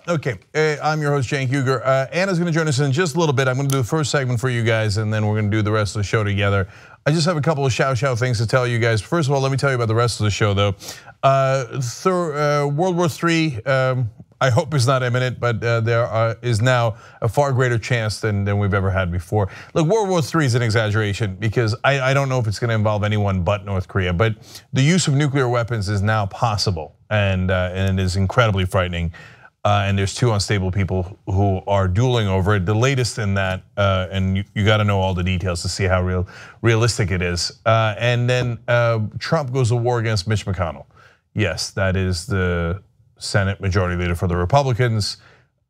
Okay, I'm your host, Cenk Uygur. Anna's gonna join us in just a little bit. I'm gonna do the first segment for you guys, and then we're gonna do the rest of the show together. I just have a couple of shout things to tell you guys. First of all, let me tell you about the rest of the show, though. World War III, I hope is not imminent, but there is now a far greater chance than we've ever had before. Look, World War III is an exaggeration because I don't know if it's gonna involve anyone but North Korea, but the use of nuclear weapons is now possible, and it is incredibly frightening. And there's two unstable people who are dueling over it. The latest in that, and you got to know all the details to see how realistic it is. And then Trump goes to war against Mitch McConnell. Yes, that is the Senate Majority Leader for the Republicans.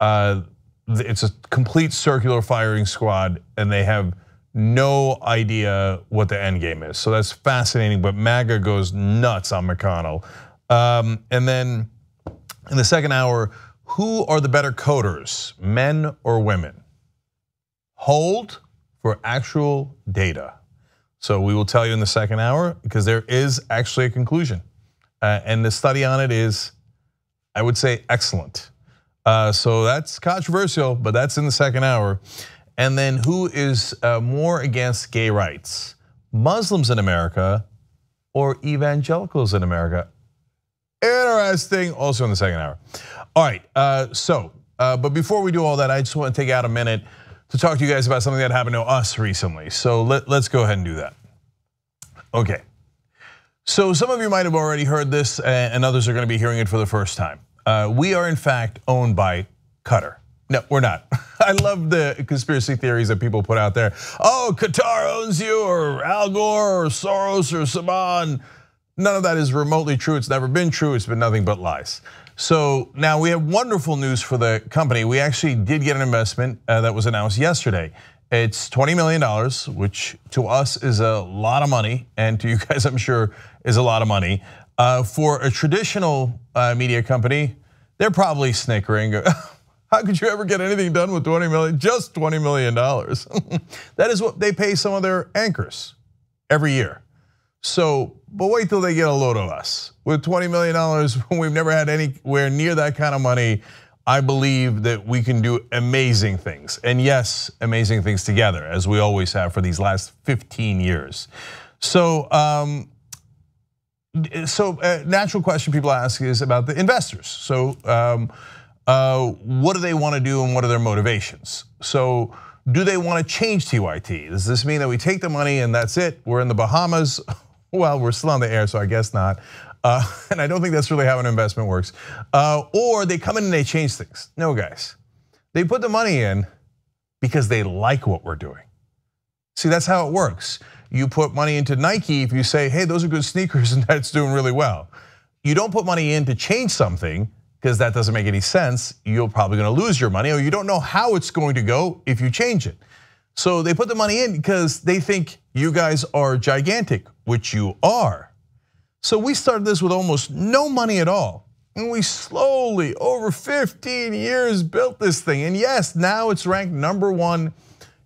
It's a complete circular firing squad, and they have no idea what the end game is. So that's fascinating. But MAGA goes nuts on McConnell. And then in the second hour, who are the better coders, men or women? Hold for actual data. So we will tell you in the second hour because there is actually a conclusion. And the study on it is, I would say, excellent. So that's controversial, but that's in the second hour. And then who is more against gay rights? Muslims in America or evangelicals in America? Interesting, also in the second hour. All right, but before we do all that, I just want to take out a minute to talk to you guys about something that happened to us recently. So let's go ahead and do that. Okay, so some of you might have already heard this and others are gonna be hearing it for the first time. We are in fact owned by Qatar. No, we're not. I love the conspiracy theories that people put out there. Oh, Qatar owns you, or Al Gore, or Soros, or Saban. None of that is remotely true. It's never been true. It's been nothing but lies. So now we have wonderful news for the company. We actually did get an investment that was announced yesterday. It's $20 million, which to us is a lot of money, and to you guys, I'm sure, is a lot of money. For a traditional media company, they're probably snickering. How could you ever get anything done with 20 million? Just $20 million. That is what they pay some of their anchors every year. So, but wait till they get a load of us. With $20 million, we've never had anywhere near that kind of money. I believe that we can do amazing things. And yes, amazing things together, as we always have for these last 15 years. So, natural question people ask is about the investors. So, what do they want to do and what are their motivations? So, do they want to change TYT? Does this mean that we take the money and that's it? We're in the Bahamas. Well, we're still on the air, so I guess not. And I don't think that's really how an investment works. Or they come in and they change things. No, guys. They put the money in because they like what we're doing. See, that's how it works. You put money into Nike if you say, hey, those are good sneakers and that's doing really well. You don't put money in to change something because that doesn't make any sense. You're probably gonna lose your money, or you don't know how it's going to go if you change it. So they put the money in because they think you guys are gigantic, which you are. So we started this with almost no money at all. And we slowly, over 15 years, built this thing. And yes, now it's ranked #1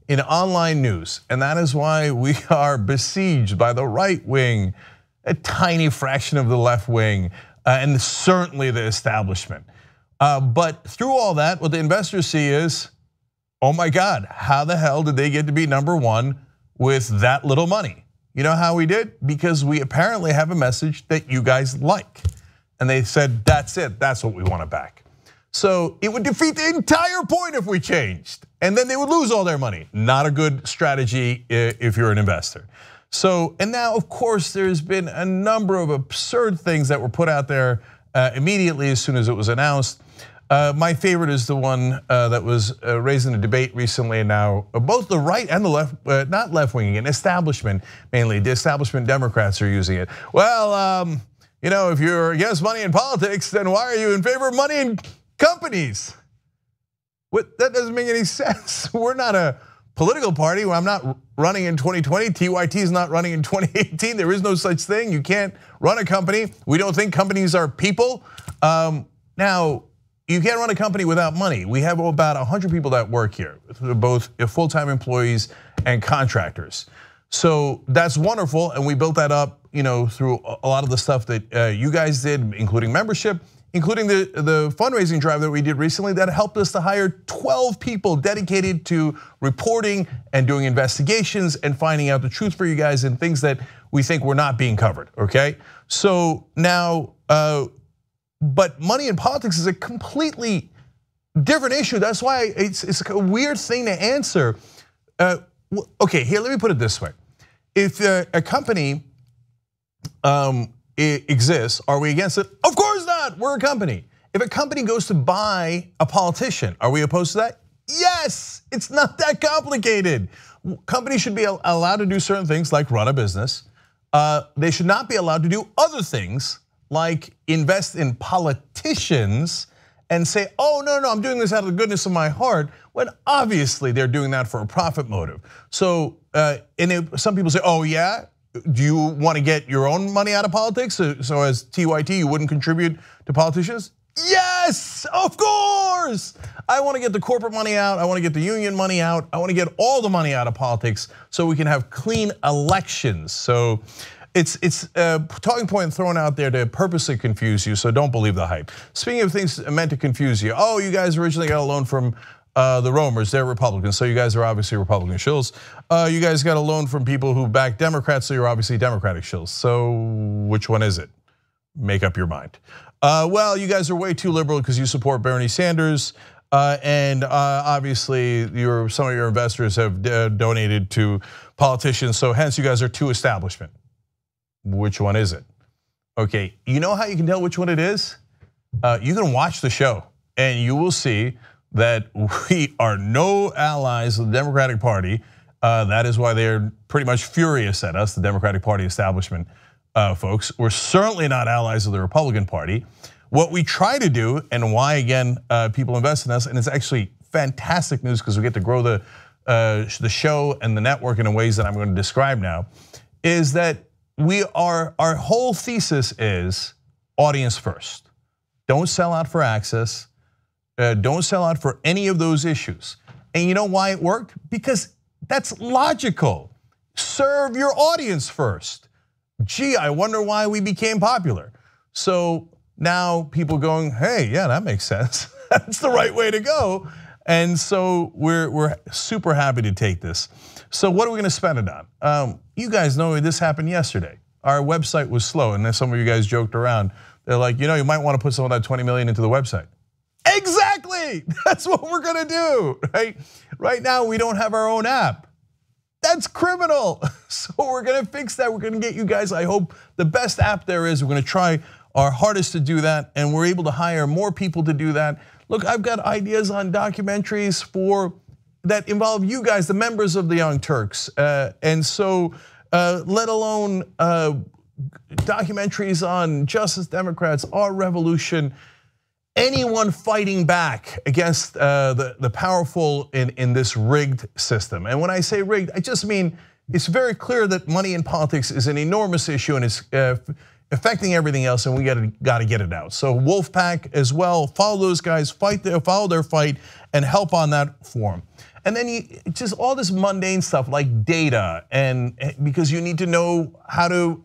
in online news. And that is why we are besieged by the right wing, a tiny fraction of the left wing, and certainly the establishment. But through all that, what the investors see is, oh my God, how the hell did they get to be #1 with that little money? You know how we did? Because we apparently have a message that you guys like. And they said, that's it, that's what we want to back. So it would defeat the entire point if we changed. And then they would lose all their money. Not a good strategy if you're an investor. So, and now of course there's been a number of absurd things that were put out there immediately as soon as it was announced. My favorite is the one that was raised in a debate recently, and now both the right and the left, not left wing again, establishment mainly, the establishment Democrats are using it. Well, you know, if you're against money in politics, then why are you in favor of money in companies? That doesn't make any sense. We're not a political party. I'm not running in 2020. TYT is not running in 2018. There is no such thing. You can't run a company. We don't think companies are people. Now, you can't run a company without money. We have about 100 people that work here, both full-time employees and contractors. So that's wonderful, and we built that up, you know, through a lot of the stuff that you guys did, including membership, including the fundraising drive that we did recently that helped us to hire 12 people dedicated to reporting and doing investigations and finding out the truth for you guys and things that we think were not being covered, okay? So now, but money in politics is a completely different issue. That's why it's a weird thing to answer. Okay, here, let me put it this way. If a company exists, are we against it? Of course not, we're a company. If a company goes to buy a politician, are we opposed to that? Yes, it's not that complicated. Companies should be allowed to do certain things like run a business. They should not be allowed to do other things like invest in politicians and say, oh, no, I'm doing this out of the goodness of my heart, when obviously they're doing that for a profit motive. So, some people say, oh yeah, do you want to get your own money out of politics? So as TYT, you wouldn't contribute to politicians? Yes, of course. I want to get the corporate money out. I want to get the union money out. I want to get all the money out of politics so we can have clean elections. So it's a talking point thrown out there to purposely confuse you, so don't believe the hype. Speaking of things meant to confuse you, oh, you guys originally got a loan from the Romers, they're Republicans, so you guys are obviously Republican shills. You guys got a loan from people who back Democrats, so you're obviously Democratic shills. So which one is it? Make up your mind. Well, you guys are way too liberal because you support Bernie Sanders, and obviously some of your investors have donated to politicians, so hence you guys are too establishment. Which one is it? Okay, you know how you can tell which one it is? You can watch the show and you will see that we are no allies of the Democratic Party. That is why they're pretty much furious at us, the Democratic Party establishment folks. We're certainly not allies of the Republican Party. What we try to do, and why again people invest in us, and it's actually fantastic news because we get to grow the show and the network in ways that I'm going to describe now, is that our whole thesis is audience first. Don't sell out for access. Don't sell out for any of those issues. And you know why it worked? Because that's logical. Serve your audience first. Gee, I wonder why we became popular. So now people going, hey, yeah, that makes sense. That's the right way to go. And so we're super happy to take this. So what are we going to spend it on? You guys know this happened yesterday. Our website was slow, and then some of you guys joked around. They're like, you might want to put some of that 20 million into the website. Exactly, that's what we're gonna do, right? Right now, we don't have our own app. That's criminal. So we're gonna fix that. We're gonna get you guys, I hope, the best app there is. We're gonna try our hardest to do that, and we're able to hire more people to do that. Look, I've got ideas on documentaries that involve you guys, the members of the Young Turks, and so let alone documentaries on Justice Democrats, our revolution. Anyone fighting back against the powerful in this rigged system. And when I say rigged, I just mean it's very clear that money in politics is an enormous issue and it's affecting everything else, and we got to get it out. So Wolfpack as well, follow those guys, follow their fight, and help on that form. And then just all this mundane stuff like data, and because you need to know how to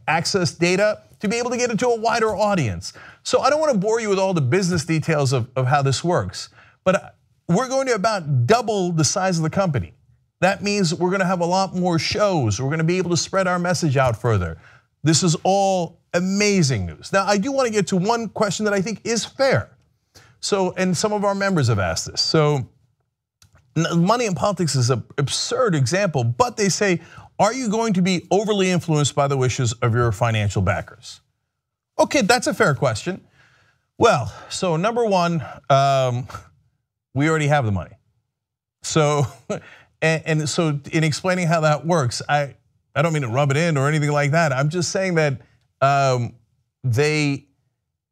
access data to be able to get it to a wider audience. So I don't want to bore you with all the business details of how this works, but we're going to about double the size of the company. That means we're going to have a lot more shows. We're going to be able to spread our message out further. This is all amazing news. Now, I do want to get to one question that I think is fair. So, and some of our members have asked this. So, money in politics is an absurd example, but they say, are you going to be overly influenced by the wishes of your financial backers? Okay, that's a fair question. Well, so number one, we already have the money. So, and so in explaining how that works, I don't mean to rub it in or anything like that. I'm just saying that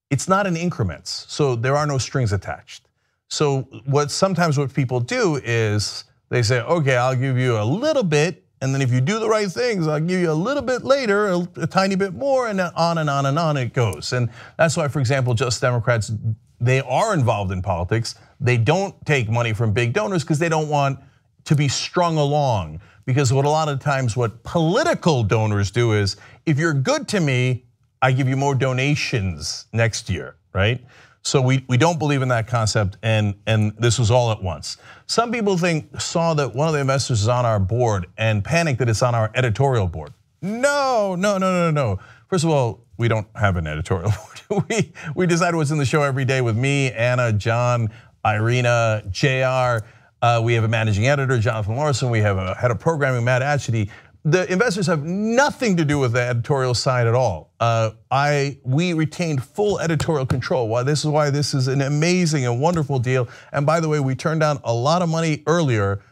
it's not in increments, so there are no strings attached. So sometimes what people do is they say, okay, I'll give you a little bit, and then if you do the right things, I'll give you a little bit later, a tiny bit more, and then on and on and on it goes. And that's why, for example, Just Democrats, they are involved in politics. They don't take money from big donors because they don't want to be strung along. Because what a lot of times what political donors do is, if you're good to me, I give you more donations next year. right? So we don't believe in that concept, and this was all at once. Some people saw that one of the investors is on our board and panicked that it's on our editorial board. No. First of all, we don't have an editorial board. we decide what's in the show every day with me, Anna, John, Irina, JR. We have a managing editor, Jonathan Larson. We have a head of programming, Matt Atchity. The investors have nothing to do with the editorial side at all. We retained full editorial control. This is why this is an amazing and wonderful deal. And by the way, we turned down a lot of money earlier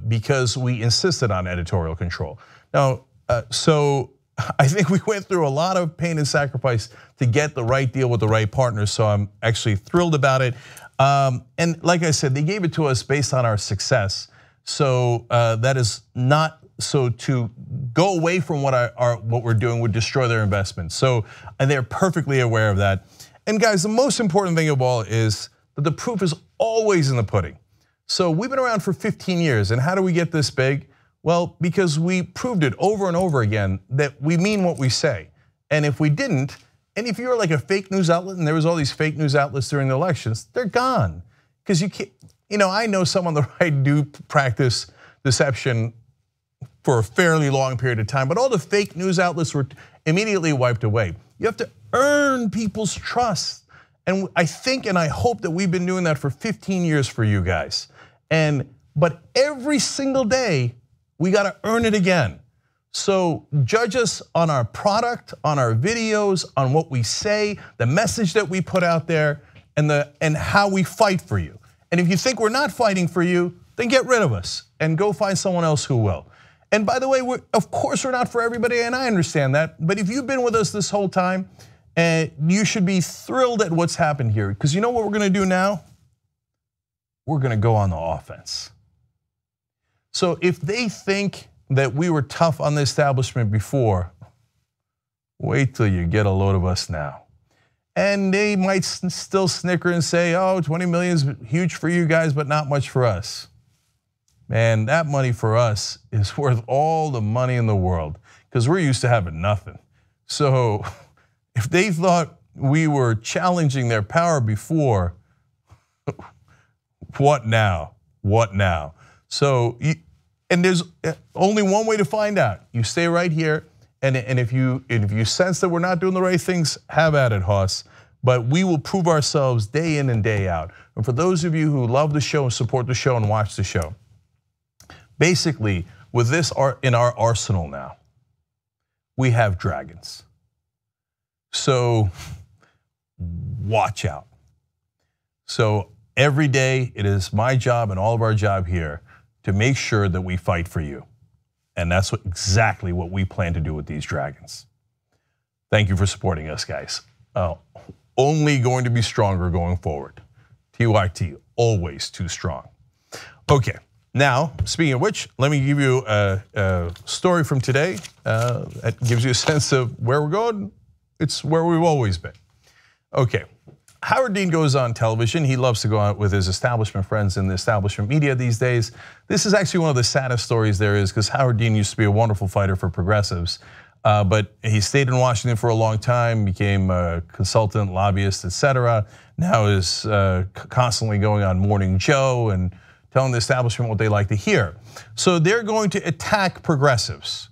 because we insisted on editorial control. Now, so I think we went through a lot of pain and sacrifice to get the right deal with the right partners. So I'm actually thrilled about it. And like I said, they gave it to us based on our success. So that is not. So to go away from what we're doing would destroy their investment. So, and they're perfectly aware of that. And guys, the most important thing of all is that the proof is always in the pudding. So we've been around for 15 years, and how do we get this big? Well, because we proved it over and over again that we mean what we say. And if we didn't, and if you're like a fake news outlet, and there was all these fake news outlets during the elections, they're gone. Because you can't, I know some on the right do practice deception for a fairly long period of time, but all the fake news outlets were immediately wiped away. You have to earn people's trust. And I think and I hope that we've been doing that for 15 years for you guys. But every single day, we gotta earn it again. So judge us on our product, on our videos, on what we say, the message that we put out there, and how we fight for you. And if you think we're not fighting for you, then get rid of us and go find someone else who will. And by the way, of course we're not for everybody, and I understand that. But if you've been with us this whole time, you should be thrilled at what's happened here. Because you know what we're gonna do now? We're gonna go on the offense. So if they think that we were tough on the establishment before, wait till you get a load of us now. And they might still snicker and say, oh, 20 million is huge for you guys, but not much for us. Man, that money for us is worth all the money in the world because we're used to having nothing. So if they thought we were challenging their power before, what now? What now? So, and there's only one way to find out. You stay right here, and if you sense that we're not doing the right things, have at it, Hoss. But we will prove ourselves day in and day out. And for those of you who love the show and support the show and watch the show, basically, with this in our arsenal now, we have dragons. So watch out. So every day, it is my job and all of our job here to make sure that we fight for you. And that's exactly what we plan to do with these dragons. Thank you for supporting us, guys. Only going to be stronger going forward. TYT, always too strong. Okay. Now, speaking of which, let me give you a story from today that gives you a sense of where we're going. It's where we've always been. Okay, Howard Dean goes on television. He loves to go out with his establishment friends in the establishment media these days. This is actually one of the saddest stories there is because Howard Dean used to be a wonderful fighter for progressives. But he stayed in Washington for a long time, became a consultant, lobbyist, etc. Now is constantly going on Morning Joe and telling the establishment what they like to hear. So they're going to attack progressives.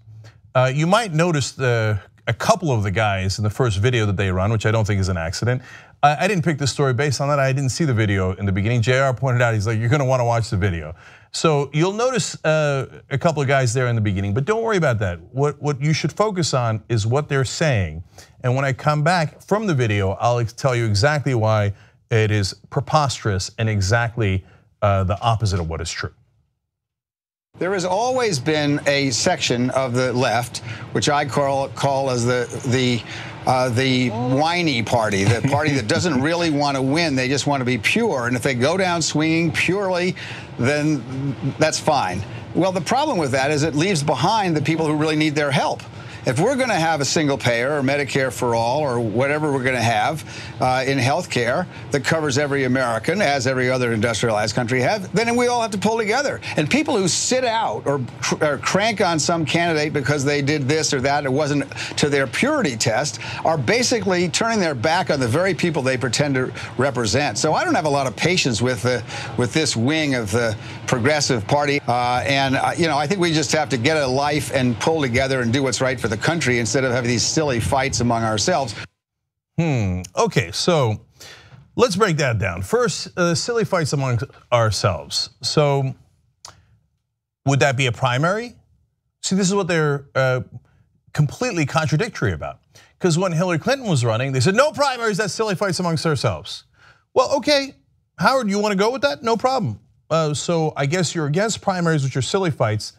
You might notice a couple of the guys in the first video that they run, which I don't think is an accident. I didn't pick this story based on that. I didn't see the video in the beginning. JR pointed out, he's like, you're gonna wanna watch the video. So you'll notice a couple of guys there in the beginning, but don't worry about that. What you should focus on is what they're saying. And when I come back from the video, I'll tell you exactly why it is preposterous and exactly the opposite of what is true. There has always been a section of the left, which I call as the whiny party, the party that doesn't really want to win. They just want to be pure. And if they go down swinging purely, then that's fine. Well, the problem with that is it leaves behind the people who really need their help. if we're going to have a single payer or Medicare for all or whatever we're going to have in health care that covers every American, as every other industrialized country have, then we all have to pull together. And people who sit out or crank on some candidate because they did this or that, it wasn't to their purity test, are basically turning their back on the very people they pretend to represent. So I don't have a lot of patience with this wing of the Progressive Party. I think we just have to get a life and pull together and do what's right for the country instead of having these silly fights among ourselves. Okay, so let's break that down. First, silly fights among ourselves. So would that be a primary? See, this is what they're completely contradictory about. Because when Hillary Clinton was running, they said, no primaries, that's silly fights amongst ourselves. Well, okay, Howard, you want to go with that? No problem. So I guess you're against primaries, which are silly fights.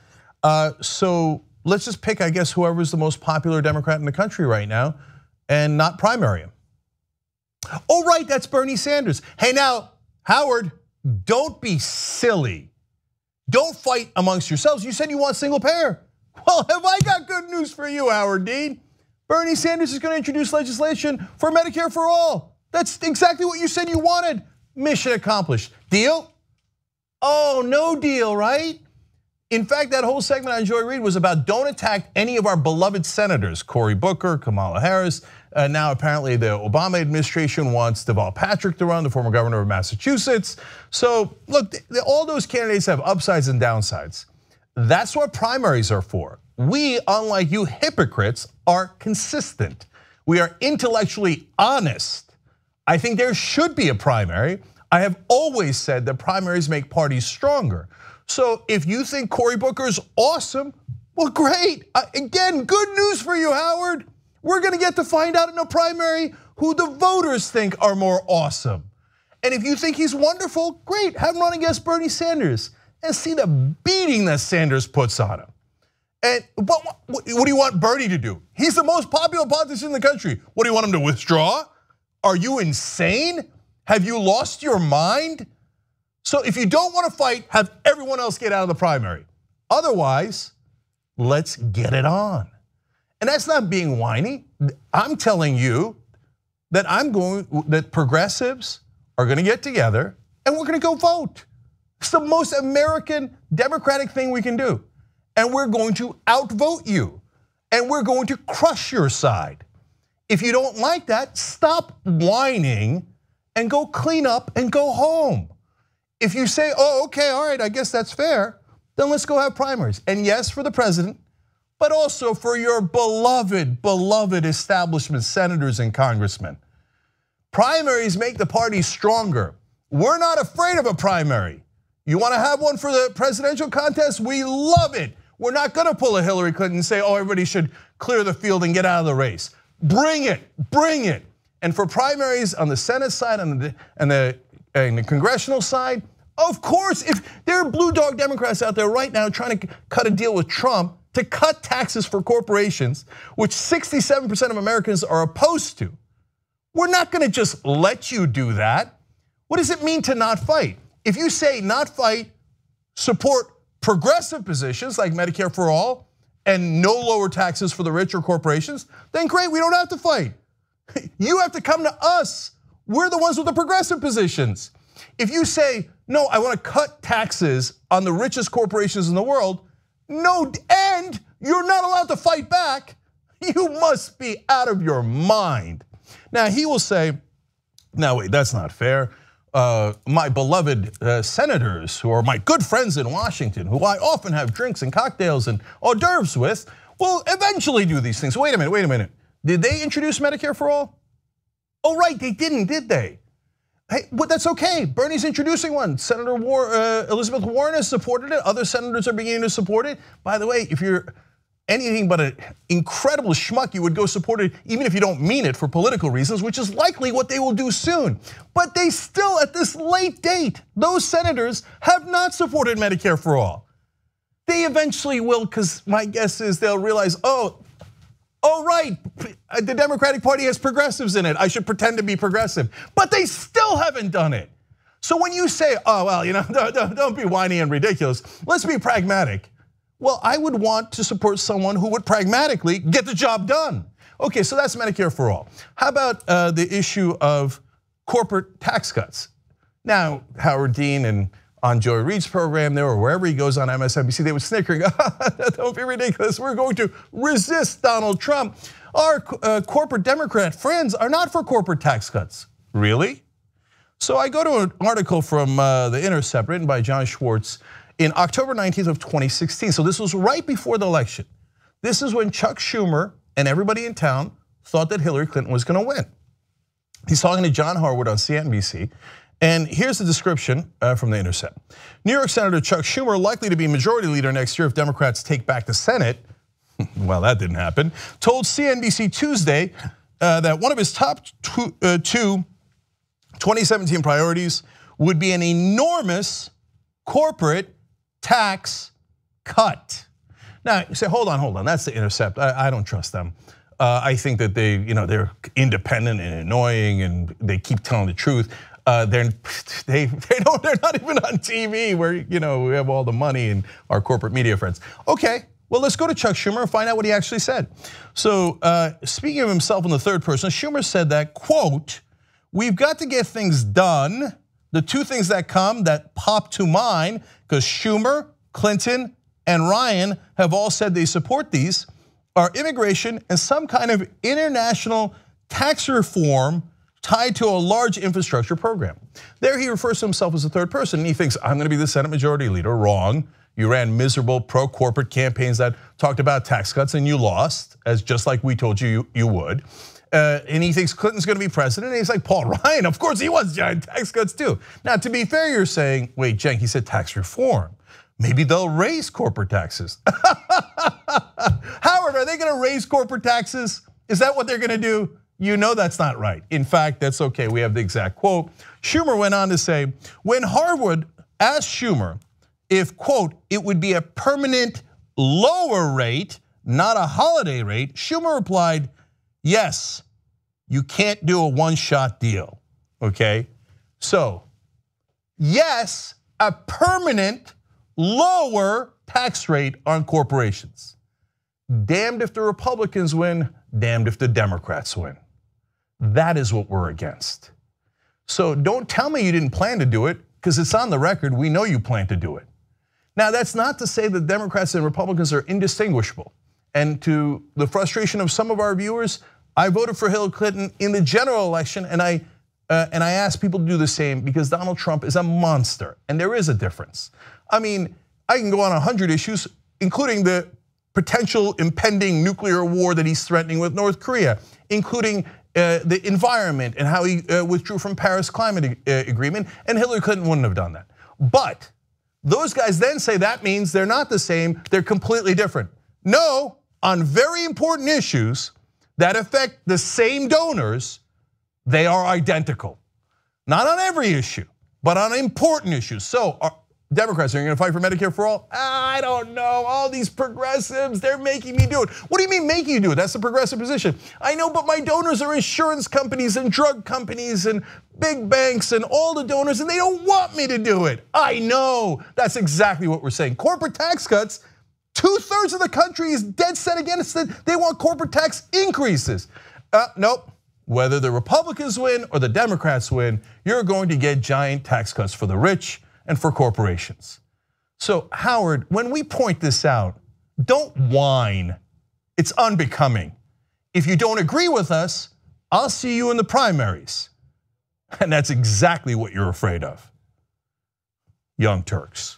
So let's just pick, I guess, whoever's the most popular Democrat in the country right now and not primary him. Oh, right, that's Bernie Sanders. Hey, now, Howard, don't be silly. Don't fight amongst yourselves. You said you want single payer. Well, have I got good news for you, Howard Dean? Bernie Sanders is going to introduce legislation for Medicare for all. That's exactly what you said you wanted. Mission accomplished. Deal? Oh, no deal, right? In fact, that whole segment on Joy Reid was about don't attack any of our beloved senators, Cory Booker, Kamala Harris. Now apparently the Obama administration wants Deval Patrick to run, the former governor of Massachusetts. So look, all those candidates have upsides and downsides. That's what primaries are for. We, unlike you hypocrites, are consistent. We are intellectually honest. I think there should be a primary. I have always said that primaries make parties stronger. So if you think Cory Booker's awesome, well, great. Again, good news for you, Howard. We're going to get to find out in a primary who the voters think are more awesome. And if you think he's wonderful, great. Have him run against Bernie Sanders and see the beating that Sanders puts on him. And what do you want Bernie to do? He's the most popular politician in the country. What do you want him to withdraw? Are you insane? Have you lost your mind? So if you don't want to fight, have everyone else get out of the primary. Otherwise, let's get it on. And that's not being whiny. I'm telling you that that progressives are going to get together and we're going to go vote. It's the most American democratic thing we can do. And we're going to outvote you. And we're going to crush your side. If you don't like that, stop whining and go clean up and go home. If you say, oh, okay, all right, I guess that's fair, then let's go have primaries. And yes, for the president, but also for your beloved, beloved establishment senators and congressmen. Primaries make the party stronger. We're not afraid of a primary. You want to have one for the presidential contest? We love it. We're not going to pull a Hillary Clinton and say, oh, everybody should clear the field and get out of the race. Bring it, bring it. And for primaries on the Senate side and the congressional side, of course, if there are blue dog Democrats out there right now trying to cut a deal with Trump to cut taxes for corporations, which 67% of Americans are opposed to, we're not going to just let you do that. What does it mean to not fight? If you say not fight, support progressive positions like Medicare for all and no lower taxes for the rich or corporations, then great, we don't have to fight. You have to come to us. We're the ones with the progressive positions. If you say, no, I want to cut taxes on the richest corporations in the world, no, and you're not allowed to fight back, you must be out of your mind. Now he will say, no, wait, that's not fair. My beloved senators who are my good friends in Washington, who I often have drinks and cocktails and hors d'oeuvres with, will eventually do these things. Wait a minute. Did they introduce Medicare for all? Oh, right, they didn't, did they? Hey, but that's okay. Bernie's introducing one. Senator Elizabeth Warren has supported it. Other senators are beginning to support it. By the way, if you're anything but an incredible schmuck, you would go support it even if you don't mean it for political reasons, which is likely what they will do soon. But they still, at this late date, those senators have not supported Medicare for all. They eventually will, because my guess is they'll realize, oh, right, the Democratic Party has progressives in it. I should pretend to be progressive. But they still haven't done it. So when you say, oh, well, don't be whiny and ridiculous. Let's be pragmatic. Well, I would want to support someone who would pragmatically get the job done. Okay, so that's Medicare for all. How about the issue of corporate tax cuts? Now, Howard Dean and on Joy Reid's program there, or wherever he goes on MSNBC, they were snickering, don't be ridiculous, we're going to resist Donald Trump. Our corporate Democrat friends are not for corporate tax cuts. Really? So I go to an article from The Intercept written by John Schwartz in October 19th of 2016. So this was right before the election. This is when Chuck Schumer and everybody in town thought that Hillary Clinton was gonna win. He's talking to John Harwood on CNBC. And here's the description from The Intercept. New York Senator Chuck Schumer, likely to be majority leader next year if Democrats take back the Senate, well, that didn't happen, told CNBC Tuesday that one of his top two 2017 priorities would be an enormous corporate tax cut. Now, you say, hold on, that's The Intercept. I don't trust them. I think that they're independent and annoying and they keep telling the truth. They're not even on TV where we have all the money and our corporate media friends. Okay, well, let's go to Chuck Schumer and find out what he actually said. So speaking of himself in the third person, Schumer said that, quote, "We've got to get things done. The two things that pop to mind, because Schumer, Clinton, and Ryan have all said they support these, are immigration and some kind of international tax reform tied to a large infrastructure program." There he refers to himself as a third person and he thinks, I'm gonna be the Senate Majority Leader. Wrong. You ran miserable pro-corporate campaigns that talked about tax cuts and you lost, as just like we told you you would. And he thinks Clinton's gonna be president and he's like, Paul Ryan, of course he wants giant tax cuts too. Now, to be fair, you're saying, wait, Cenk, he said tax reform. Maybe they'll raise corporate taxes. Howard, are they gonna raise corporate taxes? Is that what they're gonna do? You know that's not right. In fact, that's okay, we have the exact quote. Schumer went on to say, when Harwood asked Schumer if, quote, it would be a permanent lower rate, not a holiday rate, Schumer replied, yes, you can't do a one-shot deal, okay? So, yes, a permanent lower tax rate on corporations. Damned if the Republicans win, damned if the Democrats win. That is what we're against. So don't tell me you didn't plan to do it, because it's on the record, we know you plan to do it. Now, that's not to say that Democrats and Republicans are indistinguishable. And to the frustration of some of our viewers, I voted for Hillary Clinton in the general election, and I asked people to do the same because Donald Trump is a monster, and there is a difference. I mean, I can go on 100 issues, including the potential impending nuclear war that he's threatening with North Korea, including the environment and how he withdrew from Paris climate agreement, and Hillary Clinton wouldn't have done that. But those guys then say that means they're not the same, they're completely different. No, on very important issues that affect the same donors, they are identical. Not on every issue, but on important issues. So Democrats, are you gonna fight for Medicare for all? I don't know, all these progressives, they're making me do it. What do you mean making you do it? That's the progressive position. I know, but my donors are insurance companies and drug companies and big banks and all the donors, and they don't want me to do it. I know, that's exactly what we're saying. Corporate tax cuts, 2/3 of the country is dead set against it. They want corporate tax increases. Nope, whether the Republicans win or the Democrats win, you're going to get giant tax cuts for the rich and for corporations. So Howard, when we point this out, don't whine. It's unbecoming. If you don't agree with us, I'll see you in the primaries. And that's exactly what you're afraid of. Young Turks.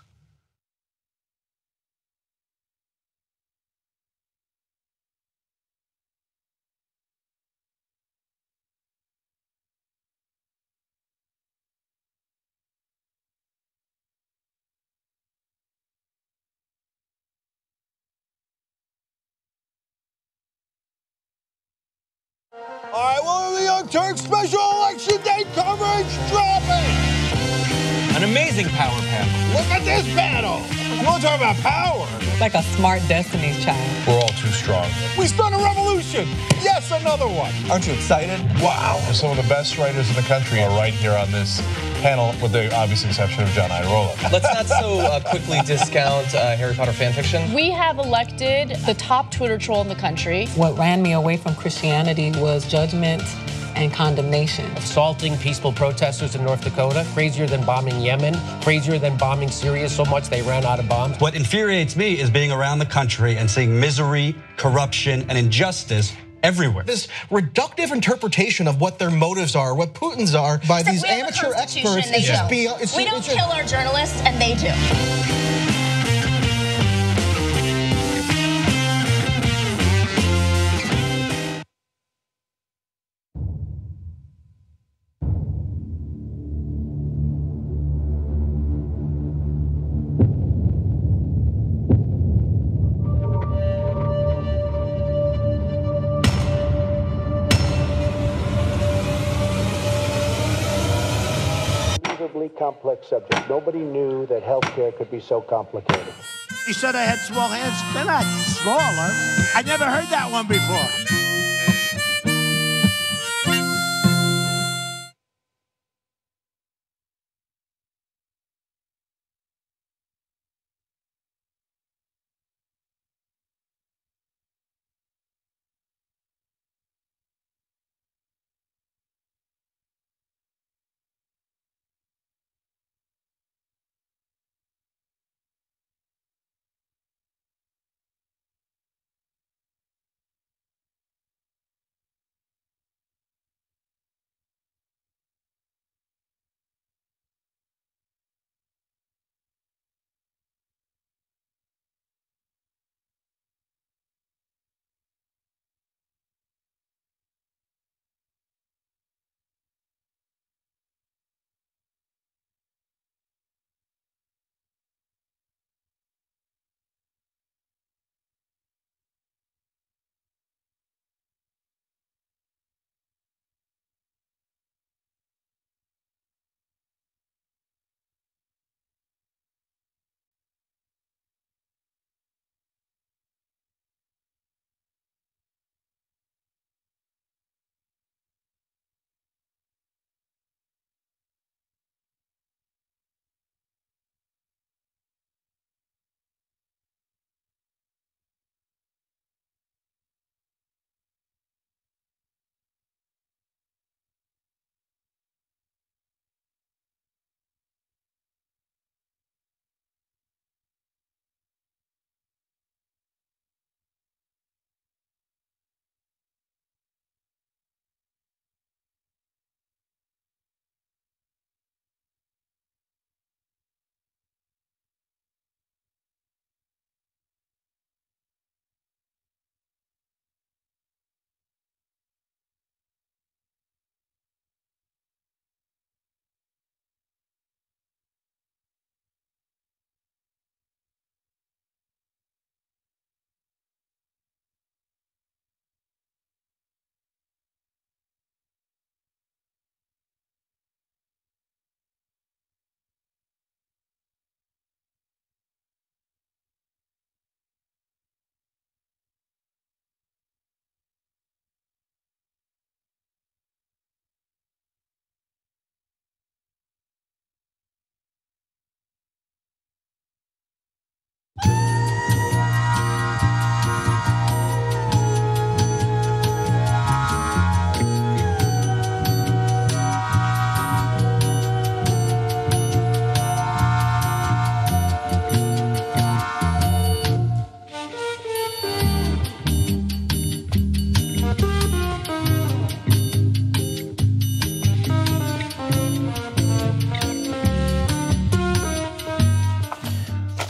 All right, well, the Young Turks special election day coverage dropping. An amazing power panel. Look at this panel. We want to talk about power. Like a smart Destiny's Child. We're all too strong. We start a revolution. Yes, another one. Aren't you excited? Wow. Some of the best writers in the country are right here on this panel, with the obvious exception of John Irola. Let's not so quickly discount Harry Potter fan fiction. We have elected the top Twitter troll in the country. What ran me away from Christianity was judgment and condemnation. Assaulting peaceful protesters in North Dakota, crazier than bombing Yemen, crazier than bombing Syria so much they ran out of bombs. What infuriates me is being around the country and seeing misery, corruption, and injustice everywhere. This reductive interpretation of what their motives are, what Putin's are, by these amateur experts is just beyond. We don't kill our journalists, and they do. Complex subject. Nobody knew that healthcare could be so complicated. You said I had small hands. They're not smaller. I never heard that one before.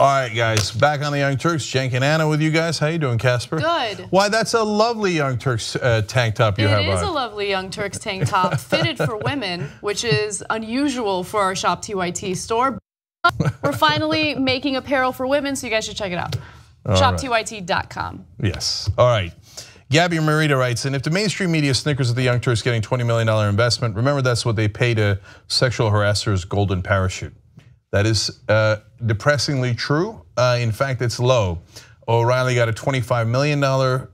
All right, guys, back on the Young Turks. Cenk and Anna with you guys. How you doing, Casper? Good. Why, that's a lovely Young Turks tank top you have on. It is a lovely Young Turks tank top, fitted for women, which is unusual for our Shop TYT store. We're finally making apparel for women, so you guys should check it out. ShopTYT.com. Yes. All right. Gabby Marita writes, and if the mainstream media snickers at the Young Turks getting $20 million investment, remember that's what they pay to sexual harassers' golden parachute. That is depressingly true. In fact, it's low. O'Reilly got a $25 million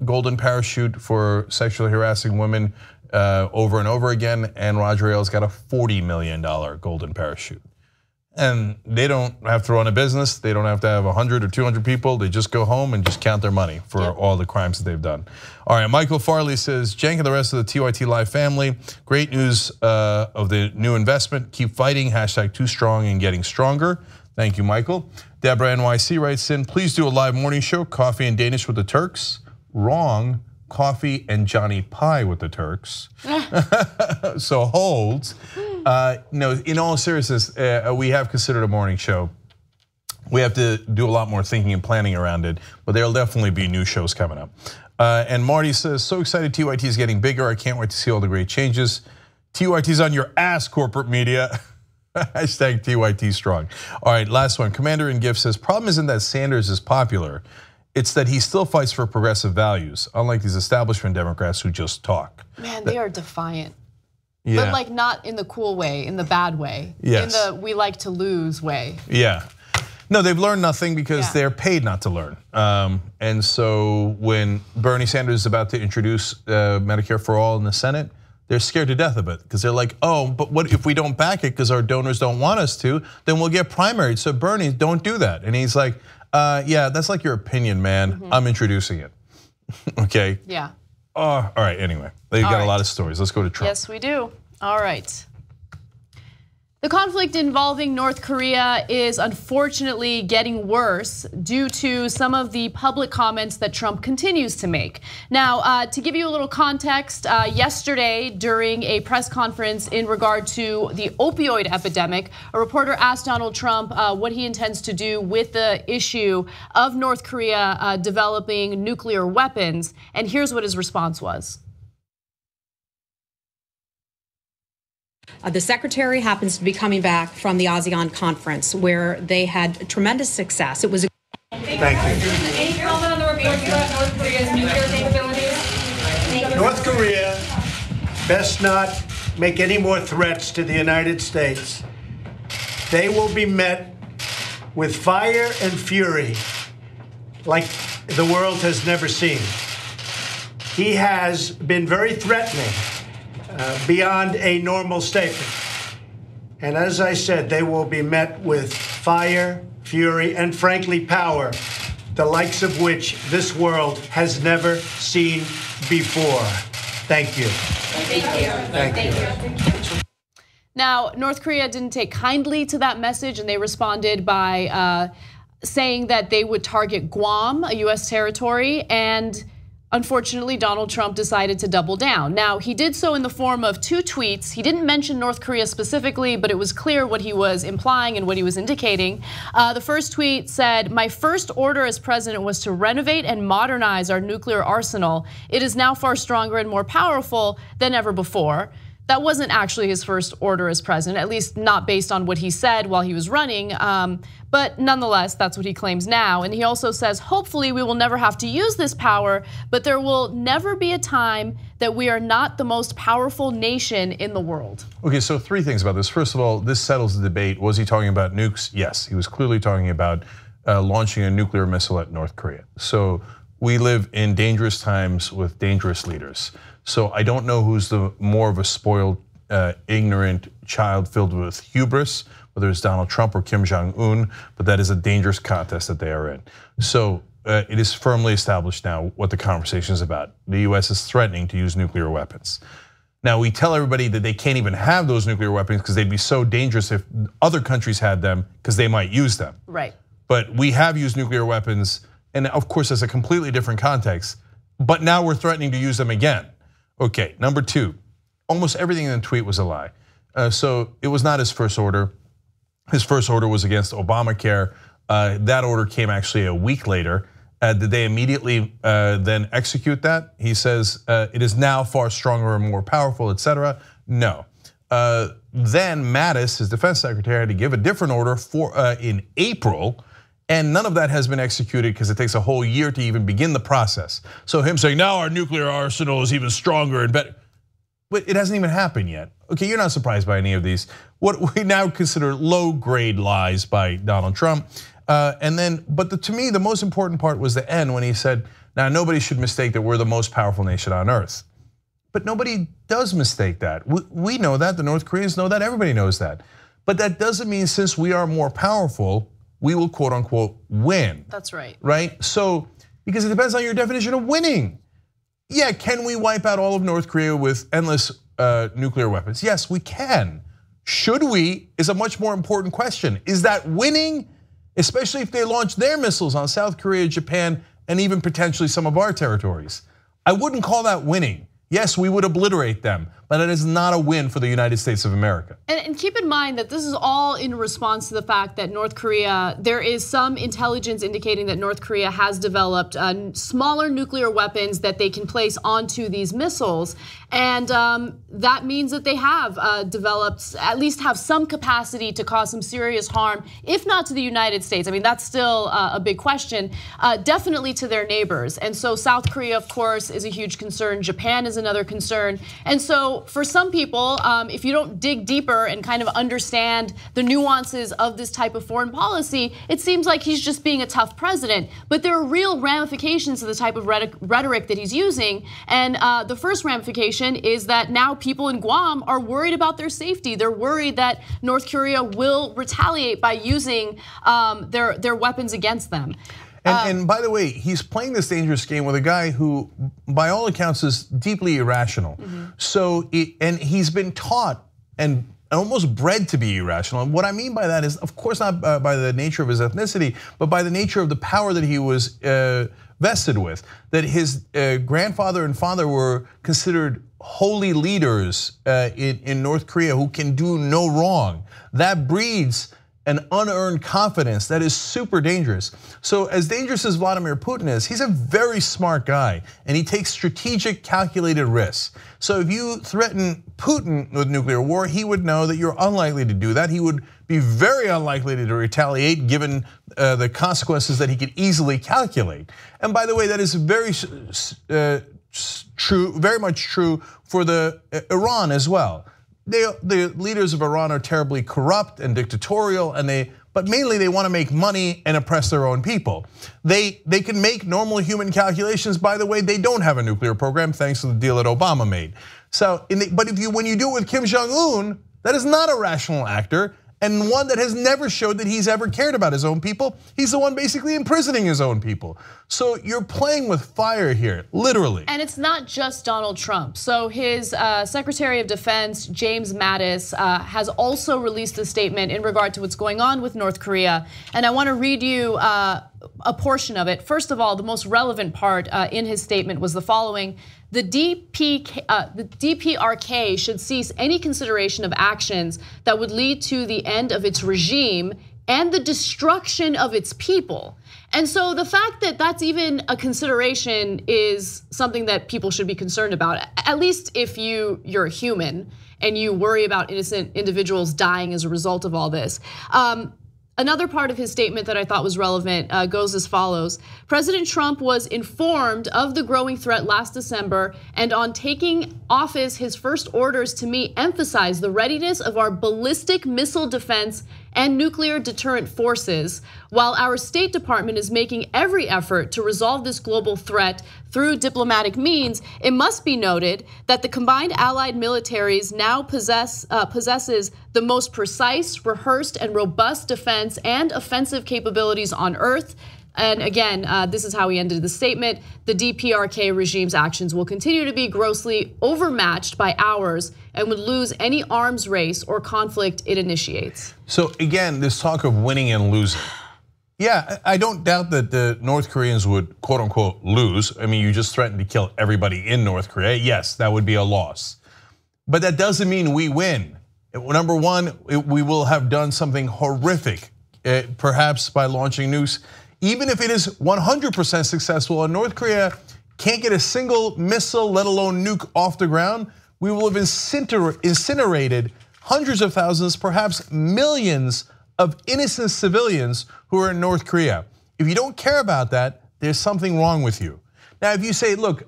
golden parachute for sexually harassing women over and over again, and Roger Ailes got a $40 million golden parachute. And they don't have to run a business. They don't have to have 100 or 200 people. They just go home and just count their money for all the crimes that they've done. All right, Michael Farley says, Cenk and the rest of the TYT Live family, great news of the new investment. Keep fighting, #2strong and getting stronger. Thank you, Michael. Deborah NYC writes in, please do a live morning show, coffee and Danish with the Turks. Wrong, coffee and Johnny Pie with the Turks. So hold. No, in all seriousness, we have considered a morning show. We have to do a lot more thinking and planning around it, but there'll definitely be new shows coming up. And Marty says, so excited TYT is getting bigger. I can't wait to see all the great changes. TYT's on your ass, corporate media. #TYT strong. All right, last one. Commander in Gift says, problem isn't that Sanders is popular. It's that he still fights for progressive values, unlike these establishment Democrats who just talk. Man, they are defiant. Yeah. But like not in the cool way, in the bad way. Yes. In the we like to lose way. Yeah. No, they've learned nothing because they're paid not to learn. And so when Bernie Sanders is about to introduce Medicare for All in the Senate, they're scared to death of it because they're like, oh, but what if we don't back it because our donors don't want us to, then we'll get primaried. So Bernie, don't do that. And he's like, yeah, that's like your opinion, man. I'm introducing it. Okay. Yeah. All right, anyway, they've got a lot of stories. Let's go to Trump. Yes, we do. All right. The conflict involving North Korea is unfortunately getting worse due to some of the public comments that Trump continues to make. Now, to give you a little context, yesterday during a press conference in regard to the opioid epidemic, a reporter asked Donald Trump what he intends to do with the issue of North Korea developing nuclear weapons, and here's what his response was. The secretary happens to be coming back from the ASEAN conference where they had tremendous success. It was a Thank you. Any comment on the reports about North Korea's nuclear capabilities? North Korea best not make any more threats to the United States. They will be met with fire and fury like the world has never seen. He has been very threatening. Beyond a normal statement. And as I said, they will be met with fire, fury, and frankly, power, the likes of which this world has never seen before. Thank you. Thank you. Thank you. Now, North Korea didn't take kindly to that message, and they responded by saying that they would target Guam, a US territory, and unfortunately, Donald Trump decided to double down. Now, he did so in the form of 2 tweets. He didn't mention North Korea specifically, but it was clear what he was implying and what he was indicating. The first tweet said, my first order as president was to renovate and modernize our nuclear arsenal. It is now far stronger and more powerful than ever before. That wasn't actually his first order as president, at least not based on what he said while he was running. But nonetheless, that's what he claims now. And he also says, hopefully we will never have to use this power, but there will never be a time that we are not the most powerful nation in the world. Okay, so 3 things about this. First of all, this settles the debate. Was he talking about nukes? Yes, he was clearly talking about launching a nuclear missile at North Korea. So we live in dangerous times with dangerous leaders. So I don't know who's the more of a spoiled, ignorant child filled with hubris, whether it's Donald Trump or Kim Jong-un, but that is a dangerous contest that they are in. So it is firmly established now what the conversation is about. The US is threatening to use nuclear weapons. Now we tell everybody that they can't even have those nuclear weapons because they'd be so dangerous if other countries had them because they might use them. Right. But we have used nuclear weapons, and of course it's a completely different context, but now we're threatening to use them again. Okay, number 2, almost everything in the tweet was a lie. So it was not his first order. His first order was against Obamacare. That order came actually a week later. Did they immediately then execute that? He says it is now far stronger and more powerful, etc. No. Then Mattis, his defense secretary, had to give a different order in April. And none of that has been executed because it takes a whole year to even begin the process. So him saying, now our nuclear arsenal is even stronger and better. but it hasn't even happened yet. Okay, you're not surprised by any of these. What we now consider low-grade lies by Donald Trump. But to me, the most important part was the end when he said, now nobody should mistake that we're the most powerful nation on earth. But nobody does mistake that. We know that, the North Koreans know that, everybody knows that. But that doesn't mean since we are more powerful, we will quote unquote win. That's right. Right? So, because it depends on your definition of winning. Yeah, can we wipe out all of North Korea with endless nuclear weapons? Yes, we can. Should we is a much more important question. Is that winning? Especially if they launch their missiles on South Korea, Japan, and even potentially some of our territories. I wouldn't call that winning. Yes, we would obliterate them, but it is not a win for the United States of America. And keep in mind that this is all in response to the fact that North Korea, there is some intelligence indicating that North Korea has developed smaller nuclear weapons that they can place onto these missiles. And that means that they have developed, at least have some capacity to cause some serious harm, if not to the United States. I mean, that's still a big question, definitely to their neighbors. And so South Korea, of course, is a huge concern. Japan is another concern. And so for some people, if you don't dig deeper and kind of understand the nuances of this type of foreign policy, it seems like he's just being a tough president. But there are real ramifications to the type of rhetoric that he's using. And the first ramification is that now people in Guam are worried about their safety. They're worried that North Korea will retaliate by using their weapons against them. And by the way, he's playing this dangerous game with a guy who, by all accounts, is deeply irrational. So, and he's been taught and almost bred to be irrational. And what I mean by that is, of course, not by the nature of his ethnicity, but by the nature of the power that he was vested with. That his grandfather and father were considered holy leaders in North Korea who can do no wrong. That breeds an unearned confidence that is super dangerous. So as dangerous as Vladimir Putin is, he's a very smart guy and he takes strategic, calculated risks. So if you threaten Putin with nuclear war, he would know that you're unlikely to do that. He would be very unlikely to retaliate given the consequences that he could easily calculate. And by the way, that is very true, very much true for Iran as well. The leaders of Iran are terribly corrupt and dictatorial, but mainly they want to make money and oppress their own people. They can make normal human calculations. By the way, they don't have a nuclear program thanks to the deal that Obama made. So, but when you do it with Kim Jong-un, that is not a rational actor. And one that has never showed that he's ever cared about his own people. He's the one basically imprisoning his own people. So you're playing with fire here, literally. And it's not just Donald Trump. So his Secretary of Defense, James Mattis, has also released a statement in regard to what's going on with North Korea. And I want to read you a portion of it. First of all, the most relevant part in his statement was the following. The DPRK should cease any consideration of actions that would lead to the end of its regime and the destruction of its people. And so the fact that that's even a consideration is something that people should be concerned about, at least if you're a human and you worry about innocent individuals dying as a result of all this. Another part of his statement that I thought was relevant goes as follows. President Trump was informed of the growing threat last December, and on taking office, his first orders to me emphasized the readiness of our ballistic missile defense and nuclear deterrent forces. While our State Department is making every effort to resolve this global threat through diplomatic means, it must be noted that the combined allied militaries now possesses the most precise, rehearsed, and robust defense and offensive capabilities on Earth. And again, this is how he ended the statement. The DPRK regime's actions will continue to be grossly overmatched by ours and would lose any arms race or conflict it initiates. So again, this talk of winning and losing. Yeah, I don't doubt that the North Koreans would quote unquote lose. I mean, you just threatened to kill everybody in North Korea. Yes, that would be a loss. But that doesn't mean we win. Number one, we will have done something horrific, perhaps by launching nukes. Even if it is 100% successful and North Korea can't get a single missile, let alone nuke off the ground, we will have incinerated hundreds of thousands, perhaps millions of innocent civilians who are in North Korea. If you don't care about that, there's something wrong with you. Now, if you say, look,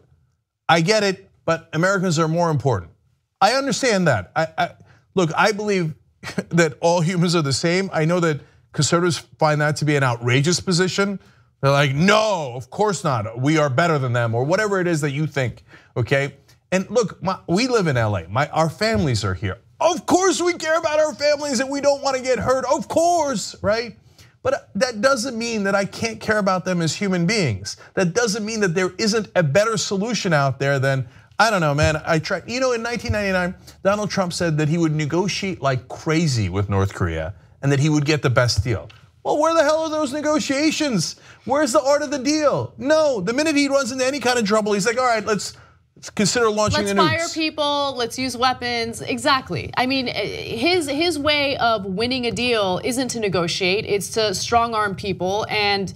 I get it, but Americans are more important. I understand that. Look, I believe that all humans are the same. I know that conservatives find that to be an outrageous position. They're like, no, of course not. We are better than them, or whatever it is that you think, okay? And look, we live in LA. Our families are here. Of course we care about our families and we don't want to get hurt, of course, right? But that doesn't mean that I can't care about them as human beings. That doesn't mean that there isn't a better solution out there than, I don't know, man, I tried. You know, in 1999, Donald Trump said that he would negotiate like crazy with North Korea and that he would get the best deal. Well, where the hell are those negotiations? Where's the art of the deal? No, the minute he runs into any kind of trouble, he's like, all right, let's consider launching the nukes. Let's fire people, let's use weapons, exactly. I mean, his way of winning a deal isn't to negotiate, it's to strong arm people and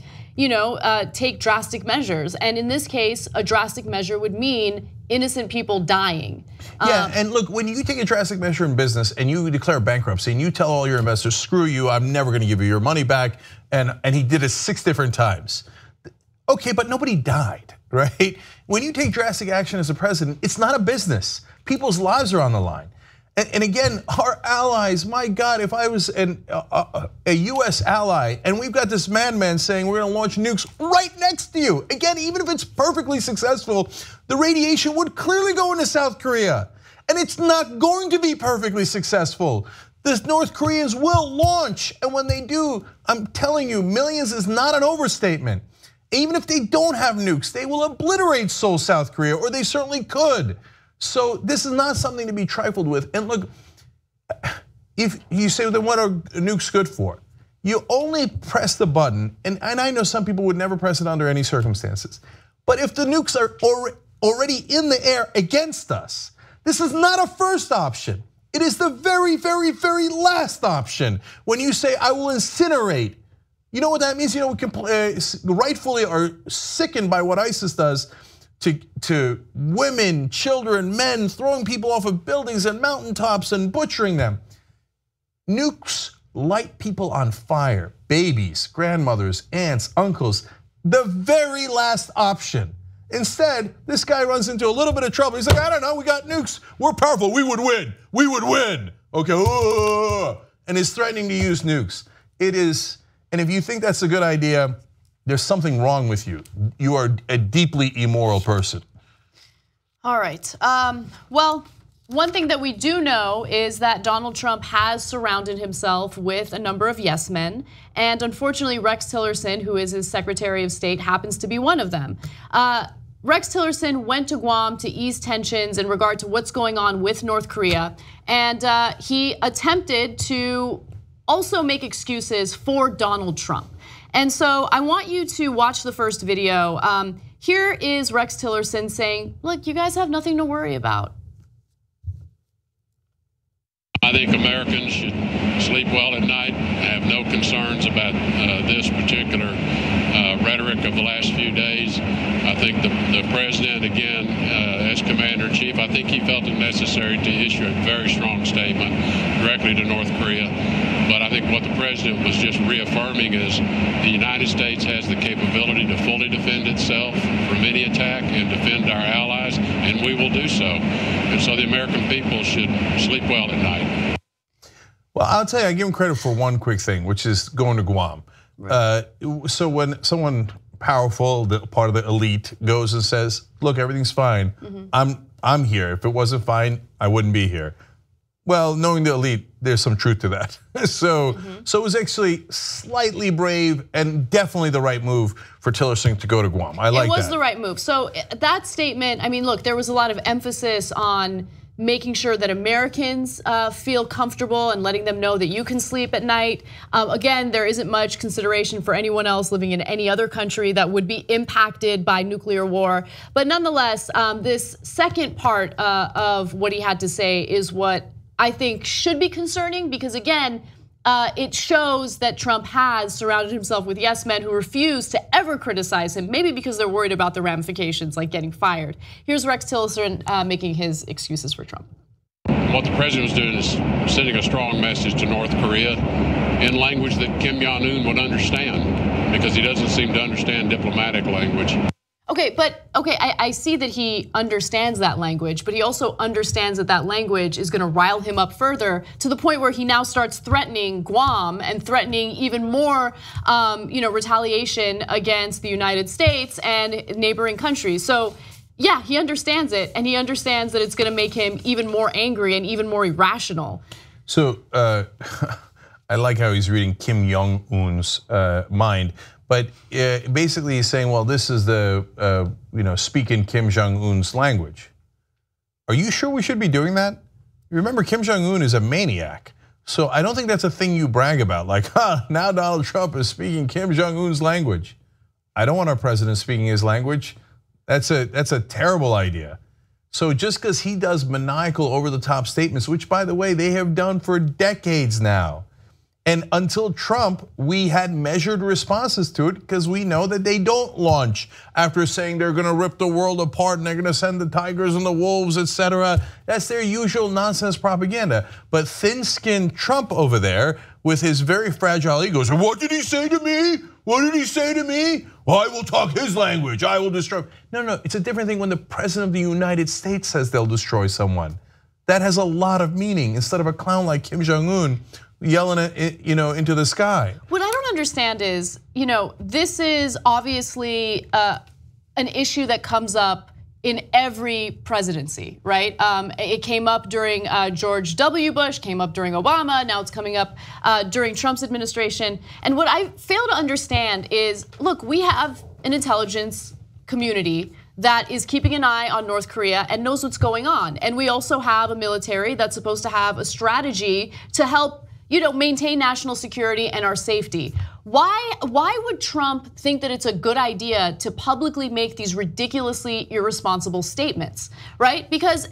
take drastic measures. And in this case, a drastic measure would mean innocent people dying. Yeah, and look, when you take a drastic measure in business and you declare bankruptcy and you tell all your investors, screw you, I'm never gonna give you your money back, and he did it 6 different times. Okay, but nobody died, right? When you take drastic action as a president, it's not a business. People's lives are on the line. And again, our allies, my God, if I was a US ally and we've got this madman saying we're gonna launch nukes right next to you. Again, even if it's perfectly successful, the radiation would clearly go into South Korea. And it's not going to be perfectly successful. The North Koreans will launch, and when they do, I'm telling you, millions is not an overstatement. Even if they don't have nukes, they will obliterate Seoul, South Korea, or they certainly could. So this is not something to be trifled with. And look, if you say, then what are nukes good for? You only press the button, and I know some people would never press it under any circumstances. But if the nukes are already in the air against us, this is not a first option. It is the very, very, very last option. When you say, I will incinerate, you know what that means? We can rightfully are sickened by what ISIS does to women, children, men, throwing people off of buildings and mountaintops and butchering them. Nukes light people on fire, babies, grandmothers, aunts, uncles, the very last option. Instead, this guy runs into a little bit of trouble. He's like, I don't know, we got nukes, we're powerful, we would win, okay, and is threatening to use nukes. It is, and if you think that's a good idea, there's something wrong with you. You are a deeply immoral person. All right, well, one thing that we do know is that Donald Trump has surrounded himself with a number of yes men, and unfortunately Rex Tillerson, who is his Secretary of State, happens to be one of them. Rex Tillerson went to Guam to ease tensions in regard to what's going on with North Korea, and he attempted to also make excuses for Donald Trump. And so I want you to watch the first video. Here is Rex Tillerson saying, look, you guys have nothing to worry about. I think Americans should sleep well at night. I have no concerns about this particular rhetoric of the last few days. I think the president, again, as commander-in-chief, I think he felt it necessary to issue a very strong statement directly to North Korea. But I think what the president was just reaffirming is the United States has the capability to fully defend itself from any attack and defend our allies, and we will do so. And so the American people should sleep well at night. Well, I'll tell you, I give him credit for one quick thing, which is going to Guam. Right. So when someone powerful, part of the elite, goes and says, look, everything's fine, I'm here. If it wasn't fine, I wouldn't be here. Well, knowing the elite, there's some truth to that. So it was actually slightly brave and definitely the right move for Tillerson to go to Guam. I like that. It was the right move. So that statement, I mean, look, there was a lot of emphasis on making sure that Americans feel comfortable and letting them know that you can sleep at night. Again, there isn't much consideration for anyone else living in any other country that would be impacted by nuclear war. But nonetheless, this second part of what he had to say is what I think should be concerning, because again, it shows that Trump has surrounded himself with yes men who refuse to ever criticize him, maybe because they're worried about the ramifications like getting fired. Here's Rex Tillerson making his excuses for Trump. What the president was doing is sending a strong message to North Korea in language that Kim Jong-un would understand, because he doesn't seem to understand diplomatic language. Okay, I see that he understands that language, but he also understands that that language is going to rile him up further to the point where he now starts threatening Guam and threatening even more, retaliation against the United States and neighboring countries. So, yeah, he understands it, and he understands that it's going to make him even more angry and even more irrational. So, I like how he's reading Kim Jong-un's mind. But basically he's saying, well, this is the, speak in Kim Jong-un's language. Are you sure we should be doing that? Remember, Kim Jong-un is a maniac. So I don't think that's a thing you brag about. Like, now Donald Trump is speaking Kim Jong-un's language. I don't want our president speaking his language. That's a terrible idea. So just because he does maniacal over-the-top statements, which by the way, they have done for decades now. And until Trump, we had measured responses to it because we know that they don't launch after saying they're going to rip the world apart and they're going to send the tigers and the wolves, etc. That's their usual nonsense propaganda. But thin-skinned Trump over there with his very fragile ego, so what did he say to me? What did he say to me? Well, I will talk his language. I will destroy. No, it's a different thing when the president of the United States says they'll destroy someone. That has a lot of meaning instead of a clown like Kim Jong-un yelling it, into the sky. What I don't understand is, this is obviously an issue that comes up in every presidency, right? It came up during George W. Bush, came up during Obama, now it's coming up during Trump's administration. And what I fail to understand is, look, we have an intelligence community that is keeping an eye on North Korea and knows what's going on. And we also have a military that's supposed to have a strategy to help maintain national security and our safety. Why would Trump think that it's a good idea to publicly make these ridiculously irresponsible statements, right? Because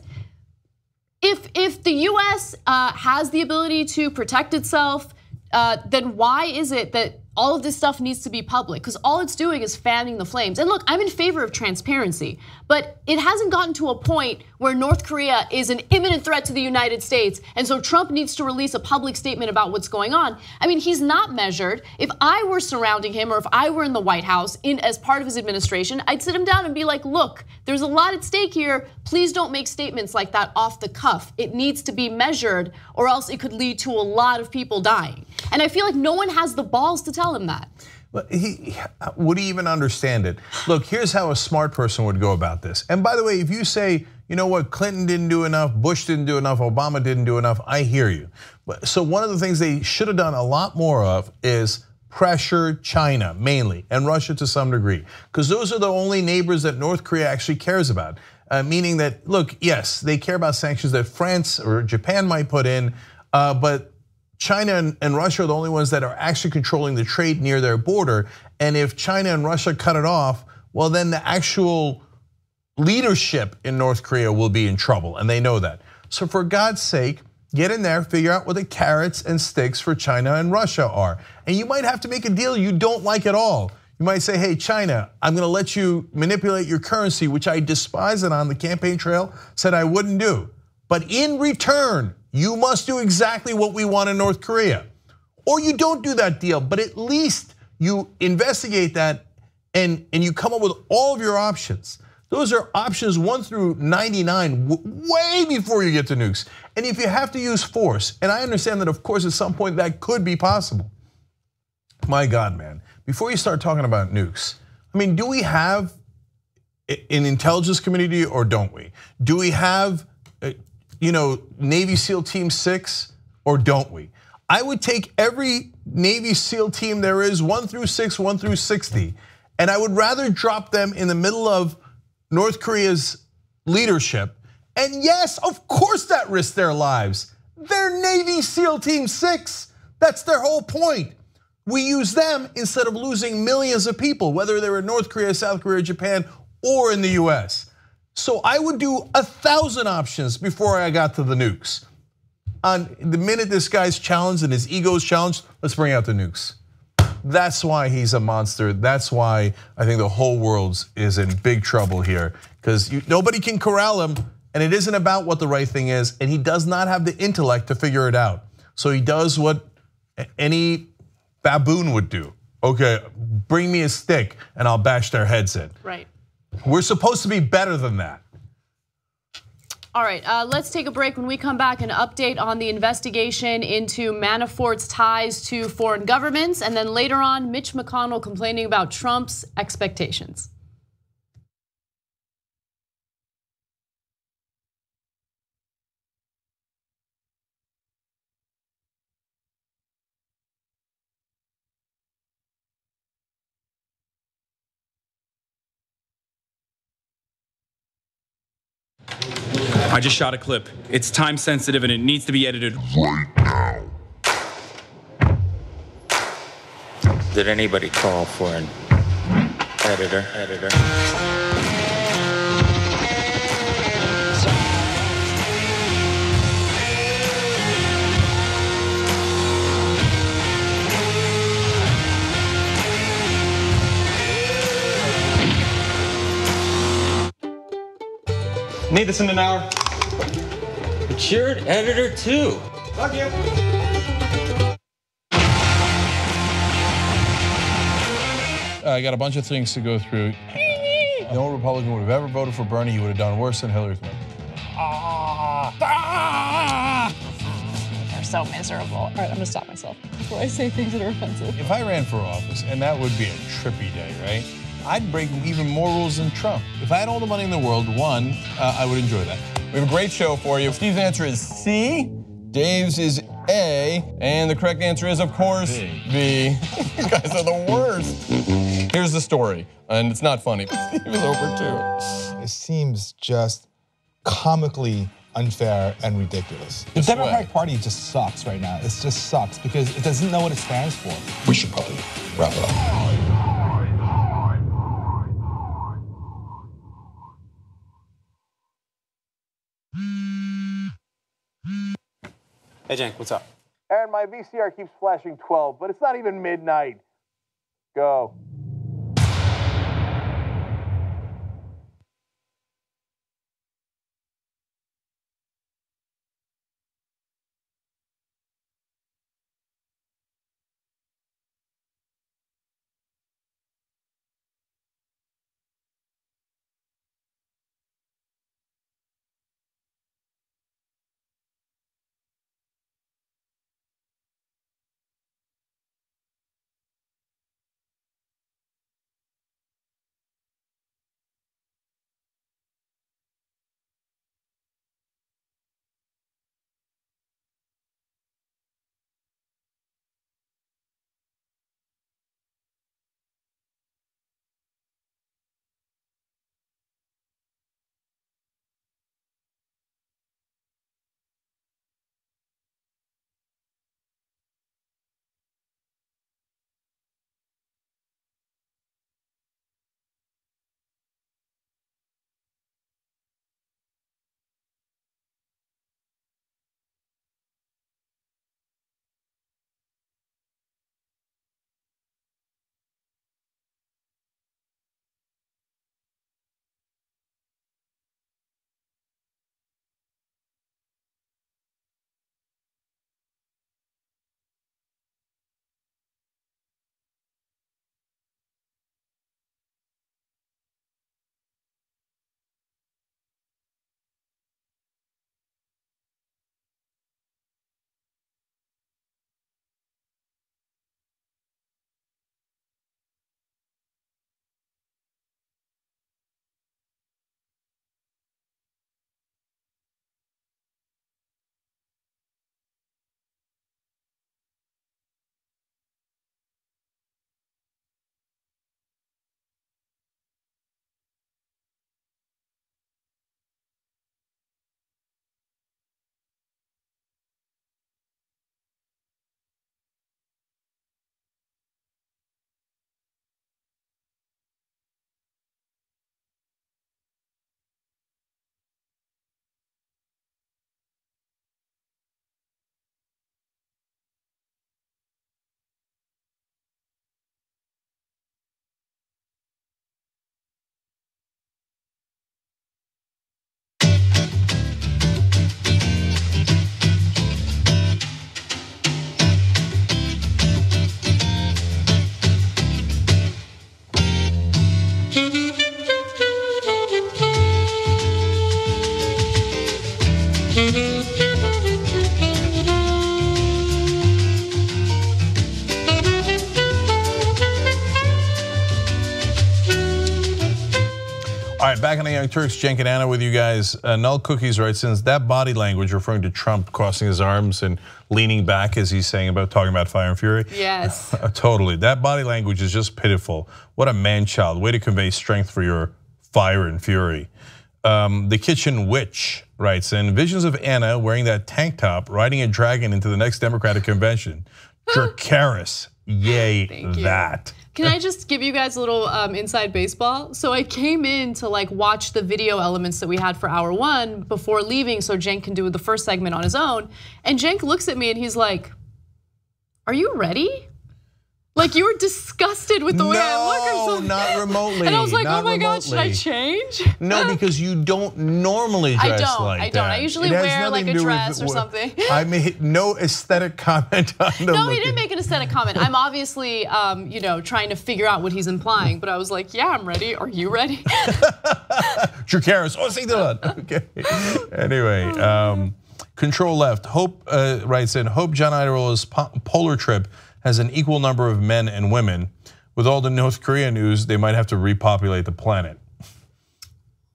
if the US has the ability to protect itself, then why is it that all of this stuff needs to be public? Because all it's doing is fanning the flames. And look, I'm in favor of transparency, but it hasn't gotten to a point where North Korea is an imminent threat to the United States, and so Trump needs to release a public statement about what's going on. I mean, he's not measured. If I were surrounding him or if I were in the White House as part of his administration, I'd sit him down and be like, look, there's a lot at stake here. Please don't make statements like that off the cuff. It needs to be measured or else it could lead to a lot of people dying. And I feel like no one has the balls to tell him that. Would he even understand it? Look, here's how a smart person would go about this. And by the way, if you say, you know what, Clinton didn't do enough, Bush didn't do enough, Obama didn't do enough, I hear you. So one of the things they should have done a lot more of is pressure China mainly, and Russia to some degree. Because those are the only neighbors that North Korea actually cares about. Meaning that, look, yes, they care about sanctions that France or Japan might put in, but China and Russia are the only ones that are actually controlling the trade near their border. And if China and Russia cut it off, well, then the actual leadership in North Korea will be in trouble, and they know that. So for God's sake, get in there, figure out what the carrots and sticks for China and Russia are. And you might have to make a deal you don't like at all. You might say, hey, China, I'm gonna let you manipulate your currency, which I despise and on the campaign trail said I wouldn't do. But in return, you must do exactly what we want in North Korea. Or you don't do that deal, but at least you investigate that and you come up with all of your options. Those are options 1 through 99, way before you get to nukes. And if you have to use force, and I understand that of course at some point that could be possible. My God, man, before you start talking about nukes, I mean, do we have an intelligence community or don't we? Do we have Navy SEAL Team 6 or don't we? I would take every Navy SEAL team there is 1 through 6, 1 through 60, and I would rather drop them in the middle of North Korea's leadership. And yes, of course that risks their lives. They're Navy SEAL Team 6. That's their whole point. We use them instead of losing millions of people, whether they're in North Korea, South Korea, Japan, or in the US. So I would do 1,000 options before I got to the nukes. On the minute this guy's challenged and his ego is challenged, let's bring out the nukes. That's why he's a monster. That's why I think the whole world is in big trouble here, because nobody can corral him, and it isn't about what the right thing is, and he does not have the intellect to figure it out. So he does what any baboon would do. Okay, bring me a stick and I'll bash their heads in. Right. We're supposed to be better than that. All right, let's take a break. When we come back, an update on the investigation into Manafort's ties to foreign governments. And then later on, Mitch McConnell complaining about Trump's expectations. I just shot a clip. It's time sensitive and it needs to be edited right now. Did anybody call for an editor? Need this in an hour. But you're an editor too. Love you. I got a bunch of things to go through. No Republican would have ever voted for Bernie. He would have done worse than Hillary Clinton. They're so miserable. All right, I'm gonna stop myself before I say things that are offensive. If I ran for office, and that would be a trippy day, right? I'd break even more rules than Trump. If I had all the money in the world, I would enjoy that. We have a great show for you. Steve's answer is C, Dave's is A, and the correct answer is, of course, B. You guys are the worst. Here's the story, and it's not funny. Steve is over too. It seems just comically unfair and ridiculous. The This Democratic way. Party just sucks right now. It just sucks because it doesn't know what it stands for. We should probably wrap it up. Hey, Jen, what's up? Aaron, my VCR keeps flashing 12, but it's not even midnight. Go. All right, back on the Young Turks, Cenk and Anna with you guys. Null Cookies writes, since that body language referring to Trump crossing his arms and leaning back as he's saying about talking about fire and fury. Yes. Totally, that body language is just pitiful. What a man-child, way to convey strength for your fire and fury. The Kitchen Witch writes, and visions of Anna wearing that tank top, riding a dragon into the next Democratic convention. Dracarys, yay that. Can I just give you guys a little inside baseball? So I came in to like watch the video elements that we had for hour one before leaving so Cenk can do the first segment on his own. And Cenk looks at me and he's like, are you ready? Like you were disgusted with the way I look or something. No, not remotely. And I was like, oh my God, should I change? No, because you don't normally dress like that. I don't. I usually wear like a dress or something. I made no aesthetic comment on the No, he didn't make an aesthetic comment. I'm obviously, trying to figure out what he's implying. But I was like, yeah, I'm ready. Are you ready? Dracarys, see that. Okay. Anyway, Control Left. Hope writes in, hope John Idaro's polar trip has an equal number of men and women. With all the North Korea news, they might have to repopulate the planet.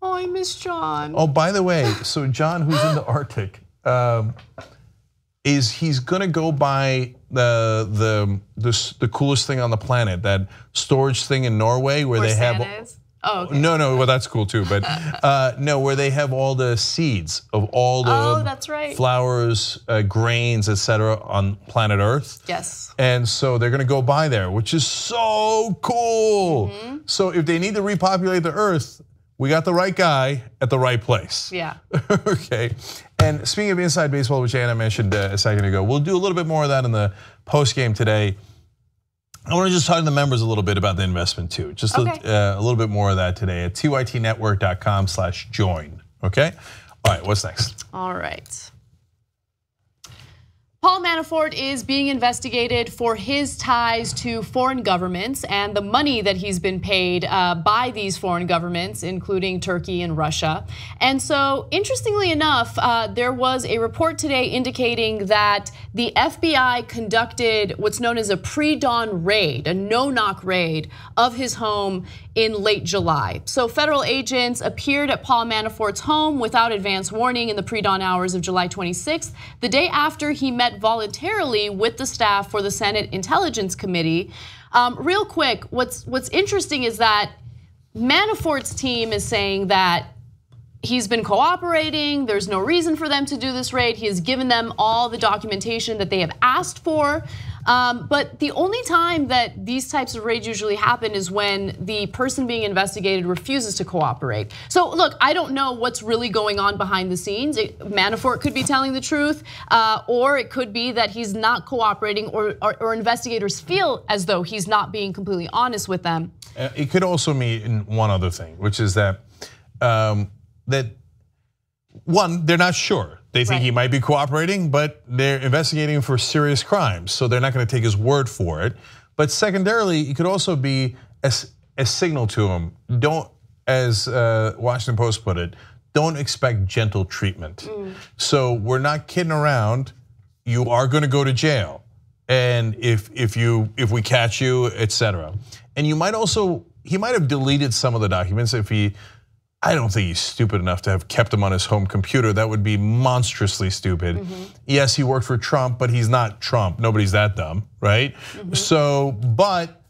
Oh, I miss John. Oh, by the way, so John, who's in the Arctic, he's gonna go buy the coolest thing on the planet, that storage thing in Norway where they have. Oh, okay. No, well that's cool too, but no, where they have all the seeds of all the that's right. flowers, grains, etc. on planet Earth. Yes. And so they're gonna go by there, which is so cool. So if they need to repopulate the Earth, we got the right guy at the right place. Yeah. Okay. And speaking of inside baseball, which Anna mentioned a second ago, we'll do a little bit more of that in the post game today. I want to just talk to the members a little bit about the investment too. Just a little bit more of that today at tytnetwork.com/join. Okay. All right. What's next? All right. Paul Manafort is being investigated for his ties to foreign governments and the money that he's been paid by these foreign governments, including Turkey and Russia. And so, interestingly enough, there was a report today indicating that the FBI conducted what's known as a pre-dawn raid, a no-knock raid of his home in late July. So federal agents appeared at Paul Manafort's home without advance warning in the pre-dawn hours of July 26th, the day after he met voluntarily with the staff for the Senate Intelligence Committee. Real quick, what's interesting is that Manafort's team is saying that he's been cooperating, there's no reason for them to do this raid. He has given them all the documentation that they have asked for. But the only time that these types of raids usually happen is when the person being investigated refuses to cooperate. So look, I don't know what's really going on behind the scenes. Manafort could be telling the truth, or it could be that he's not cooperating, or investigators feel as though he's not being completely honest with them. It could also mean one other thing, which is that one, they're not sure. They think he might be cooperating, but they're investigating for serious crimes, so they're not going to take his word for it. But secondarily, it could also be a signal to him. Don't, as Washington Post put it, don't expect gentle treatment. So we're not kidding around. You are going to go to jail, and if we catch you, etc. And you might also, he might have deleted some of the documents if he. I don't think he's stupid enough to have kept them on his home computer. That would be monstrously stupid. Yes, he worked for Trump, but he's not Trump. Nobody's that dumb, right? So, but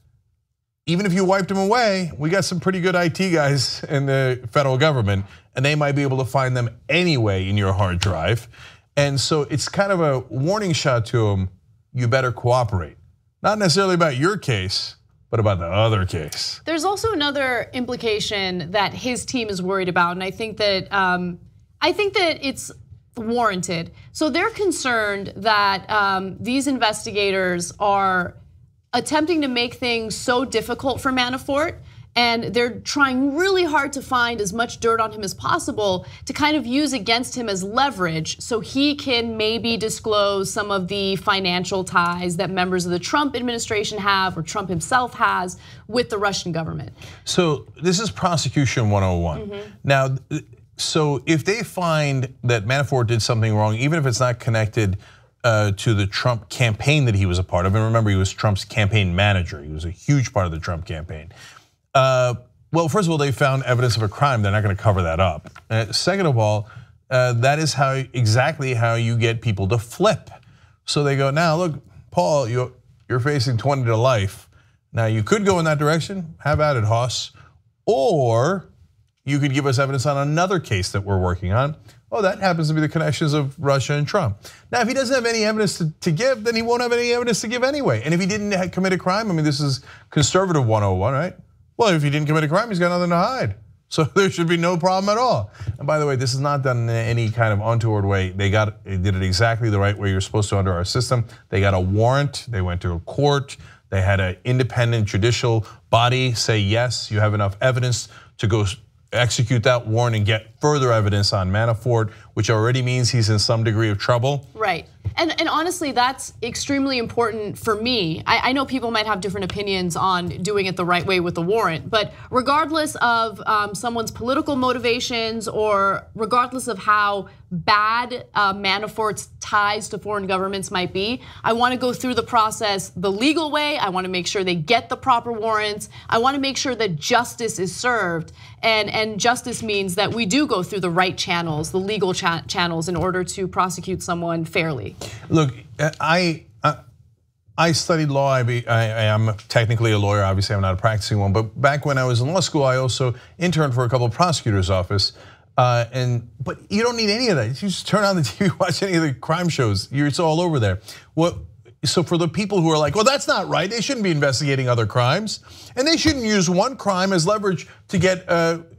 even if you wiped him away, we got some pretty good IT guys in the federal government, and they might be able to find them anyway in your hard drive. And so it's kind of a warning shot to him, you better cooperate. Not necessarily about your case, but about the other case. There's also another implication that his team is worried about, and I think that it's warranted. So they're concerned that these investigators are attempting to make things so difficult for Manafort, and they're trying really hard to find as much dirt on him as possible to kind of use against him as leverage so he can maybe disclose some of the financial ties that members of the Trump administration have, or Trump himself has, with the Russian government. So this is prosecution 101. Now, So if they find that Manafort did something wrong, even if it's not connected to the Trump campaign that he was a part of, and remember, he was Trump's campaign manager. He was a huge part of the Trump campaign. Well, first of all, they found evidence of a crime. They're not going to cover that up. Second of all, that is exactly how you get people to flip. So they go, now look, Paul, you're facing 20 to life. Now you could go in that direction. Have at it, Hoss. Or you could give us evidence on another case that we're working on. Oh, that happens to be the connections of Russia and Trump. Now, if he doesn't have any evidence to give, then he won't have any evidence to give anyway. And if he didn't commit a crime, I mean, this is conservative 101, right? Well, if he didn't commit a crime, he's got nothing to hide. So there should be no problem at all. And by the way, this is not done in any kind of untoward way. They did it exactly the right way you're supposed to under our system. They got a warrant, they went to a court, they had an independent judicial body say, yes, you have enough evidence to go execute that warrant and get further evidence on Manafort, which already means he's in some degree of trouble. Right. And honestly, that's extremely important for me. I know people might have different opinions on doing it the right way with the warrant, but regardless of someone's political motivations or regardless of how bad Manafort's ties to foreign governments might be, I want to go through the process the legal way. I want to make sure they get the proper warrants. I want to make sure that justice is served. And justice means that we do go through the right channels, the legal channels, in order to prosecute someone fairly. Look, I studied law. I am technically a lawyer. Obviously, I'm not a practicing one. But back when I was in law school, I also interned for a couple of prosecutors' office. But you don't need any of that. You just turn on the TV, watch any of the crime shows. It's all over there. So for the people who are like, well, that's not right. They shouldn't be investigating other crimes, and they shouldn't use one crime as leverage to get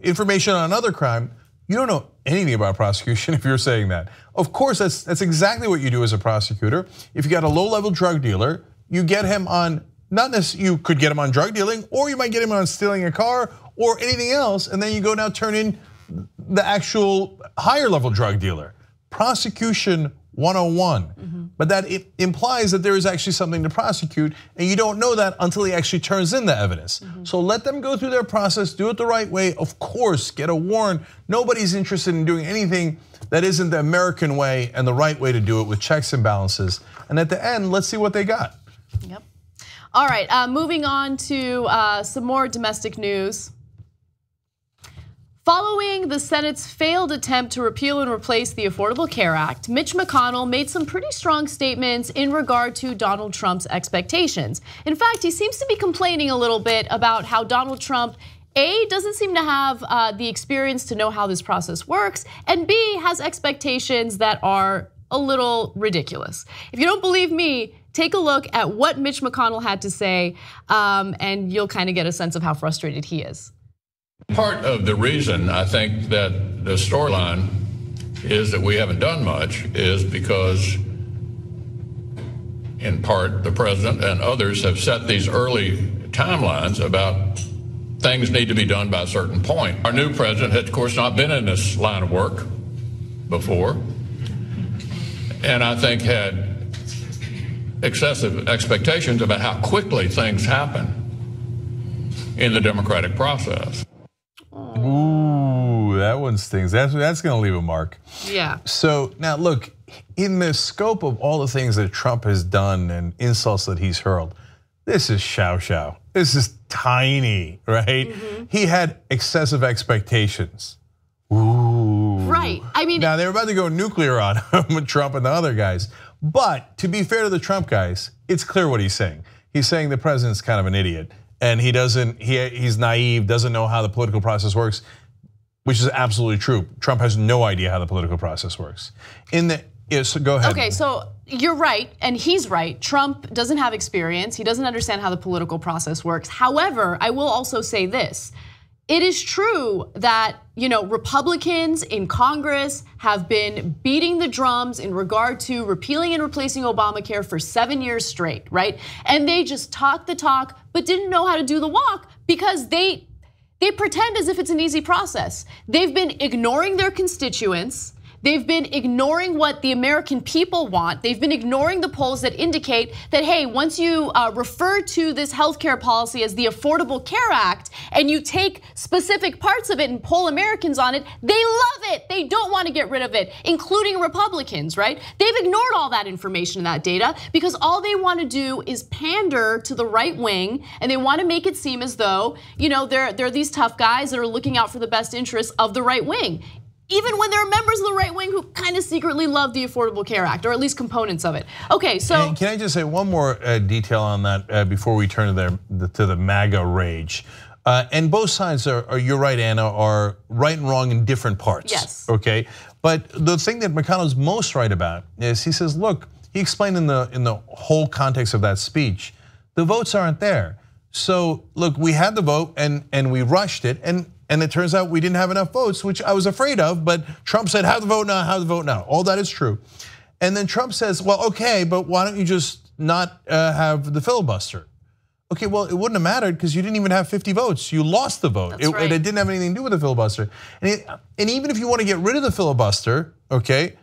information on another crime. You don't know anything about prosecution if you're saying that. Of course, that's exactly what you do as a prosecutor. If you got a low-level drug dealer, you get him on, not necessarily, you could get him on drug dealing, or you might get him on stealing a car or anything else, and then you go now turn in the actual higher level drug dealer. Prosecution 101. But that implies that there is actually something to prosecute, and you don't know that until he actually turns in the evidence. So let them go through their process, do it the right way. Of course, get a warrant. Nobody's interested in doing anything that isn't the American way and the right way to do it with checks and balances. And at the end, let's see what they got. Yep. All right, moving on to some more domestic news. Following the Senate's failed attempt to repeal and replace the Affordable Care Act, Mitch McConnell made some pretty strong statements in regard to Donald Trump's expectations. In fact, he seems to be complaining a little bit about how Donald Trump, A, doesn't seem to have the experience to know how this process works, and B, has expectations that are a little ridiculous. If you don't believe me, take a look at what Mitch McConnell had to say, and you'll kind of get a sense of how frustrated he is. Part of the reason I think that the storyline is that we haven't done much is because, in part, the president and others have set these early timelines about things need to be done by a certain point. Our new president had, of course, not been in this line of work before, and I think had excessive expectations about how quickly things happen in the democratic process. Ooh, that one stings. That's going to leave a mark. Yeah. So now look, in the scope of all the things that Trump has done and insults that he's hurled, this is shao. This is tiny, right? He had excessive expectations. Ooh. Right. I mean, now they're about to go nuclear on him with Trump and the other guys. But to be fair to the Trump guys, it's clear what he's saying. He's saying the president's kind of an idiot. And he's naive, doesn't know how the political process works, which is absolutely true. Trump has no idea how the political process works. So go ahead. Okay, so you're right, and he's right. Trump doesn't have experience. He doesn't understand how the political process works. However, I will also say this. It is true that, Republicans in Congress have been beating the drums in regard to repealing and replacing Obamacare for 7 years straight, right? And they just talk the talk, but didn't know how to do the walk because they pretend as if it's an easy process. They've been ignoring their constituents. They've been ignoring what the American people want. They've been ignoring the polls that indicate that, hey, once you refer to this healthcare policy as the Affordable Care Act and you take specific parts of it and poll Americans on it, they love it. They don't want to get rid of it, including Republicans, right? They've ignored all that information and that data because all they want to do is pander to the right wing, and they want to make it seem as though, they're these tough guys that are looking out for the best interests of the right wing, even when there are members of the right wing who kind of secretly love the Affordable Care Act, or at least components of it. Okay, so. Can I just say one more detail on that before we turn to the MAGA rage? And both sides you're right, Anna, are right and wrong in different parts. Yes. Okay, but the thing that McConnell's most right about is he says, look, he explained in the whole context of that speech, the votes aren't there. So look, we had the vote and we rushed it, and it turns out we didn't have enough votes, which I was afraid of, but Trump said, have the vote now, have the vote now. All that is true. And then Trump says, well, okay, but why don't you just not have the filibuster? Okay, well, it wouldn't have mattered because you didn't even have 50 votes. You lost the vote. That's right. It didn't have anything to do with the filibuster. And even if you want to get rid of the filibuster, okay,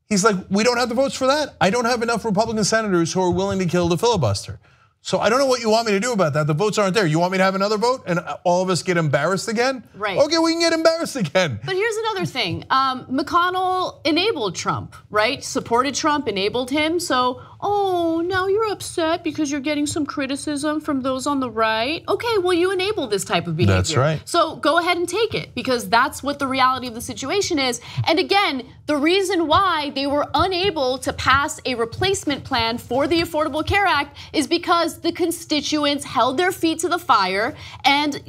he's like, we don't have the votes for that. I don't have enough Republican senators who are willing to kill the filibuster. So I don't know what you want me to do about that. The votes aren't there. You want me to have another vote and all of us get embarrassed again? Right. Okay, we can get embarrassed again. But here's another thing. McConnell enabled Trump, right? Supported Trump, enabled him. So, now you're upset because you're getting some criticism from those on the right. Okay, well, you enable this type of behavior. That's right. So go ahead and take it, because that's what the reality of the situation is. And again, the reason why they were unable to pass a replacement plan for the Affordable Care Act is because the constituents held their feet to the fire. And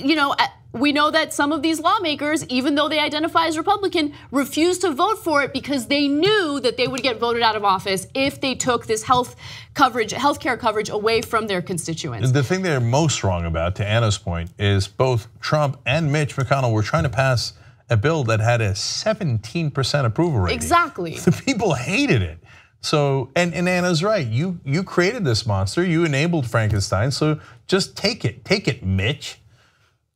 we know that some of these lawmakers, even though they identify as Republican, refused to vote for it because they knew that they would get voted out of office if they took this healthcare coverage away from their constituents. The thing they're most wrong about, to Anna's point, is both Trump and Mitch McConnell were trying to pass a bill that had a 17% approval rating. Exactly. The people hated it. So, and Anna's right. You created this monster. You enabled Frankenstein. So just take it, Mitch.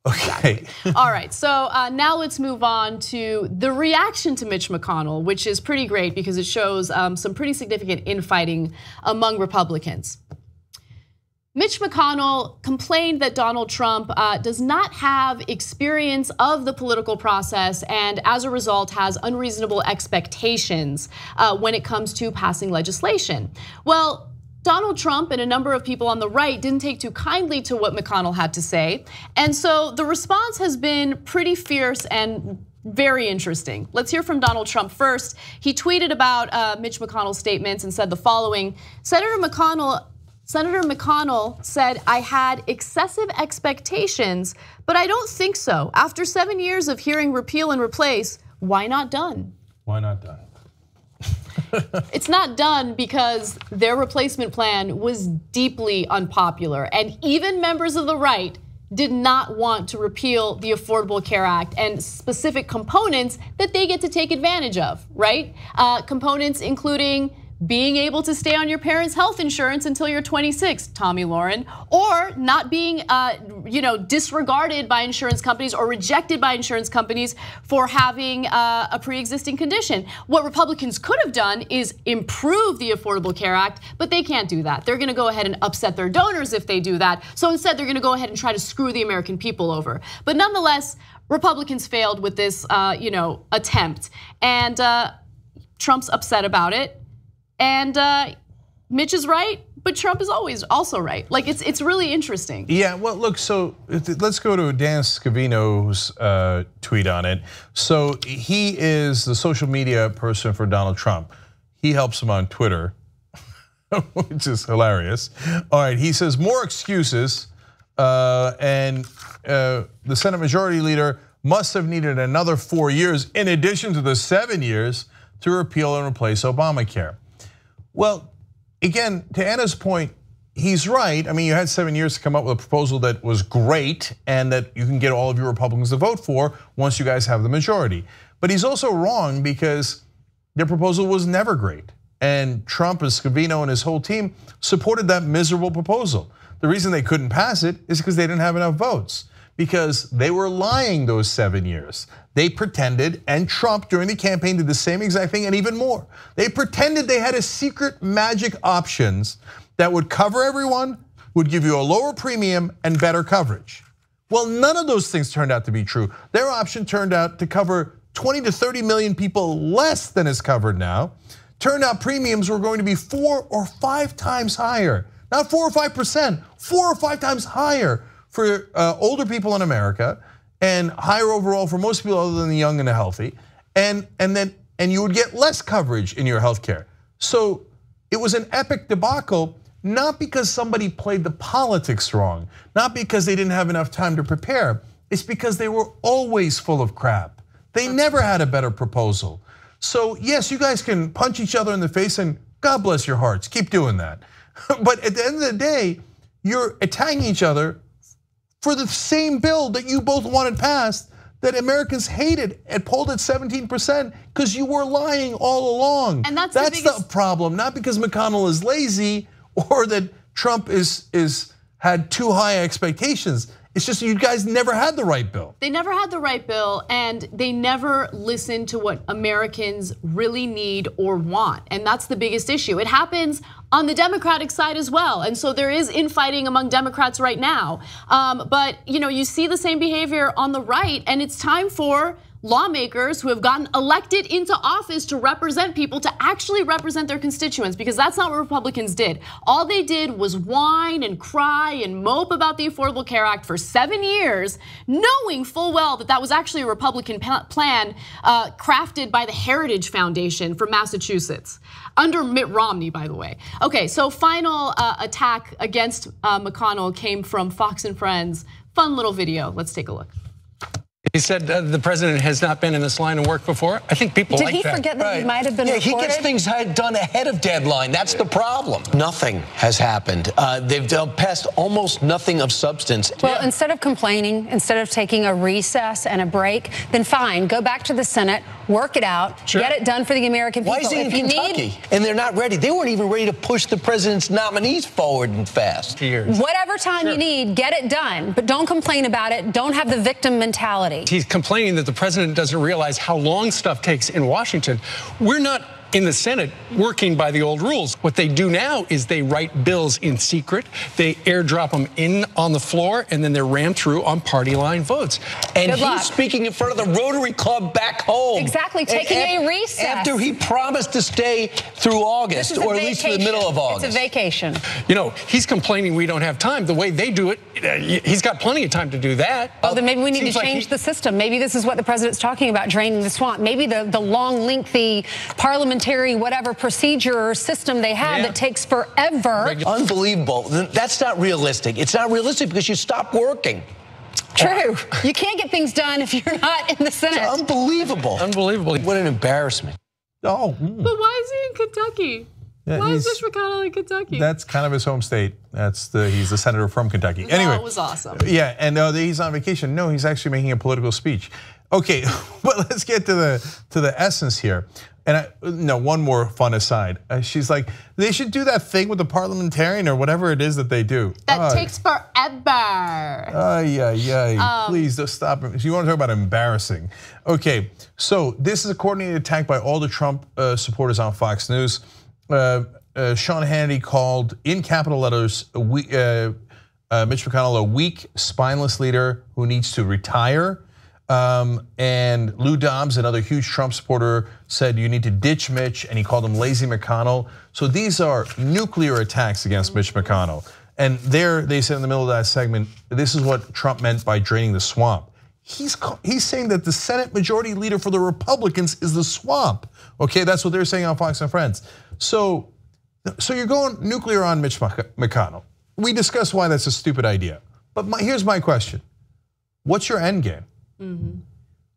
Okay. All right, so now let's move on to the reaction to Mitch McConnell, which is pretty great because it shows some pretty significant infighting among Republicans. Mitch McConnell complained that Donald Trump does not have experience of the political process and as a result has unreasonable expectations when it comes to passing legislation. Well, Donald Trump and a number of people on the right didn't take too kindly to what McConnell had to say. And so the response has been pretty fierce and very interesting. Let's hear from Donald Trump first. He tweeted about Mitch McConnell's statements and said the following: Senator McConnell said, I had excessive expectations, but I don't think so. After 7 years of hearing repeal and replace, why not done? Why not done? It's not done because their replacement plan was deeply unpopular, and even members of the right did not want to repeal the Affordable Care Act and specific components that they get to take advantage of, right? Components including being able to stay on your parents' health insurance until you're 26, Tommy Lauren, or not being disregarded by insurance companies or rejected by insurance companies for having a pre-existing condition. What Republicans could have done is improve the Affordable Care Act, but they can't do that. They're gonna go ahead and upset their donors if they do that. So instead, they're gonna go ahead and try to screw the American people over. But nonetheless, Republicans failed with this attempt, and Trump's upset about it. And Mitch is right, but Trump is always also right. Like it's really interesting. Yeah, well, look, so let's go to Dan Scavino's tweet on it. So he is the social media person for Donald Trump. He helps him on Twitter, which is hilarious. All right, he says more excuses, and the Senate Majority Leader must have needed another 4 years in addition to the 7 years to repeal and replace Obamacare. Well, again, to Anna's point, he's right. I mean, you had 7 years to come up with a proposal that was great and that you can get all of your Republicans to vote for once you guys have the majority. But he's also wrong because their proposal was never great. And Trump and Scavino and his whole team supported that miserable proposal. The reason they couldn't pass it is because they didn't have enough votes. because they were lying those 7 years. They pretended, and Trump during the campaign did the same exact thing and even more. They pretended they had a secret magic options that would cover everyone, would give you a lower premium and better coverage. Well, none of those things turned out to be true. Their option turned out to cover 20 to 30 million people less than is covered now. Turned out premiums were going to be 4 or 5 times higher. Not 4 or 5%, 4 or 5 times higher for older people in America, and higher overall for most people other than the young and the healthy. And you would get less coverage in your health care. So it was an epic debacle, not because somebody played the politics wrong, not because they didn't have enough time to prepare. It's because they were always full of crap. They never had a better proposal. So yes, you guys can punch each other in the face and God bless your hearts, keep doing that. But at the end of the day, you're attacking each other for the same bill that you both wanted passed that Americans hated and polled at 17% because you were lying all along. And that's the problem, not because McConnell is lazy or that Trump had too high expectations. It's just you guys never had the right bill. They never had the right bill, and they never listened to what Americans really need or want. And that's the biggest issue. It happens on the Democratic side as well. And so there is infighting among Democrats right now. But you see the same behavior on the right, and it's time for lawmakers who have gotten elected into office to represent people to actually represent their constituents, because that's not what Republicans did. All they did was whine and cry and mope about the Affordable Care Act for 7 years, knowing full well that that was actually a Republican plan crafted by the Heritage Foundation for Massachusetts, under Mitt Romney, by the way. Okay, so final attack against McConnell came from Fox and Friends. Fun little video, let's take a look. He said the president has not been in this line of work before. I think people like that. Did he forget that he might have been reported? He gets things done ahead of deadline. That's the problem. Nothing has happened. They've passed almost nothing of substance. Well, instead of complaining, instead of taking a recess and a break, then fine, go back to the Senate, work it out, get it done for the American people. Why is he in Kentucky? And they're not ready. They weren't even ready to push the president's nominees forward and fast. Whatever time you need, get it done. But don't complain about it. Don't have the victim mentality. He's complaining that the president doesn't realize how long stuff takes in Washington. We're not in the Senate working by the old rules. What they do now is they write bills in secret, they airdrop them in on the floor, and then they're rammed through on party line votes. And he's speaking in front of the Rotary Club back home. Exactly, taking a recess. After he promised to stay through August, or at least through the middle of August. It's a vacation. He's complaining we don't have time. The way they do it, he's got plenty of time to do that. Oh, then maybe we need to change the system. Maybe this is what the president's talking about, draining the swamp. Maybe the long, lengthy parliamentary whatever procedure or system they have that takes forever. Unbelievable. That's not realistic. It's not realistic because you stop working. True. You can't get things done if you're not in the Senate. It's unbelievable. Unbelievable. What an embarrassment. Oh. But why is he in Kentucky? Why is Mitch McConnell in Kentucky? That's kind of his home state. He's the senator from Kentucky. Anyway, that was awesome. Yeah, and he's on vacation. No, he's actually making a political speech. Okay, but let's get to the essence here. And one more fun aside. She's like, they should do that thing with the parliamentarian or whatever it is that they do. That takes forever. Please don't stop. You want to talk about embarrassing? Okay, so this is a coordinated attack by all the Trump supporters on Fox News. Sean Hannity called in capital letters Mitch McConnell a weak, spineless leader who needs to retire. And Lou Dobbs, another huge Trump supporter, said you need to ditch Mitch, and he called him lazy McConnell. So these are nuclear attacks against Mitch McConnell. And they said in the middle of that segment, this is what Trump meant by draining the swamp. He's saying that the Senate majority leader for the Republicans is the swamp. Okay, that's what they're saying on Fox and Friends. So you're going nuclear on Mitch McConnell. We discussed why that's a stupid idea. But here's my question. What's your end game?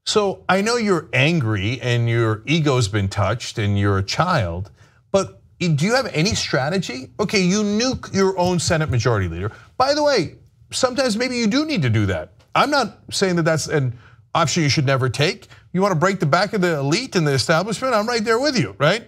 So I know you're angry and your ego's been touched and you're a child, but do you have any strategy? Okay, you nuke your own Senate majority leader. By the way, sometimes maybe you do need to do that. I'm not saying that that's an option you should never take. You want to break the back of the elite and the establishment? I'm right there with you, right?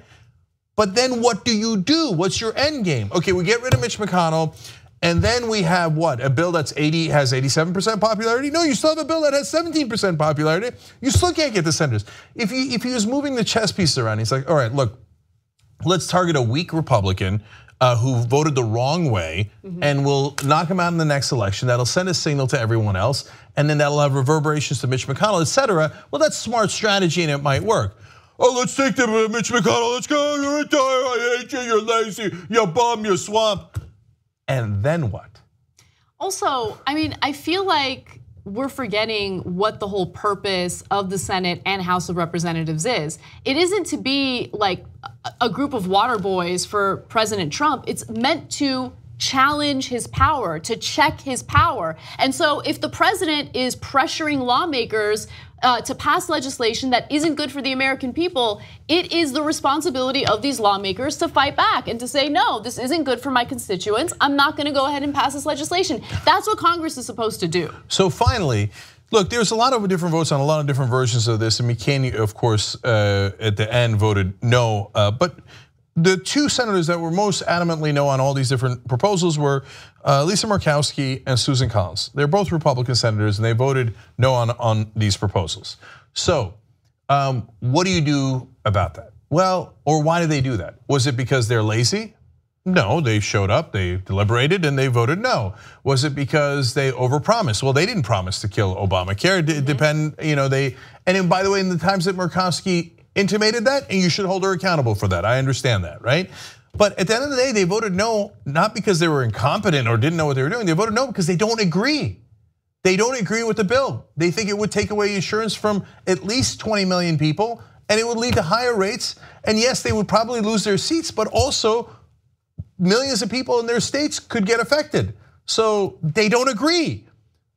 But then what do you do? What's your end game? Okay, we get rid of Mitch McConnell And then we have what? A bill that's has 87% popularity? No, you still have a bill that has 17% popularity. You still can't get the senators. If he was moving the chess pieces around, he's like, all right, look, let's target a weak Republican who voted the wrong way, and we'll knock him out in the next election. That'll send a signal to everyone else, and then that'll have reverberations to Mitch McConnell, et cetera. Well, that's smart strategy and it might work. Oh, let's take the Mitch McConnell, let's go, you're a tire, I hate you, you're lazy, you bum, you swamp. And then what? Also, I mean, I feel like we're forgetting what the whole purpose of the Senate and House of Representatives is. It isn't to be like a group of water boys for President Trump. It's meant to challenge his power, to check his power. And so if the president is pressuring lawmakers to pass legislation that isn't good for the American people, it is the responsibility of these lawmakers to fight back and to say, no, this isn't good for my constituents. I'm not gonna go ahead and pass this legislation. That's what Congress is supposed to do. So finally, look, there's a lot of different votes on a lot of different versions of this, and McCain, of course, at the end voted no, but the two senators that were most adamantly no on all these different proposals were Lisa Murkowski and Susan Collins. They're both Republican senators, and they voted no on these proposals. So what do you do about that? Well, or why did they do that? Was it because they're lazy? No, they showed up, they deliberated, and they voted no. Was it because they overpromised? Well, they didn't promise to kill Obamacare. It depend, and by the way, in the times that Murkowski intimated that, and you should hold her accountable for that. I understand that, right? But at the end of the day, they voted no, not because they were incompetent or didn't know what they were doing. They voted no because they don't agree. They don't agree with the bill. They think it would take away insurance from at least 20 million people, and it would lead to higher rates. And yes, they would probably lose their seats, but also millions of people in their states could get affected. So they don't agree.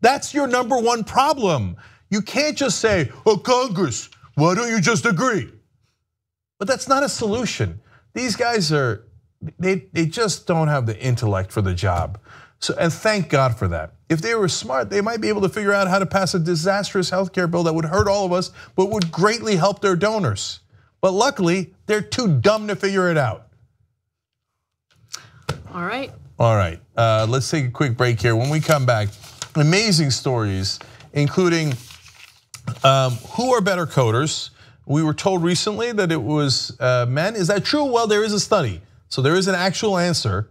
That's your number one problem. You can't just say, oh, Congress, why don't you just agree? But that's not a solution. These guys they just don't have the intellect for the job. So, and thank God for that. If they were smart, they might be able to figure out how to pass a disastrous healthcare bill that would hurt all of us, but would greatly help their donors. But luckily, they're too dumb to figure it out. All right. All right, let's take a quick break here. When we come back, amazing stories, including who are better coders? We were told recently that it was men. Is that true? Well, there is a study. So there is an actual answer,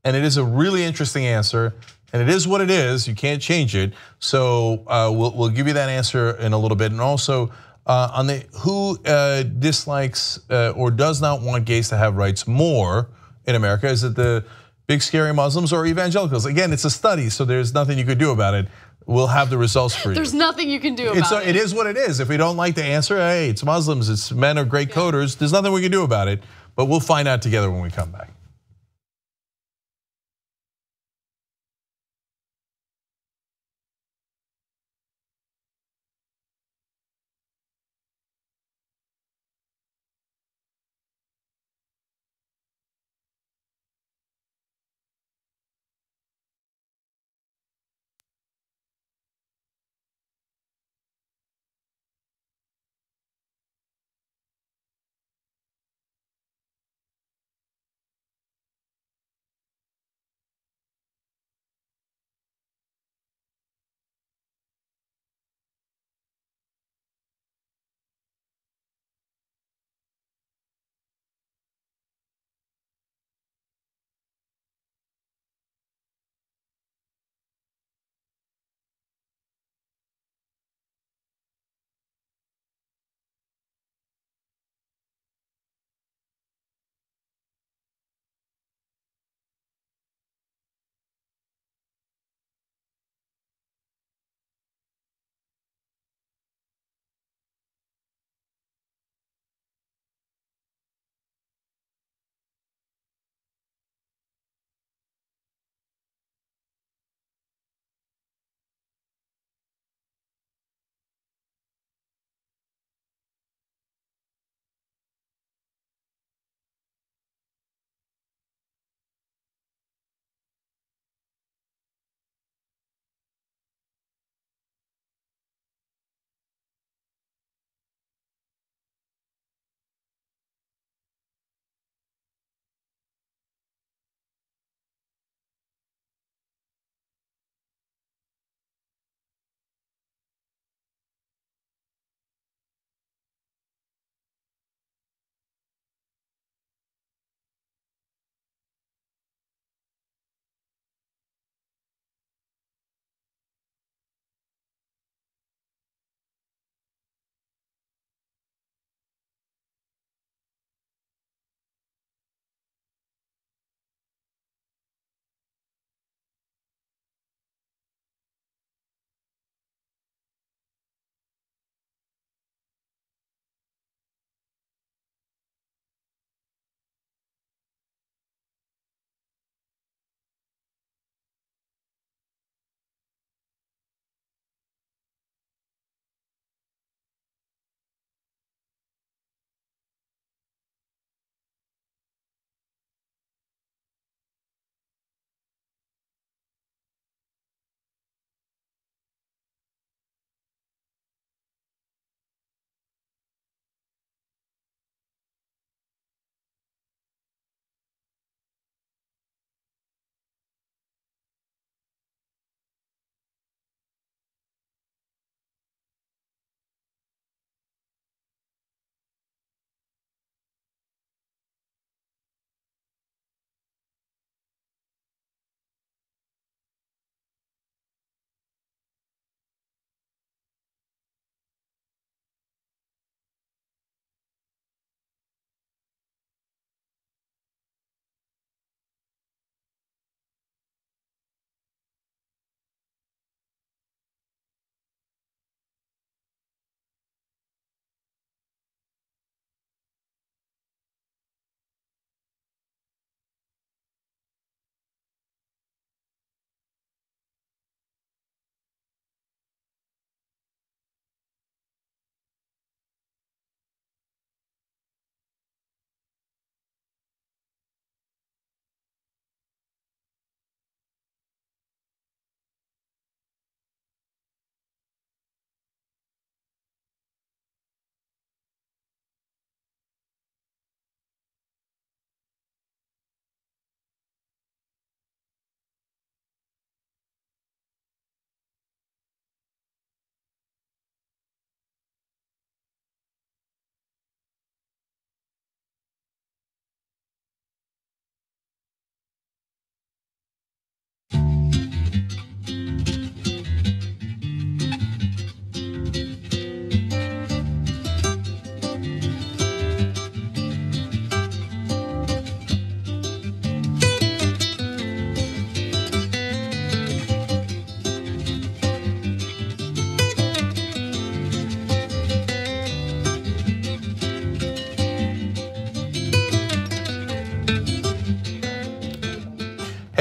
and it is a really interesting answer, and it is what it is. You can't change it. So we'll give you that answer in a little bit. And also on the who dislikes or does not want gays to have rights more in America. Is it the big scary Muslims or evangelicals? Again, it's a study, so there's nothing you could do about it. We'll have the results for you. There's nothing you can do about it. It is what it is. If we don't like the answer, hey, it's Muslims, it's men are great coders. There's nothing we can do about it, but we'll find out together when we come back.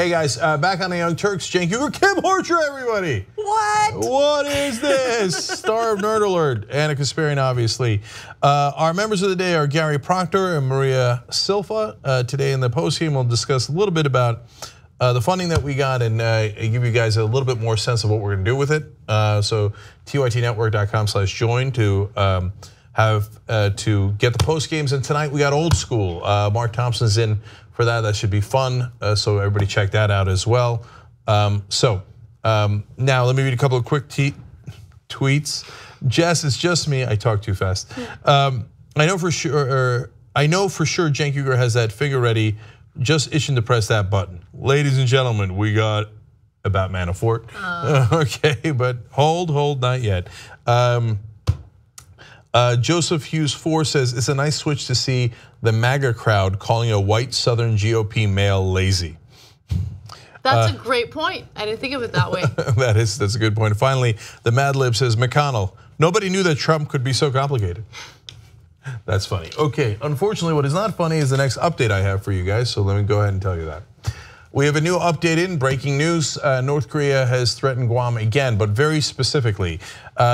Hey guys, back on the Young Turks. Cenk Uygur, Kim Horcher, everybody. What? What is this? Star of Nerd Alert and a Kasparian, obviously. Our members of the day are Gary Proctor and Maria Silva. Today in the postgame, we'll discuss a little bit about the funding that we got and give you guys a little bit more sense of what we're going to do with it. So tytnetwork.com/join to to get the post games. And tonight we got old school. Mark Thompson's in for that. That should be fun. So everybody check that out as well. Now let me read a couple of quick tweets. Jess, it's just me. I talk too fast. I know for sure Cenk Uygur has that figure ready, just itching to press that button. Ladies and gentlemen, we got about Manafort. Okay, but hold, not yet. Joseph Hughes 4 says it's a nice switch to see the MAGA crowd calling a white Southern GOP male lazy. That's a great point. I didn't think of it that way. That's a good point. Finally, the Mad Lib says, McConnell, nobody knew that Trump could be so complicated. That's funny. Okay, unfortunately, what is not funny is the next update I have for you guys, so let me go ahead and tell you that. We have a new update in breaking news. North Korea has threatened Guam again, but very specifically.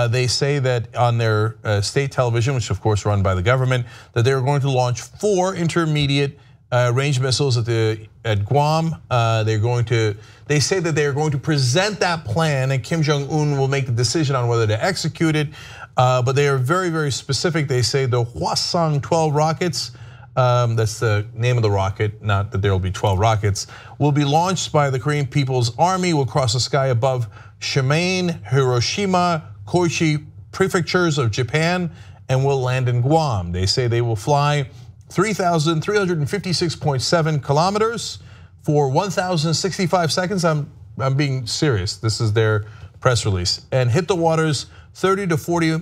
They say that on their state television, which of course run by the government, that they're going to launch 4 intermediate range missiles at Guam. They say that they are going to present that plan, and Kim Jong-un will make the decision on whether to execute it. But they are very, very specific. They say the Hwasong-12 rockets, that's the name of the rocket, not that there will be 12 rockets, will be launched by the Korean People's Army, will cross the sky above Shimane, Hiroshima, Koichi prefectures of Japan, and will land in Guam. They say they will fly 3,356.7 kilometers for 1,065 seconds. I'm being serious. This is their press release. And hit the waters 30 to 40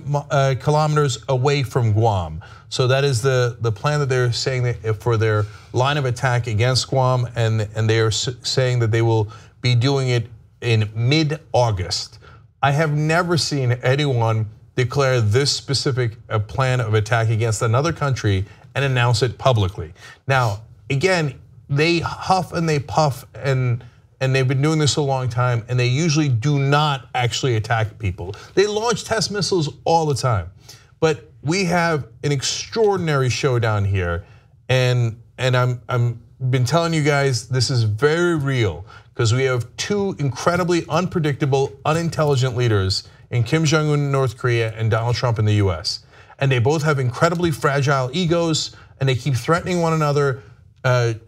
kilometers away from Guam. So that is the plan that they're saying that for their line of attack against Guam, and they are saying that they will be doing it in mid-August. I have never seen anyone declare this specific plan of attack against another country and announce it publicly. Now, again, they huff and they puff and they've been doing this a long time, and they usually do not actually attack people. They launch test missiles all the time. But we have an extraordinary showdown here, and I'm been telling you guys this is very real, because we have 2 incredibly unpredictable, unintelligent leaders in Kim Jong-un in North Korea and Donald Trump in the US. And they both have incredibly fragile egos, and they keep threatening one another.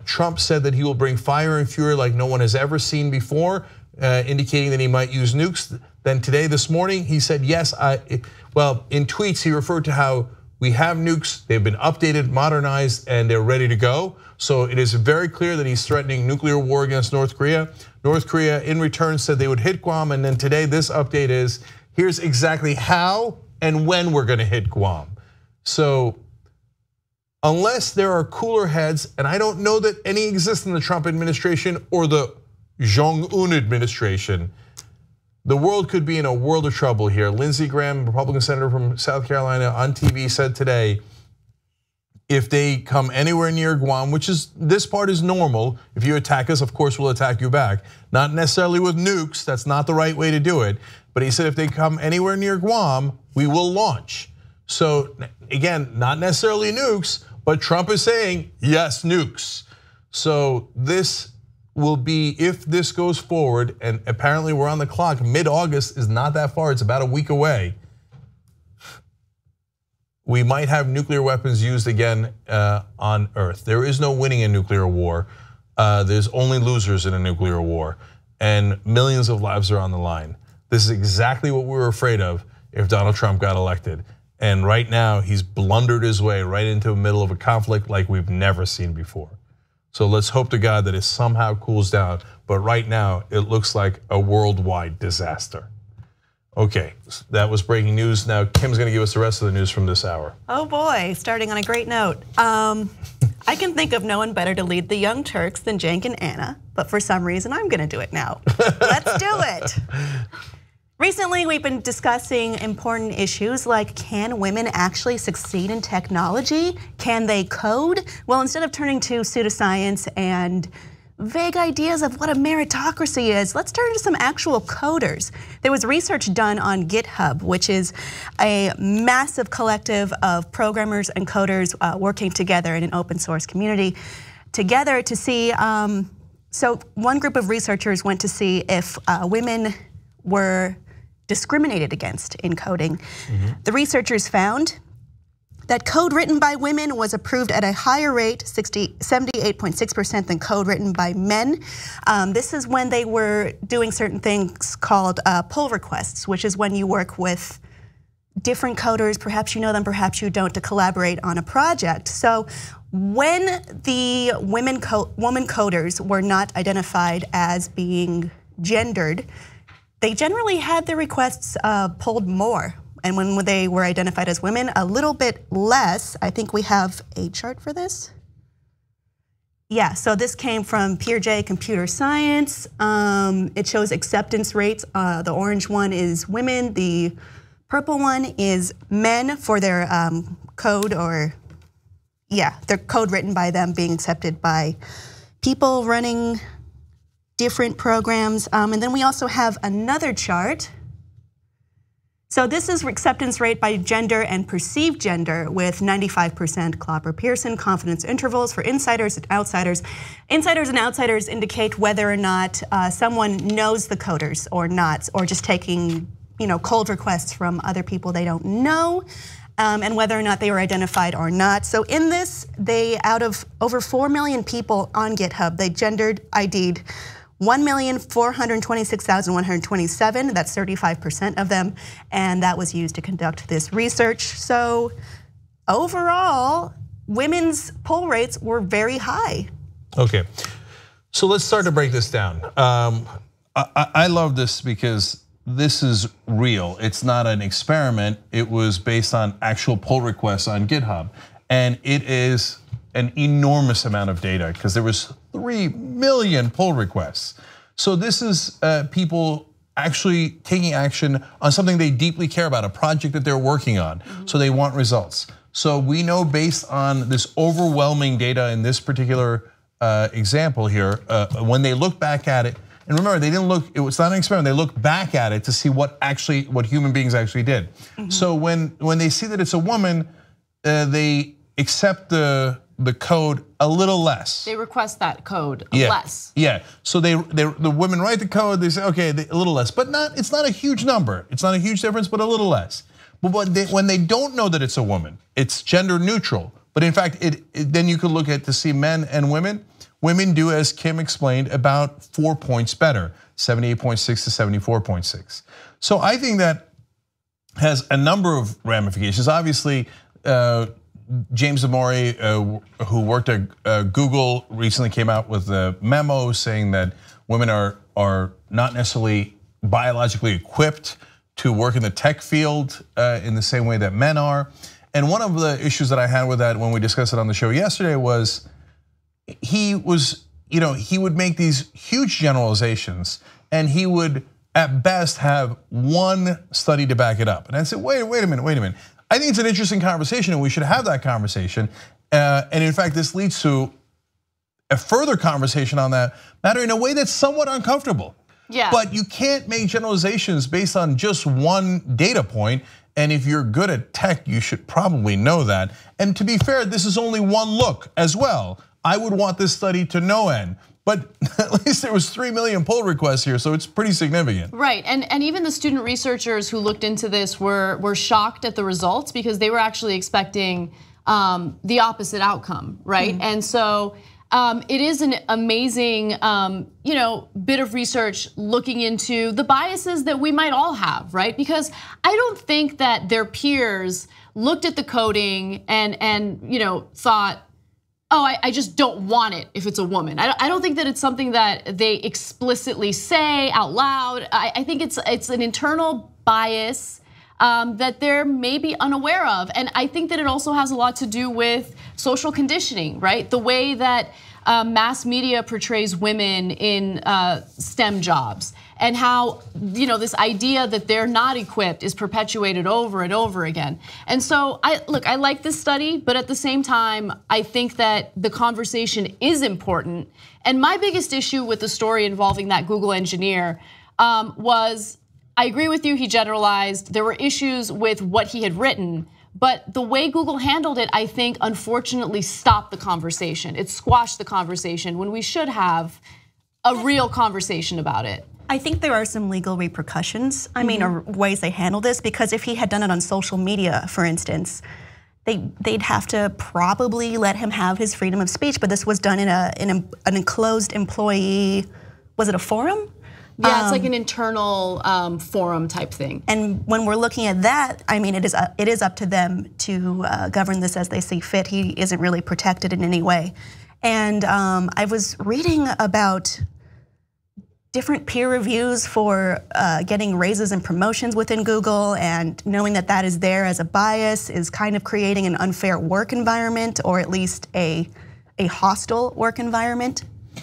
Trump said that he will bring fire and fury like no one has ever seen before, indicating that he might use nukes. Then today, this morning, he said, yes, well, in tweets, he referred to how we have nukes, they've been updated, modernized, and they're ready to go. So it is very clear that he's threatening nuclear war against North Korea. North Korea, in return, said they would hit Guam, and then today, this update is, here's exactly how and when we're gonna hit Guam. So, unless there are cooler heads, and I don't know that any exist in the Trump administration or the Jong-un administration, the world could be in a world of trouble here. Lindsey Graham, Republican senator from South Carolina, on TV said today, if they come anywhere near Guam, which is, this part is normal. If you attack us, of course we'll attack you back. Not necessarily with nukes, that's not the right way to do it. But he said if they come anywhere near Guam, we will launch. So again, not necessarily nukes, but Trump is saying, yes, nukes. So this will be, if this goes forward, and apparently we're on the clock, mid-August is not that far, it's about a week away. We might have nuclear weapons used again on Earth. There is no winning in nuclear war. There's only losers in a nuclear war, and millions of lives are on the line. This is exactly what we were afraid of if Donald Trump got elected. And right now, he's blundered his way right into the middle of a conflict like we've never seen before. So let's hope to God that it somehow cools down. But right now, it looks like a worldwide disaster. Okay, that was breaking news. Now Kim's gonna give us the rest of the news from this hour. Oh boy, starting on a great note. I can think of no one better to lead the Young Turks than Cenk and Anna, but for some reason I'm gonna do it now. Let's do it. Recently, we've been discussing important issues like, can women actually succeed in technology? Can they code? Well, instead of turning to pseudoscience and vague ideas of what a meritocracy is, let's turn to some actual coders. There was research done on GitHub, which is a massive collective of programmers and coders working together in an open source community together to see, so one group of researchers went to see if women were discriminated against in coding. The researchers found that code written by women was approved at a higher rate, 78.6%, than code written by men. This is when they were doing certain things called pull requests, which is when you work with different coders, perhaps you know them, perhaps you don't, to collaborate on a project. So when the woman coders were not identified as being gendered, they generally had their requests pulled more. And when they were identified as women, a little bit less. I think we have a chart for this. Yeah, so this came from PeerJ Computer Science. It shows acceptance rates. The orange one is women. The purple one is men for their code, or their code written by them being accepted by people running different programs. And then we also have another chart. So this is acceptance rate by gender and perceived gender with 95% Klopper-Pearson confidence intervals for insiders and outsiders. Insiders and outsiders indicate whether or not someone knows the coders or not, or just taking cold requests from other people they don't know, and whether or not they were identified or not. So in this, out of over 4 million people on GitHub, they gendered ID'd 1,426,127, that's 35% of them, and that was used to conduct this research. So overall, women's poll rates were very high. Okay, so let's start to break this down. I love this because this is real. It's not an experiment. It was based on actual pull requests on GitHub, and it is an enormous amount of data because there was 3 million pull requests. So this is people actually taking action on something they deeply care about, a project that they're working on. So they want results. So we know based on this overwhelming data in this particular example here, when they look back at it, and remember, they didn't look, it was not an experiment, they looked back at it to see what human beings actually did. So when they see that it's a woman, they accept the code a little less. They request that code less. Yeah, so the women write the code, they say, okay, a little less, but it's not a huge number. It's not a huge difference, but a little less. But when they don't know that it's a woman, it's gender neutral. But in fact, then you could look at to see men and women. Women do, as Kim explained, about 4 points better, 78.6 to 74.6. So I think that has a number of ramifications. Obviously, James Damore, who worked at Google, recently came out with a memo saying that women are not necessarily biologically equipped to work in the tech field in the same way that men are. And one of the issues that I had with that when we discussed it on the show yesterday was he would make these huge generalizations, and he would at best have one study to back it up. And I said, wait a minute. I think it's an interesting conversation, and we should have that conversation. And in fact, this leads to a further conversation on that matter in a way that's somewhat uncomfortable. Yeah. But you can't make generalizations based on just one data point. And if you're good at tech, you should probably know that. And to be fair, this is only one look as well. I would want this study to no end. But at least there was 3 million pull requests here, so it's pretty significant. Right, and even the student researchers who looked into this were shocked at the results because they were actually expecting the opposite outcome, right? And so it is an amazing bit of research looking into the biases that we might all have, right? Because I don't think that their peers looked at the coding and thought, oh, I just don't want it if it's a woman. I don't think that it's something that they explicitly say out loud. I think it's an internal bias that they're maybe unaware of. And I think that it also has a lot to do with social conditioning, right? The way that mass media portrays women in STEM jobs. and how this idea that they're not equipped is perpetuated over and over again. And so I like this study, but at the same time, I think that the conversation is important. And my biggest issue with the story involving that Google engineer was, I agree with you, he generalized. There were issues with what he had written, but the way Google handled it, I think, unfortunately stopped the conversation. It squashed the conversation when we should have a real conversation about it. I think there are some legal repercussions, or ways they handle this, because if he had done it on social media, for instance, they'd have to probably let him have his freedom of speech, but this was done in an enclosed employee, was it a forum? Yeah, it's like an internal forum type thing. And when we're looking at that, it is up to them to govern this as they see fit. He isn't really protected in any way. And I was reading about different peer reviews for getting raises and promotions within Google, and knowing that that is there as a bias is kind of creating an unfair work environment, or at least a hostile work environment.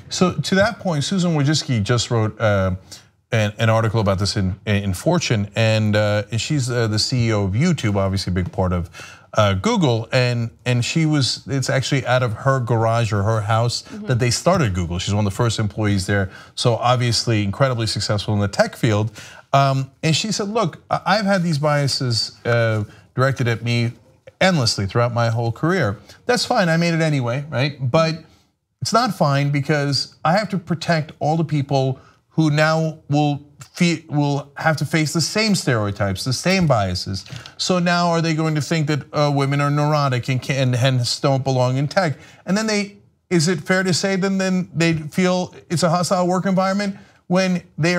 So to that point, Susan Wojcicki just wrote an article about this in Fortune, and she's the CEO of YouTube, obviously a big part of Google, and it's actually out of her garage or her house that they started Google. She's one of the first employees there, so obviously incredibly successful in the tech field. And she said, look, I've had these biases directed at me endlessly throughout my whole career. That's fine, I made it anyway, right? But it's not fine because I have to protect all the people who now will have to face the same stereotypes, the same biases. So now are they going to think that women are neurotic and hence don't belong in tech? And then is it fair to say then they feel it's a hostile work environment when they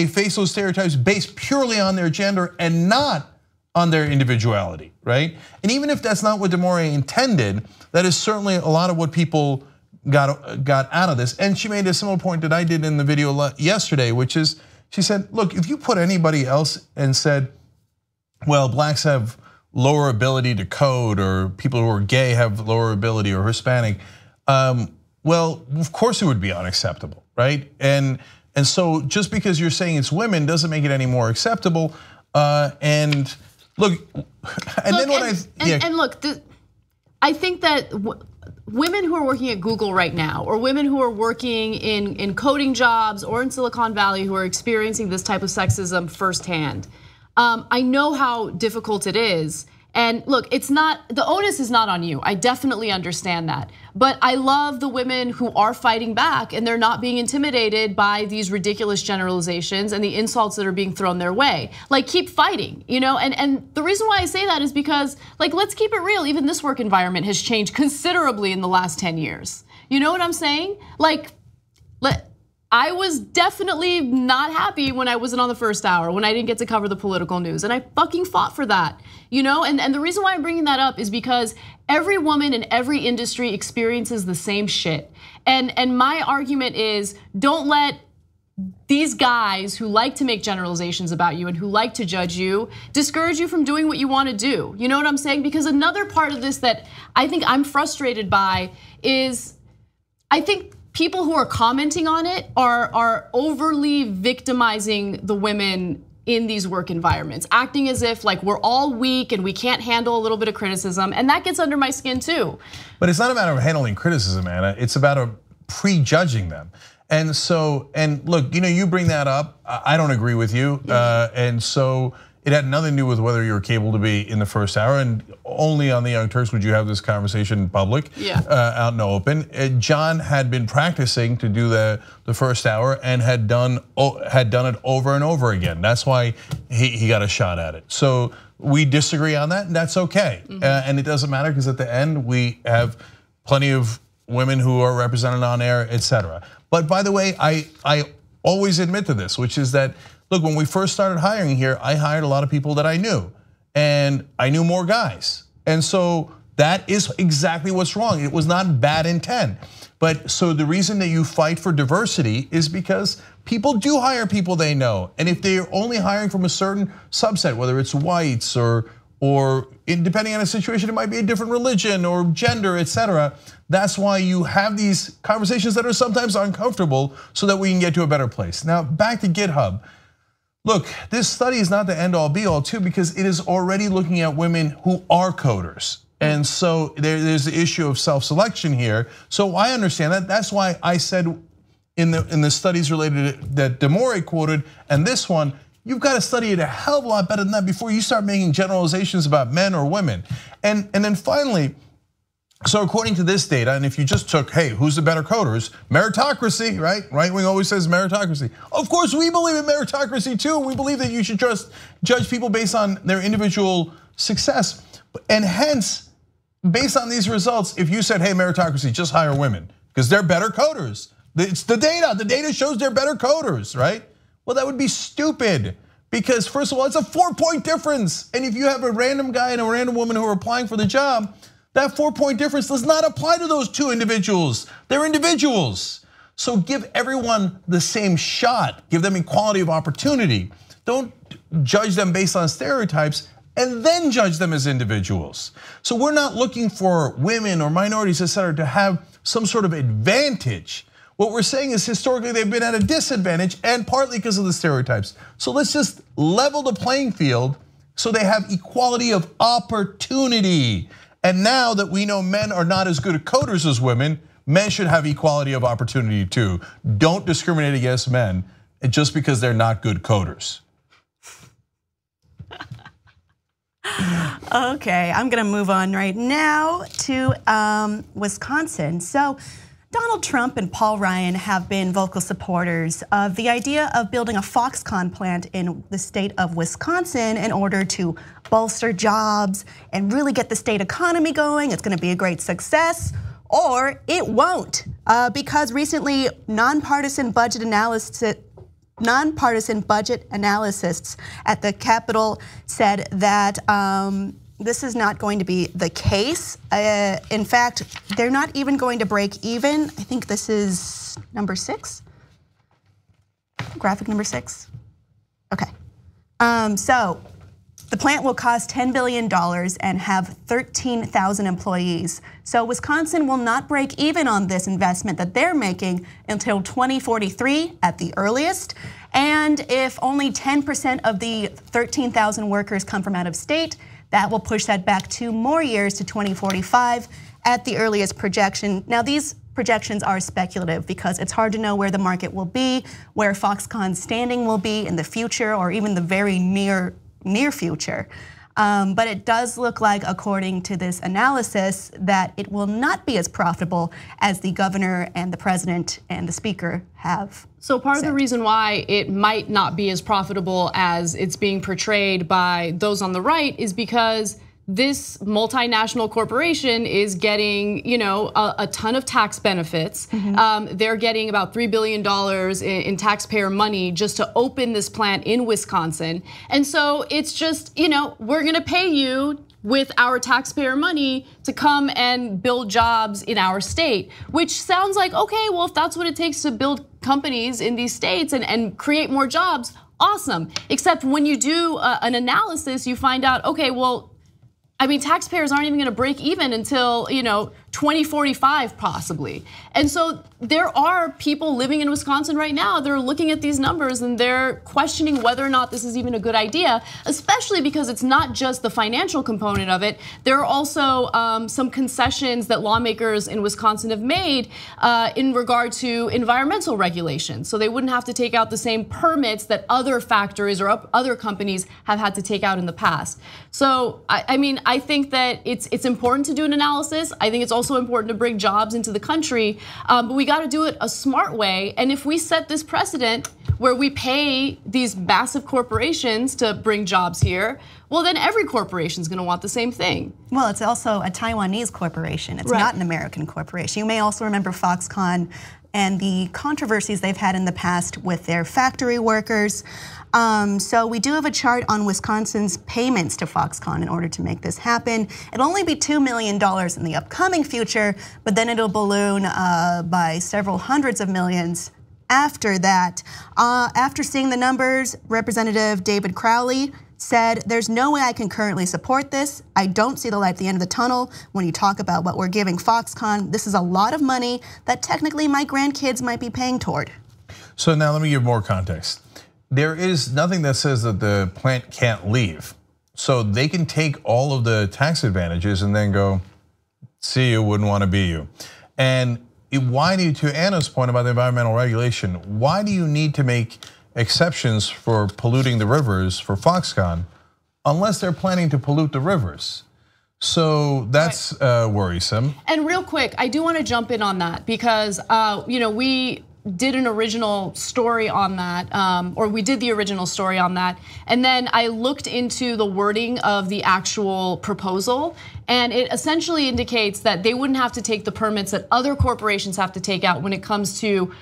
face those stereotypes based purely on their gender and not on their individuality, right? And even if that's not what DeMaurier intended, that is certainly a lot of what people got out of this. And she made a similar point that I did in the video yesterday, which is, she said, look, if you put anybody else and said, well, blacks have lower ability to code, or people who are gay have lower ability, or Hispanic, well, of course it would be unacceptable, right? And so just because you're saying it's women doesn't make it any more acceptable. And look, I think that women who are working at Google right now, or women who are working in coding jobs or in Silicon Valley who are experiencing this type of sexism firsthand, I know how difficult it is. And look, the onus is not on you. I definitely understand that. But I love the women who are fighting back, and they're not being intimidated by these ridiculous generalizations and the insults that are being thrown their way. Like, keep fighting, and the reason why I say that is because, let's keep it real, even this work environment has changed considerably in the last 10 years. You know what I'm saying? I was definitely not happy when I wasn't on the first hour, when I didn't get to cover the political news, and I fucking fought for that, And the reason why I'm bringing that up is because every woman in every industry experiences the same shit. And my argument is, don't let these guys who like to make generalizations about you and who like to judge you discourage you from doing what you want to do. You know what I'm saying? Because another part of this that I think I'm frustrated by is, I think people who are commenting on it are overly victimizing the women in these work environments, acting as if we're all weak and we can't handle a little bit of criticism, and that gets under my skin too. But it's not a matter of handling criticism, Anna. It's about prejudging them. And so, look, you bring that up. I don't agree with you, and so it had nothing to do with whether you were capable to be in the first hour, and only on the Young Turks would you have this conversation in public, out in the open. John had been practicing to do the first hour and had done it over and over again. That's why he got a shot at it. So we disagree on that, and that's okay. And it doesn't matter, because at the end we have plenty of women who are represented on air, etc. But by the way, I always admit to this, which is that, look, when we first started hiring here, I hired a lot of people that I knew, and I knew more guys. And so that is exactly what's wrong. It was not bad intent. But so the reason that you fight for diversity is because people do hire people they know. And if they're only hiring from a certain subset, whether it's whites or or depending on the situation, it might be a different religion or gender, etc. That's why you have these conversations that are sometimes uncomfortable so that we can get to a better place. Now, back to GitHub. Look, this study is not the end all be all too, because it is already looking at women who are coders. And so there's the issue of self-selection here. So I understand that. That's why I said in the studies related that Demore quoted, and this one, you've got to study it a hell of a lot better than that before you start making generalizations about men or women. And then finally, so according to this data, and if you just took, hey, who's the better coders? Meritocracy, right? Right wing always says meritocracy. Of course, we believe in meritocracy too. We believe that you should just judge people based on their individual success. And hence, based on these results, if you said, hey, meritocracy, just hire women because they're better coders. It's the data. The data shows they're better coders, right? Well, that would be stupid because first of all, it's a 4-point difference. And if you have a random guy and a random woman who are applying for the job, that 4-point difference does not apply to those two individuals. They're individuals. So give everyone the same shot. Give them equality of opportunity. Don't judge them based on stereotypes and then judge them as individuals. So we're not looking for women or minorities, etc., to have some sort of advantage. What we're saying is historically they've been at a disadvantage and partly because of the stereotypes. So let's just level the playing field so they have equality of opportunity. And now that we know men are not as good at coders as women, men should have equality of opportunity too. Don't discriminate against men just because they're not good coders. Okay, I'm gonna move on right now to Wisconsin. So Donald Trump and Paul Ryan have been vocal supporters of the idea of building a Foxconn plant in the state of Wisconsin in order to bolster jobs and really get the state economy going. It's gonna be a great success, or it won't, because recently nonpartisan budget analysts at the Capitol said that this is not going to be the case. In fact, they're not even going to break even. I think this is number 6, graphic number 6. Okay, so the plant will cost $10 billion and have 13,000 employees. So Wisconsin will not break even on this investment that they're making until 2043 at the earliest. And if only 10% of the 13,000 workers come from out of state, that will push that back 2 more years to 2045 at the earliest projection. Now these projections are speculative because it's hard to know where the market will be, where Foxconn's standing will be in the future or even the very near future. But it does look like, according to this analysis, that it will not be as profitable as the governor and the president and the speaker have. So part of the reason why it might not be as profitable as it's being portrayed by those on the right is because this multinational corporation is getting, a ton of tax benefits. They're getting about $3 billion in taxpayer money just to open this plant in Wisconsin. And so it's just, we're gonna pay you with our taxpayer money to come and build jobs in our state, which sounds like, okay, well, if that's what it takes to build companies in these states and create more jobs, awesome. Except when you do an analysis, you find out, okay, well, I mean, taxpayers aren't even gonna break even until 2045 possibly. And so there are people living in Wisconsin right now that are looking at these numbers and they're questioning whether or not this is even a good idea, especially because it's not just the financial component of it. There are also some concessions that lawmakers in Wisconsin have made in regard to environmental regulations. So they wouldn't have to take out the same permits that other factories or other companies have had to take out in the past. So I mean, I think that it's important to do an analysis. I think it's also important to bring jobs into the country, but we got to do it a smart way. And if we set this precedent where we pay these massive corporations to bring jobs here, well, then every corporation is going to want the same thing. Well, it's also a Taiwanese corporation. It's not an American corporation. You may also remember Foxconn and the controversies they've had in the past with their factory workers. So we do have a chart on Wisconsin's payments to Foxconn in order to make this happen. It'll only be $2 million in the upcoming future, but then it'll balloon by several hundreds of millions after that. After seeing the numbers, Representative David Crowley said, there's no way I can currently support this. I don't see the light at the end of the tunnel when you talk about what we're giving Foxconn. This is a lot of money that technically my grandkids might be paying toward. So now let me give more context. There is nothing that says that the plant can't leave. So they can take all of the tax advantages and then go, see you, wouldn't want to be you. And why do you, to Anna's point about the environmental regulation, why do you need to make exceptions for polluting the rivers for Foxconn unless they're planning to pollute the rivers? So that's worrisome. And real quick, I do want to jump in on that because we did an original story on that, or we did the original story on that, and then I looked into the wording of the actual proposal, and it essentially indicates that they wouldn't have to take the permits that other corporations have to take out when it comes to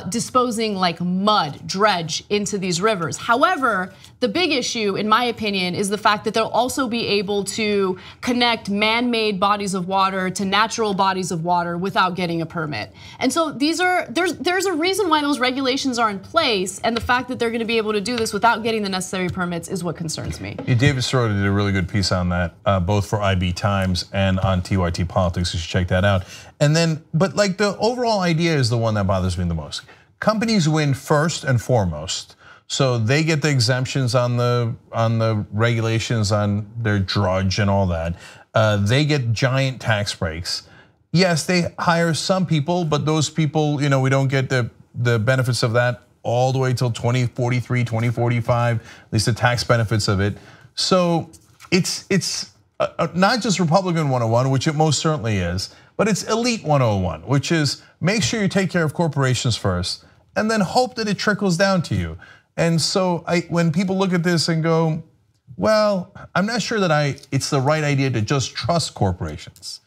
disposing like mud, dredge into these rivers. However, the big issue, in my opinion, is the fact that they'll also be able to connect man-made bodies of water to natural bodies of water without getting a permit. And so there's a reason why those regulations are in place, and the fact that they're going to be able to do this without getting the necessary permits is what concerns me. David Soroda did a really good piece on that, both for IB Times and on TYT Politics. You should check that out. And then, but like the overall idea is the one that bothers me the most. Companies win first and foremost. So they get the exemptions on the regulations on their drudge and all that. They get giant tax breaks. Yes, they hire some people, but those people, we don't get the benefits of that all the way till 2043, 2045, at least the tax benefits of it. So it's not just Republican 101, which it most certainly is, but it's elite 101, which is make sure you take care of corporations first and then hope that it trickles down to you. And so when people look at this and go, well, I'm not sure that it's the right idea to just trust corporations.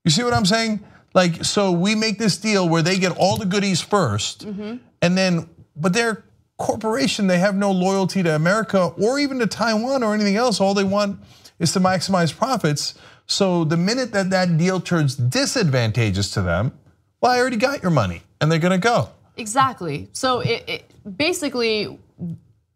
You see what I'm saying? Like, so we make this deal where they get all the goodies first, and then, but they're corporation, they have no loyalty to America or even to Taiwan or anything else. All they want is to maximize profits. So the minute that deal turns disadvantageous to them, well, I already got your money, and they're gonna go. Exactly. So basically,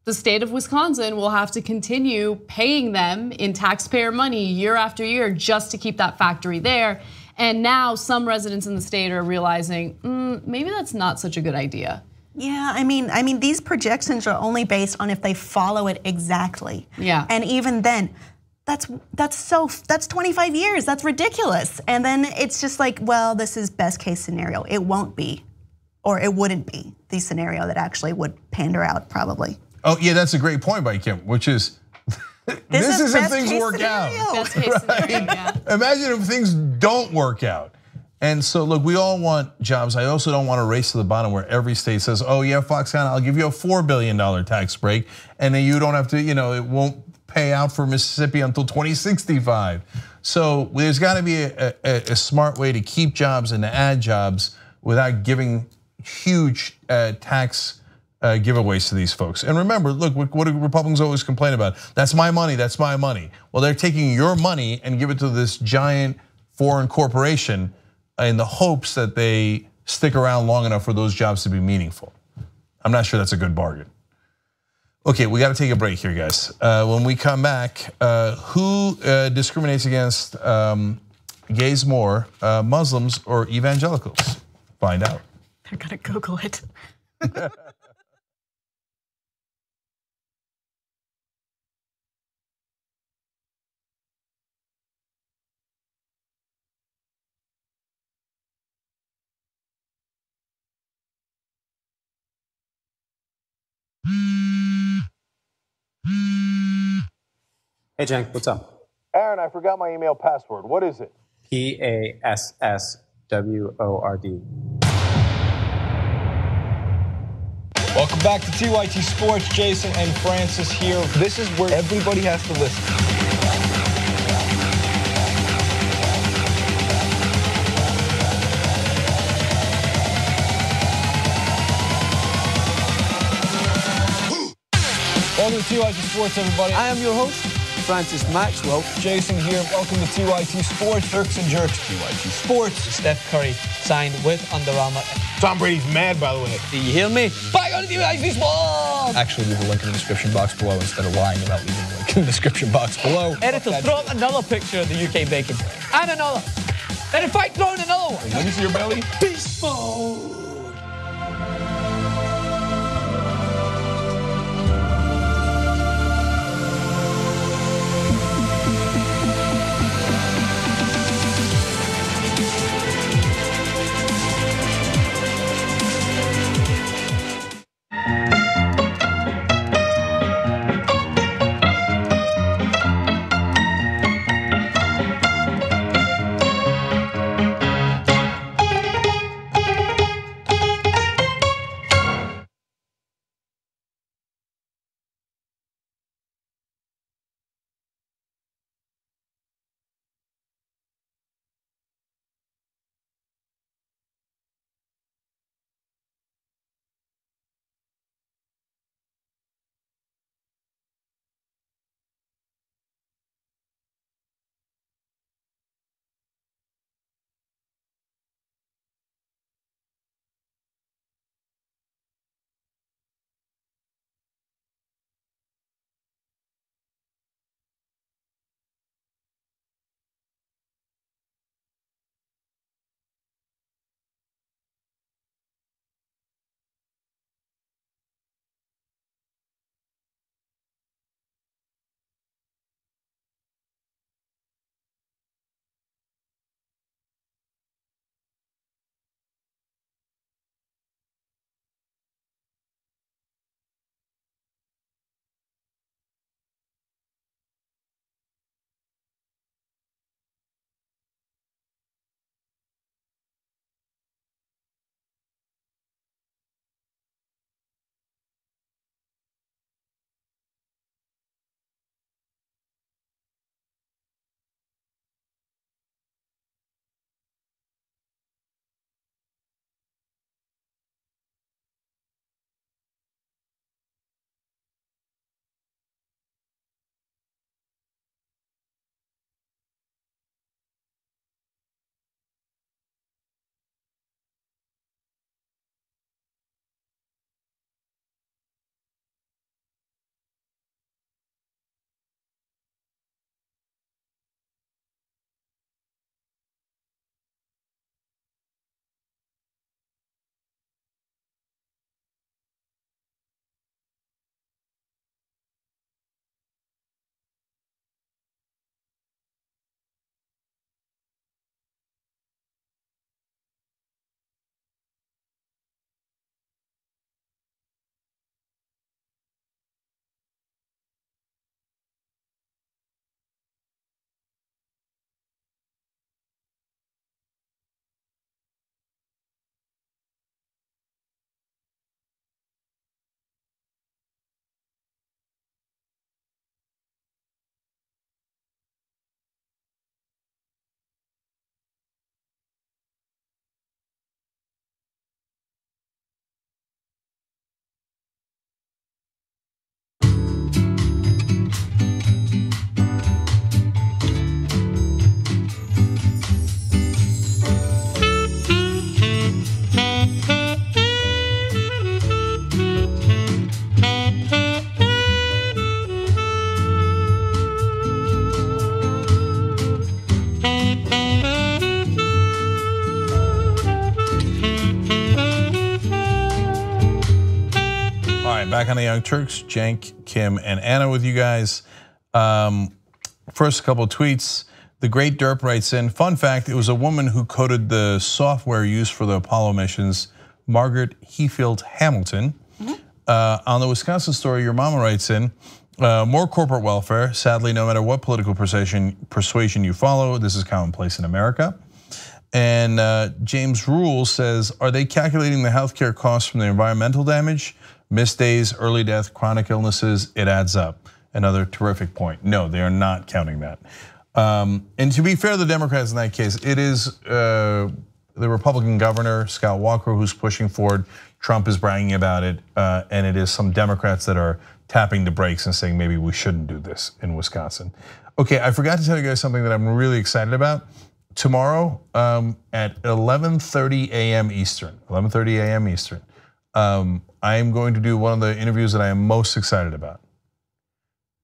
the state of Wisconsin will have to continue paying them in taxpayer money year after year just to keep that factory there. And now some residents in the state are realizing maybe that's not such a good idea. Yeah, I mean these projections are only based on if they follow it exactly. Yeah. And even then, that's 25 years. That's ridiculous. And then it's just like, well, this is best case scenario. It won't be, or it wouldn't be the scenario that actually would pander out probably. Oh yeah, that's a great point by Kim, which is this is if things work out. Best case scenario, yeah. Imagine if things don't work out. And so look, we all want jobs. I also don't want a race to the bottom where every state says, oh yeah, Foxconn, I'll give you a $4 billion tax break, and then you don't have to, it won't pay out for Mississippi until 2065. So there's got to be a smart way to keep jobs and to add jobs without giving huge tax giveaways to these folks. And remember, look, what do Republicans always complain about? That's my money, that's my money. Well, they're taking your money and give it to this giant foreign corporation in the hopes that they stick around long enough for those jobs to be meaningful. I'm not sure that's a good bargain. Okay, we got to take a break here, guys. When we come back, who discriminates against gays more, Muslims or evangelicals? Find out. They're gonna Google it. Hey, Cenk, what's up? Aaron, I forgot my email password. What is it? PASSWORD. Welcome back to TYT Sports. Jason and Francis here. This is where everybody has to listen. Welcome to TYT Sports, everybody. I am your host, Francis Maxwell. Jason here. Welcome to TYT Sports. Turks and Jerks, TYT Sports. Steph Curry signed with Under Armour. Tom Brady's mad, by the way. Do you hear me? Back on TYT Sports! Actually, leave a link in the description box below instead of lying about leaving a link in the description box below. Editor, throw up another picture of the UK bacon. And another. And in fact, throw in another one. Let me see your belly. Beast mode. Back on the Young Turks, Cenk, Kim, and Anna with you guys. First couple of tweets. The Great Derp writes in, fun fact, it was a woman who coded the software used for the Apollo missions, Margaret Heafield Hamilton. On the Wisconsin story, your mama writes in, more corporate welfare. Sadly, no matter what political persuasion you follow, this is commonplace in America. And James Rule says, are they calculating the healthcare costs from the environmental damage? Missed days, early death, chronic illnesses, it adds up. Another terrific point. No, they are not counting that. And to be fair to the Democrats in that case, it is the Republican governor, Scott Walker, who's pushing forward. Trump is bragging about it, and it is some Democrats that are tapping the brakes and saying maybe we shouldn't do this in Wisconsin. Okay, I forgot to tell you guys something that I'm really excited about. Tomorrow at 11:30 a.m. Eastern, 11:30 a.m. Eastern, I am going to do one of the interviews that I am most excited about.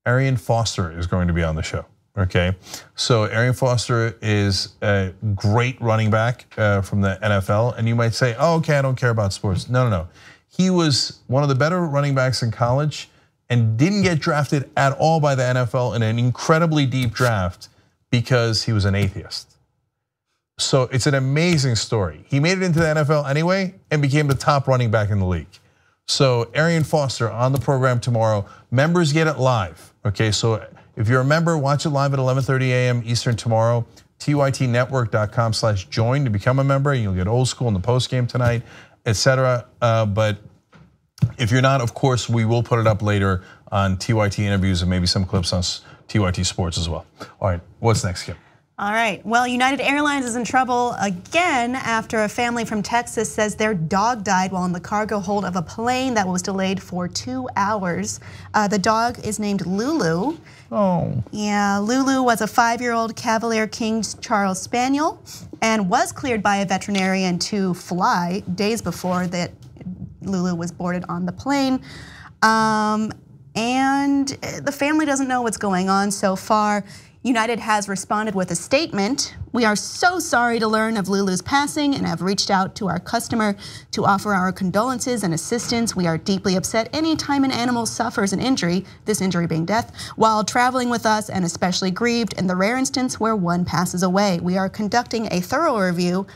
Arian Foster is going to be on the show. Okay, so Arian Foster is a great running back from the NFL, and you might say, "Oh, okay, I don't care about sports." No. He was one of the better running backs in college and didn't get drafted at all by the NFL in an incredibly deep draft because he was an atheist. So it's an amazing story. He made it into the NFL anyway and became the top running back in the league. So Arian Foster on the program tomorrow. Members get it live. Okay, so if you're a member, watch it live at 11:30 a.m. Eastern tomorrow. tytnetwork.com/join to become a member. You'll get old school in the post game tonight, etc. But if you're not, of course, we will put it up later on TYT interviews and maybe some clips on TYT Sports as well. All right, what's next, Kim? All right, well, United Airlines is in trouble again after a family from Texas says their dog died while in the cargo hold of a plane that was delayed for 2 hours. The dog is named Lulu. Oh. Yeah, Lulu was a 5-year-old Cavalier King Charles Spaniel and was cleared by a veterinarian to fly days before that Lulu was boarded on the plane. And the family doesn't know what's going on so far. United has responded with a statement. We are so sorry to learn of Lulu's passing and have reached out to our customer to offer our condolences and assistance. We are deeply upset anytime an animal suffers an injury, this injury being death, while traveling with us, and especially grieved in the rare instance where one passes away. We are conducting a thorough review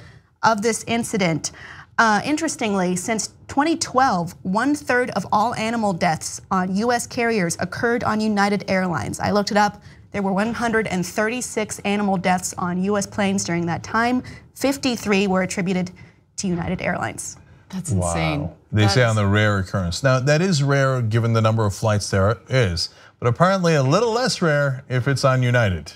of this incident. Interestingly, since 2012, 1/3 of all animal deaths on US carriers occurred on United Airlines. I looked it up. There were 136 animal deaths on US planes during that time. 53 were attributed to United Airlines. That's insane. Wow. They say on the rare occurrence. Now, that is rare given the number of flights there is, but apparently a little less rare if it's on United.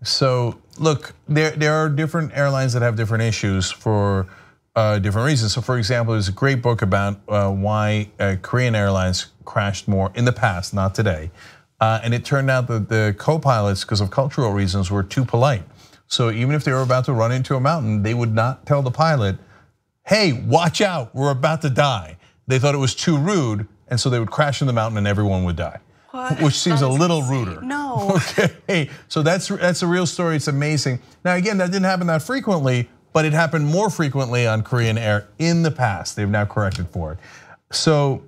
So look, there are different airlines that have different issues for different reasons. So for example, there's a great book about why Korean Airlines crashed more in the past, not today. And it turned out that the co-pilots, because of cultural reasons, were too polite. So even if they were about to run into a mountain, they would not tell the pilot, hey, watch out, we're about to die. They thought it was too rude, and so they would crash in the mountain and everyone would die. What? Which seems a little ruder. No. Okay, so that's a real story, it's amazing. Now again, that didn't happen that frequently, but it happened more frequently on Korean Air in the past. They've now corrected for it. So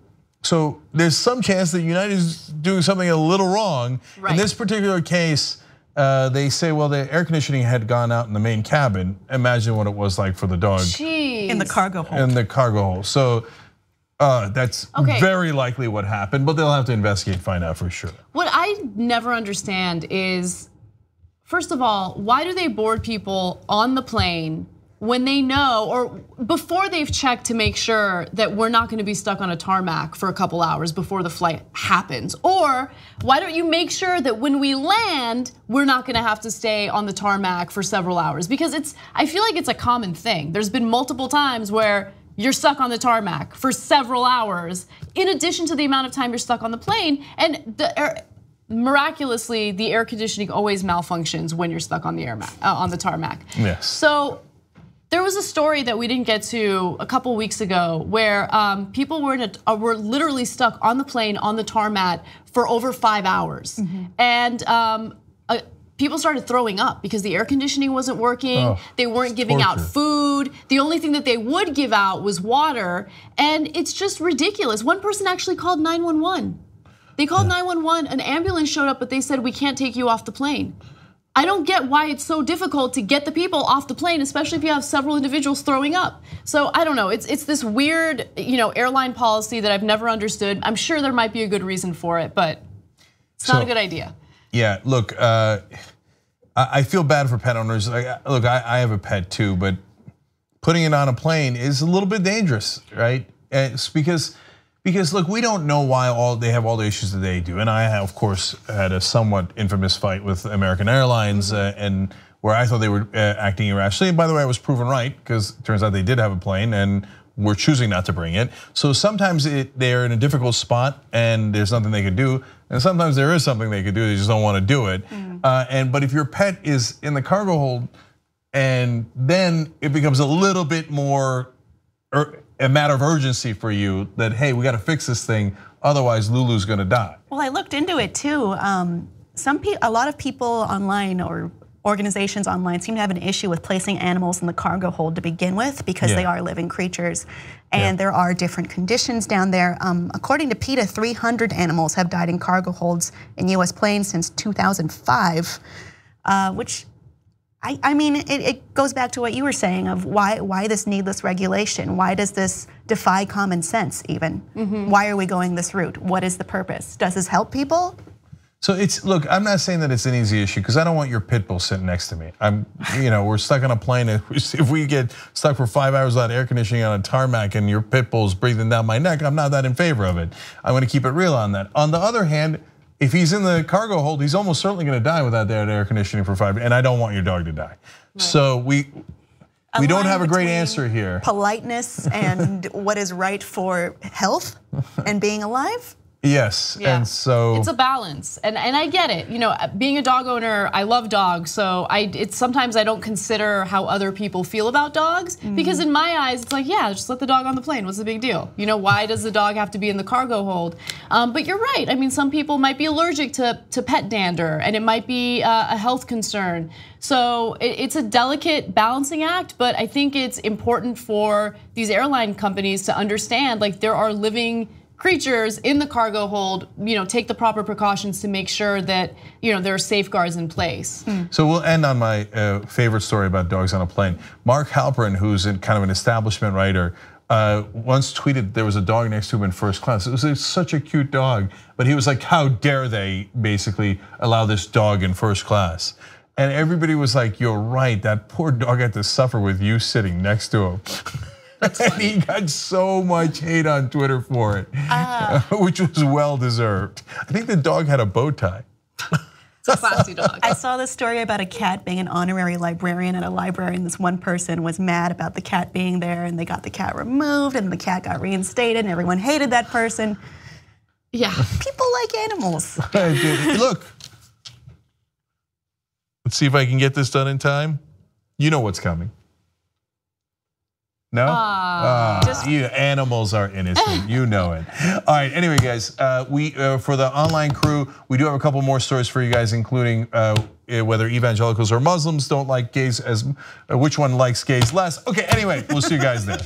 there's some chance that United is doing something a little wrong. Right. In this particular case, they say, well, the air conditioning had gone out in the main cabin. Imagine what it was like for the dog. Jeez. In the cargo hold. In the cargo hold. So that's very likely what happened, but they'll have to investigate, find out for sure. What I never understand is, first of all, why do they board people on the plane when they know, or before they've checked to make sure that we're not gonna be stuck on a tarmac for a couple hours before the flight happens? Or why don't you make sure that when we land, we're not gonna have to stay on the tarmac for several hours? Because I feel like it's a common thing. There's been multiple times where you're stuck on the tarmac for several hours, in addition to the amount of time you're stuck on the plane, and miraculously, the air conditioning always malfunctions when you're stuck on the tarmac. Yes. So there was a story that we didn't get to a couple weeks ago where people were literally stuck on the plane on the tarmac for over 5 hours, and people started throwing up because the air conditioning wasn't working. They weren't giving out food. The only thing that they would give out was water, and it's just ridiculous. One person actually called 911. They called 911. An ambulance showed up, but they said we can't take you off the plane. I don't get why it's so difficult to get the people off the plane, especially if you have several individuals throwing up. So I don't know, it's this weird, airline policy that I've never understood. I'm sure there might be a good reason for it, but it's not a good idea. Yeah, look, I feel bad for pet owners. Look, I have a pet too, but putting it on a plane is a little bit dangerous, right? It's because look, we don't know why they have all the issues that they do. And I have, of course, had a somewhat infamous fight with American Airlines, and where I thought they were acting irrationally. And by the way, I was proven right, because it turns out they did have a plane and were choosing not to bring it. So sometimes they're in a difficult spot and there's nothing they could do. And sometimes there is something they could do, they just don't want to do it. But if your pet is in the cargo hold, and then it becomes a little bit more a matter of urgency for you that, hey, we got to fix this thing. Otherwise, Lulu's gonna die. Well, I looked into it too. A lot of people online or organizations online seem to have an issue with placing animals in the cargo hold to begin with because they are living creatures. And there are different conditions down there. According to PETA, 300 animals have died in cargo holds in US planes since 2005, which I mean, it goes back to what you were saying of why this needless regulation? Why does this defy common sense even? Why are we going this route? What is the purpose? Does this help people? So look, I'm not saying that it's an easy issue because I don't want your pit bull sitting next to me. We're stuck on a plane. If we get stuck for 5 hours without air conditioning on a tarmac and your pit bull's breathing down my neck, I'm not that in favor of it. I'm gonna keep it real on that. On the other hand, if he's in the cargo hold, he's almost certainly gonna die without that air conditioning for 5 hours, and I don't want your dog to die. Right. So we don't have a great answer here. Politeness and what is right for health and being alive? Yes, and so it's a balance, and I get it. Being a dog owner, I love dogs, so it's sometimes I don't consider how other people feel about dogs because in my eyes, it's like, yeah, just let the dog on the plane. What's the big deal? Why does the dog have to be in the cargo hold? But you're right. I mean, some people might be allergic to pet dander, and it might be a health concern. So it's a delicate balancing act, but I think it's important for these airline companies to understand, like, there are living creatures in the cargo hold, take the proper precautions to make sure that there are safeguards in place. So we'll end on my favorite story about dogs on a plane. Mark Halperin, who's kind of an establishment writer, once tweeted there was a dog next to him in first class. It was such a cute dog, but he was like, how dare they basically allow this dog in first class? And everybody was like, you're right, that poor dog had to suffer with you sitting next to him. And he got so much hate on Twitter for it, which was well deserved. I think the dog had a bow tie. It's a classy dog. I saw this story about a cat being an honorary librarian at a library, and this one person was mad about the cat being there, and they got the cat removed, and the cat got reinstated, and everyone hated that person. Yeah. People like animals. Look, let's see if I can get this done in time. You know what's coming. No? You animals are innocent, you know it. All right, anyway guys, for the online crew, we do have a couple more stories for you guys, including whether evangelicals or Muslims don't like gays which one likes gays less. Okay, anyway, we'll see you guys there.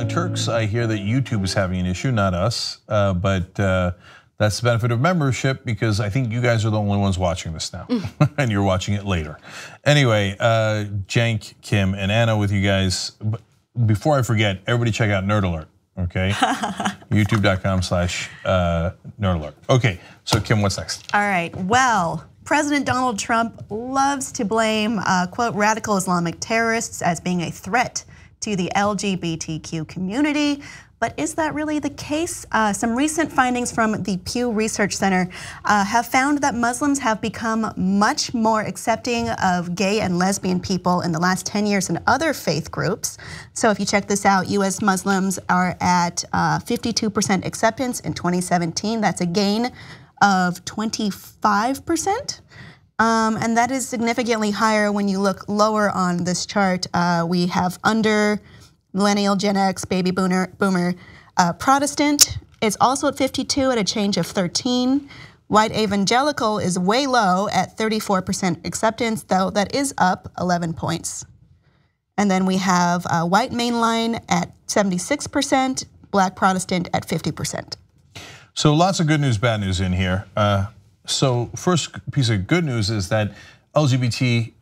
Turks, I hear that YouTube is having an issue, not us, but That's the benefit of membership, because I think you guys are the only ones watching this now, and you're watching it later. Anyway, Cenk, Kim, and Anna with you guys. Before I forget, everybody check out Nerd Alert, okay? YouTube.com/Nerd Alert. Okay, so Kim, what's next? All right, well, President Donald Trump loves to blame, quote, radical Islamic terrorists as being a threat to the LGBTQ community. But is that really the case? Some recent findings from the Pew Research Center have found that Muslims have become much more accepting of gay and lesbian people in the last 10 years than other faith groups. So if you check this out, US Muslims are at 52% acceptance in 2017. That's a gain of 25%. And that is significantly higher when you look lower on this chart. We have under Millennial, Gen X, Baby Boomer, Protestant. It's also at 52 at a change of 13. White Evangelical is way low at 34% acceptance, though that is up 11 points. And then we have White Mainline at 76%, Black Protestant at 50%. So lots of good news, bad news in here. So first piece of good news is that LGBT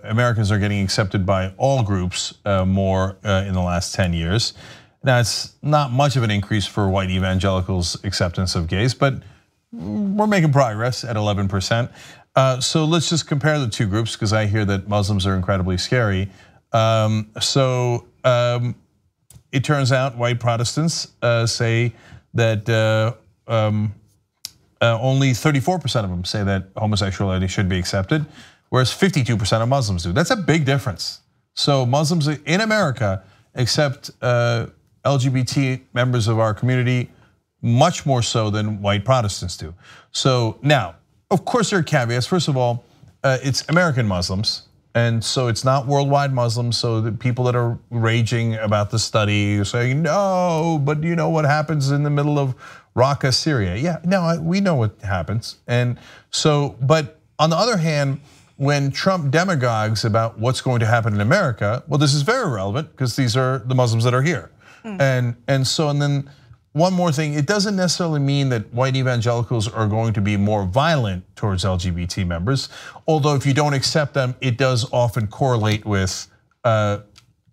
Americans are getting accepted by all groups more in the last 10 years. Now, it's not much of an increase for white evangelicals' acceptance of gays, but we're making progress at 11%. So let's just compare the two groups, because I hear that Muslims are incredibly scary. It turns out white Protestants say that only 34% of them say that homosexuality should be accepted, whereas 52% of Muslims do. That's a big difference. So Muslims in America accept LGBT members of our community much more so than white Protestants do. So now, of course there are caveats. First of all, it's American Muslims, and so it's not worldwide Muslims. So the people that are raging about the study, saying no, but you know what happens in the middle of Raqqa, Syria? Yeah, no, we know what happens. And so, but on the other hand, when Trump demagogues about what's going to happen in America, well, this is very relevant because these are the Muslims that are here. And then one more thing, it doesn't necessarily mean that white evangelicals are going to be more violent towards LGBT members. Although if you don't accept them, it does often correlate with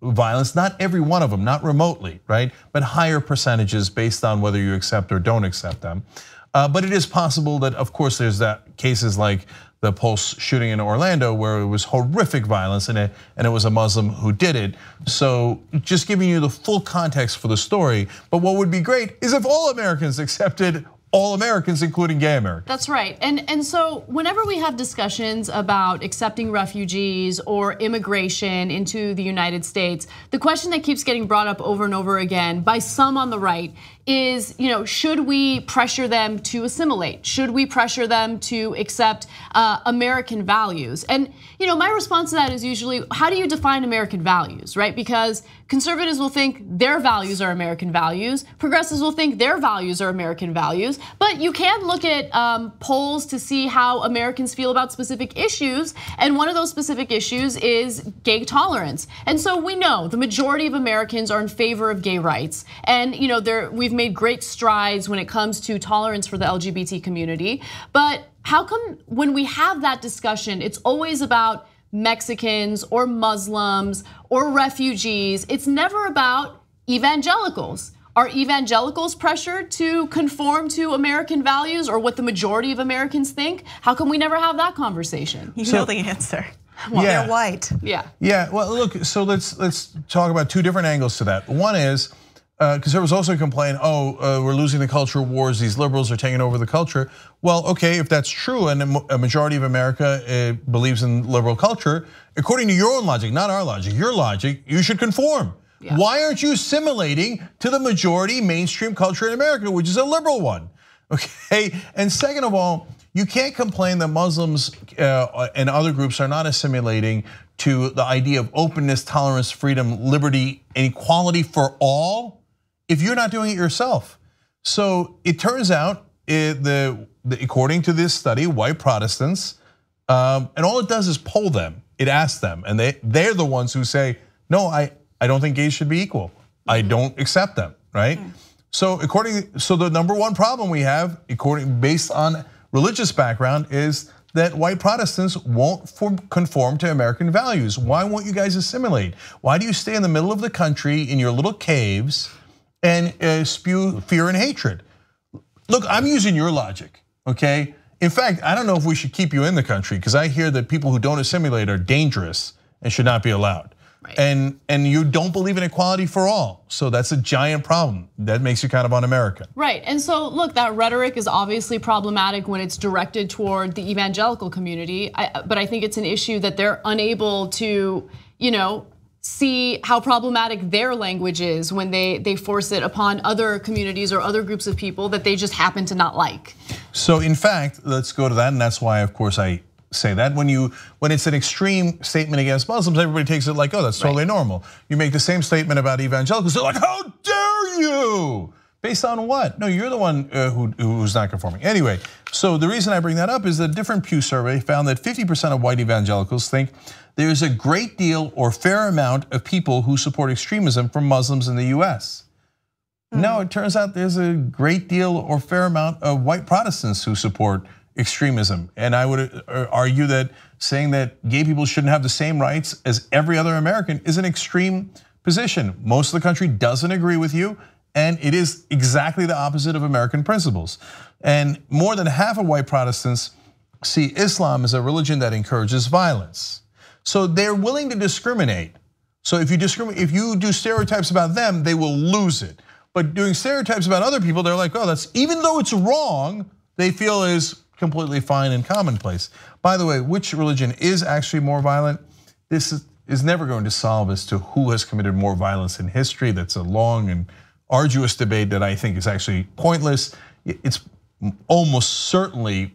violence. Not every one of them, not remotely, right? But higher percentages based on whether you accept or don't accept them. But it is possible that, of course, there's that cases like the Pulse shooting in Orlando where it was horrific violence and it was a Muslim who did it. So just giving you the full context for the story. But what would be great is if all Americans accepted all Americans, including gay Americans. That's right, and so whenever we have discussions about accepting refugees or immigration into the United States, the question that keeps getting brought up over and over again by some on the right is, should we pressure them to assimilate? Should we pressure them to accept American values? And my response to that is usually, how do you define American values, right? Because conservatives will think their values are American values, progressives will think their values are American values, but you can look at polls to see how Americans feel about specific issues, and one of those specific issues is gay tolerance. And so we know the majority of Americans are in favor of gay rights, and we've made great strides when it comes to tolerance for the LGBT community, but how come when we have that discussion, it's always about Mexicans or Muslims or refugees? It's never about evangelicals. Are evangelicals pressured to conform to American values or what the majority of Americans think? How come we never have that conversation? You know the answer. Well, they're white. Yeah. Yeah, well, look, so let's talk about two different angles to that. One is, because there was also a complaint, we're losing the culture wars, these liberals are taking over the culture. Well, okay, if that's true and a majority of America believes in liberal culture, according to your own logic, not our logic, your logic, you should conform. Yeah. Why aren't you assimilating to the majority mainstream culture in America, which is a liberal one? Okay, and second of all, you can't complain that Muslims and other groups are not assimilating to the idea of openness, tolerance, freedom, liberty, and equality for all if you're not doing it yourself. So it turns out, according to this study, white Protestants, and all it does is poll them. It asks them, and they're the ones who say, no, I don't think gays should be equal. I don't accept them, right? So the number one problem we have, based on religious background, is that white Protestants won't conform to American values. Why won't you guys assimilate? Why do you stay in the middle of the country in your little caves and spew fear and hatred? Look, I'm using your logic, okay? In fact, I don't know if we should keep you in the country, because I hear that people who don't assimilate are dangerous and should not be allowed. Right. And you don't believe in equality for all. So that's a giant problem. That makes you kind of un-American. Right, and so look, that rhetoric is obviously problematic when it's directed toward the evangelical community. But I think it's an issue that they're unable to, see how problematic their language is when they force it upon other communities or other groups of people that they just happen to not like. So in fact, let's go to that, and that's why, of course, I say that when it's an extreme statement against Muslims, everybody takes it like, oh, that's totally normal. You make the same statement about evangelicals, they're like, how dare you? Based on what? No, you're the one who's not conforming. Anyway, so the reason I bring that up is that a different Pew survey found that 50% of white evangelicals think there's a great deal or fair amount of people who support extremism from Muslims in the US. No, it turns out there's a great deal or fair amount of white Protestants who support extremism. And I would argue that saying that gay people shouldn't have the same rights as every other American is an extreme position. Most of the country doesn't agree with you, and it is exactly the opposite of American principles. And more than half of white Protestants see Islam as a religion that encourages violence. So they're willing to discriminate. So if you do stereotypes about them, they will lose it. But doing stereotypes about other people, they're like, oh, that's, even though it's wrong, they feel is completely fine and commonplace. By the way, which religion is actually more violent? This is never going to solve as to who has committed more violence in history. That's a long and arduous debate that I think is actually pointless. It's almost certainly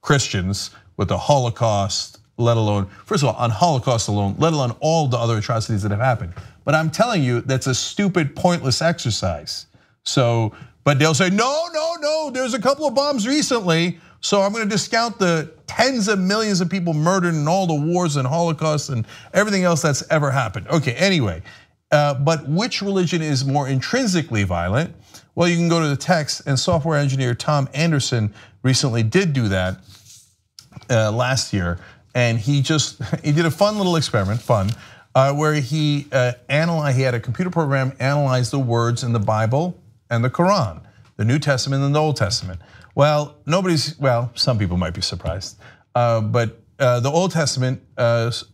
Christians with the Holocaust, let alone, first of all, on Holocaust alone, let alone all the other atrocities that have happened. But I'm telling you, that's a stupid, pointless exercise. So, but they'll say, no, there's a couple of bombs recently, so I'm gonna discount the tens of millions of people murdered in all the wars and Holocaust and everything else that's ever happened. Okay, anyway, but which religion is more intrinsically violent? Well, you can go to the text, and software engineer Tom Anderson recently did do that last year, and he did a fun little experiment, where he had a computer program analyze the words in the Bible and the Quran, the New Testament and the Old Testament. Well, some people might be surprised, but the Old Testament was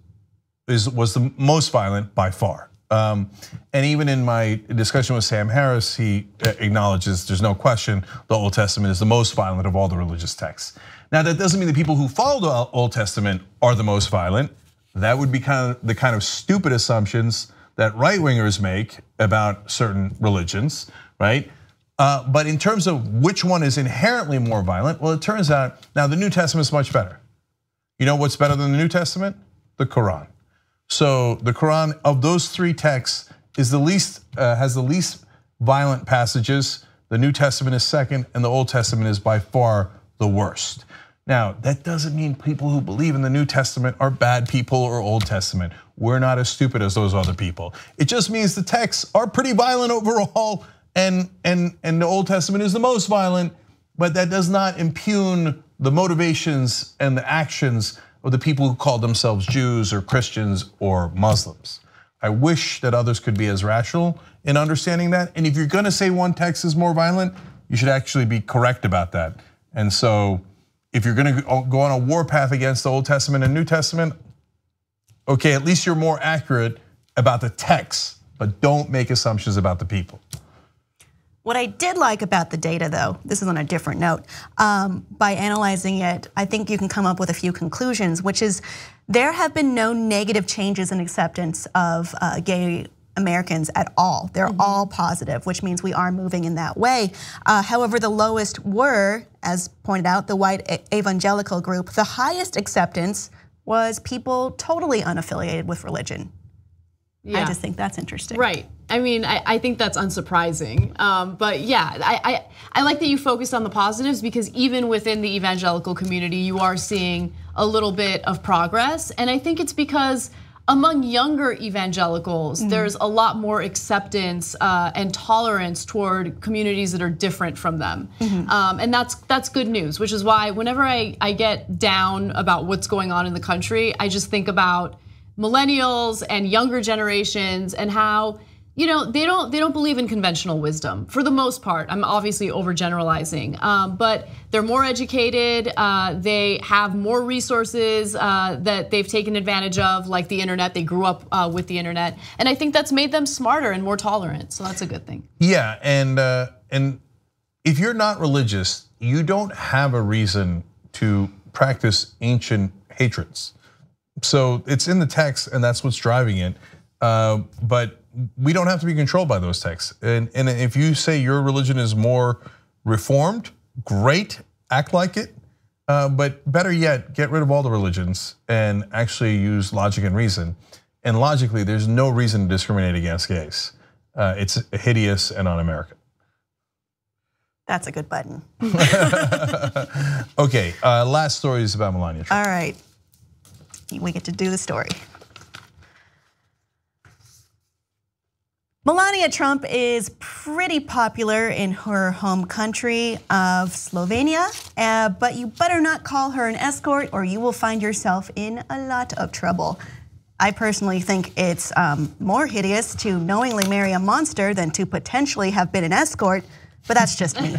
the most violent by far. And even in my discussion with Sam Harris, he acknowledges there's no question the Old Testament is the most violent of all the religious texts. Now, that doesn't mean the people who follow the Old Testament are the most violent. That would be the kind of stupid assumptions that right-wingers make about certain religions, right? But in terms of which one is inherently more violent, well, it turns out now the New Testament is much better. You know what's better than the New Testament? The Quran. So the Quran, of those three texts, is has the least violent passages. The New Testament is second, and the Old Testament is by far the worst. Now, that doesn't mean people who believe in the New Testament are bad people or Old Testament. We're not as stupid as those other people. It just means the texts are pretty violent overall, and the Old Testament is the most violent, but that does not impugn the motivations and the actions of the people who call themselves Jews or Christians or Muslims. I wish that others could be as rational in understanding that. And if you're gonna say one text is more violent, you should actually be correct about that. And so if you're gonna go on a warpath against the Old Testament and New Testament, okay, at least you're more accurate about the text, but don't make assumptions about the people. What I did like about the data, though, this is on a different note, by analyzing it, I think you can come up with a few conclusions, which is there have been no negative changes in acceptance of gay Americans at all. They're all positive, which means we are moving in that way. However, the lowest were, as pointed out, the white evangelical group. The highest acceptance was people totally unaffiliated with religion. Yeah. I just think that's interesting. Right. I mean, I think that's unsurprising. But yeah, I like that you focused on the positives, because even within the evangelical community, you are seeing a little bit of progress. And I think it's because among younger evangelicals, there's a lot more acceptance and tolerance toward communities that are different from them. And that's good news, which is why whenever I get down about what's going on in the country, I just think about millennials and younger generations and how they don't believe in conventional wisdom for the most part. I'm obviously overgeneralizing, but they're more educated. They have more resources that they've taken advantage of, like the internet. They grew up with the internet, and I think that's made them smarter and more tolerant. So that's a good thing. Yeah, and if you're not religious, you don't have a reason to practice ancient hatreds. So it's in the text, and that's what's driving it. But we don't have to be controlled by those texts. And if you say your religion is more reformed, great, act like it. But better yet, get rid of all the religions and actually use logic and reason. And logically, there's no reason to discriminate against gays. It's hideous and un-American. That's a good button. Okay, last story is about Melania Trump. All right, we get to do the story. Melania Trump is pretty popular in her home country of Slovenia, but you better not call her an escort or you will find yourself in a lot of trouble. I personally think it's more hideous to knowingly marry a monster than to potentially have been an escort, but that's just me.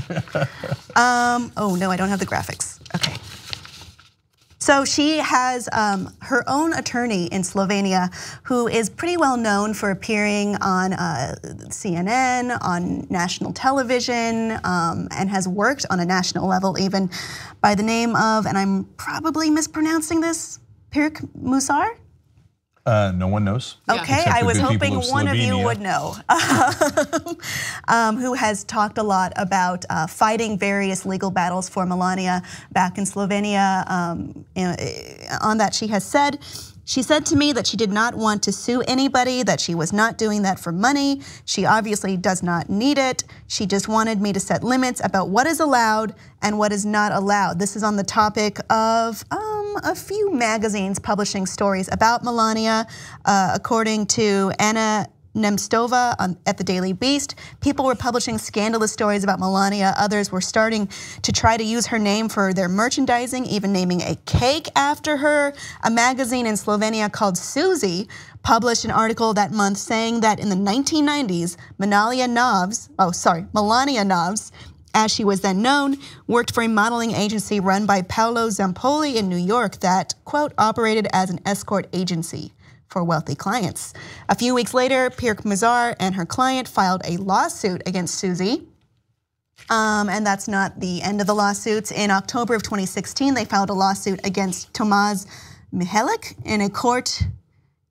Oh no, I don't have the graphics. Okay. So she has her own attorney in Slovenia who is pretty well known for appearing on CNN, on national television, and has worked on a national level even, by the name of, and I'm probably mispronouncing this, Pirk Musar? No one knows. Okay, I was hoping one of you would know. Who has talked a lot about fighting various legal battles for Melania back in Slovenia. On that, she said to me that she did not want to sue anybody, that she was not doing that for money. She obviously does not need it. She just wanted me to set limits about what is allowed and what is not allowed. This is on the topic of a few magazines publishing stories about Melania. According to Anna Nemstova at the Daily Beast, people were publishing scandalous stories about Melania. Others were starting to try to use her name for their merchandising, even naming a cake after her. A magazine in Slovenia called Suzy published an article that month saying that in the 1990s, Melania Novs, as she was then known, worked for a modeling agency run by Paolo Zampoli in New York that, quote, operated as an escort agency for wealthy clients. A few weeks later, Pirk Musar and her client filed a lawsuit against Suzy. And that's not the end of the lawsuits. In October of 2016, they filed a lawsuit against Tomasz Michalik in a court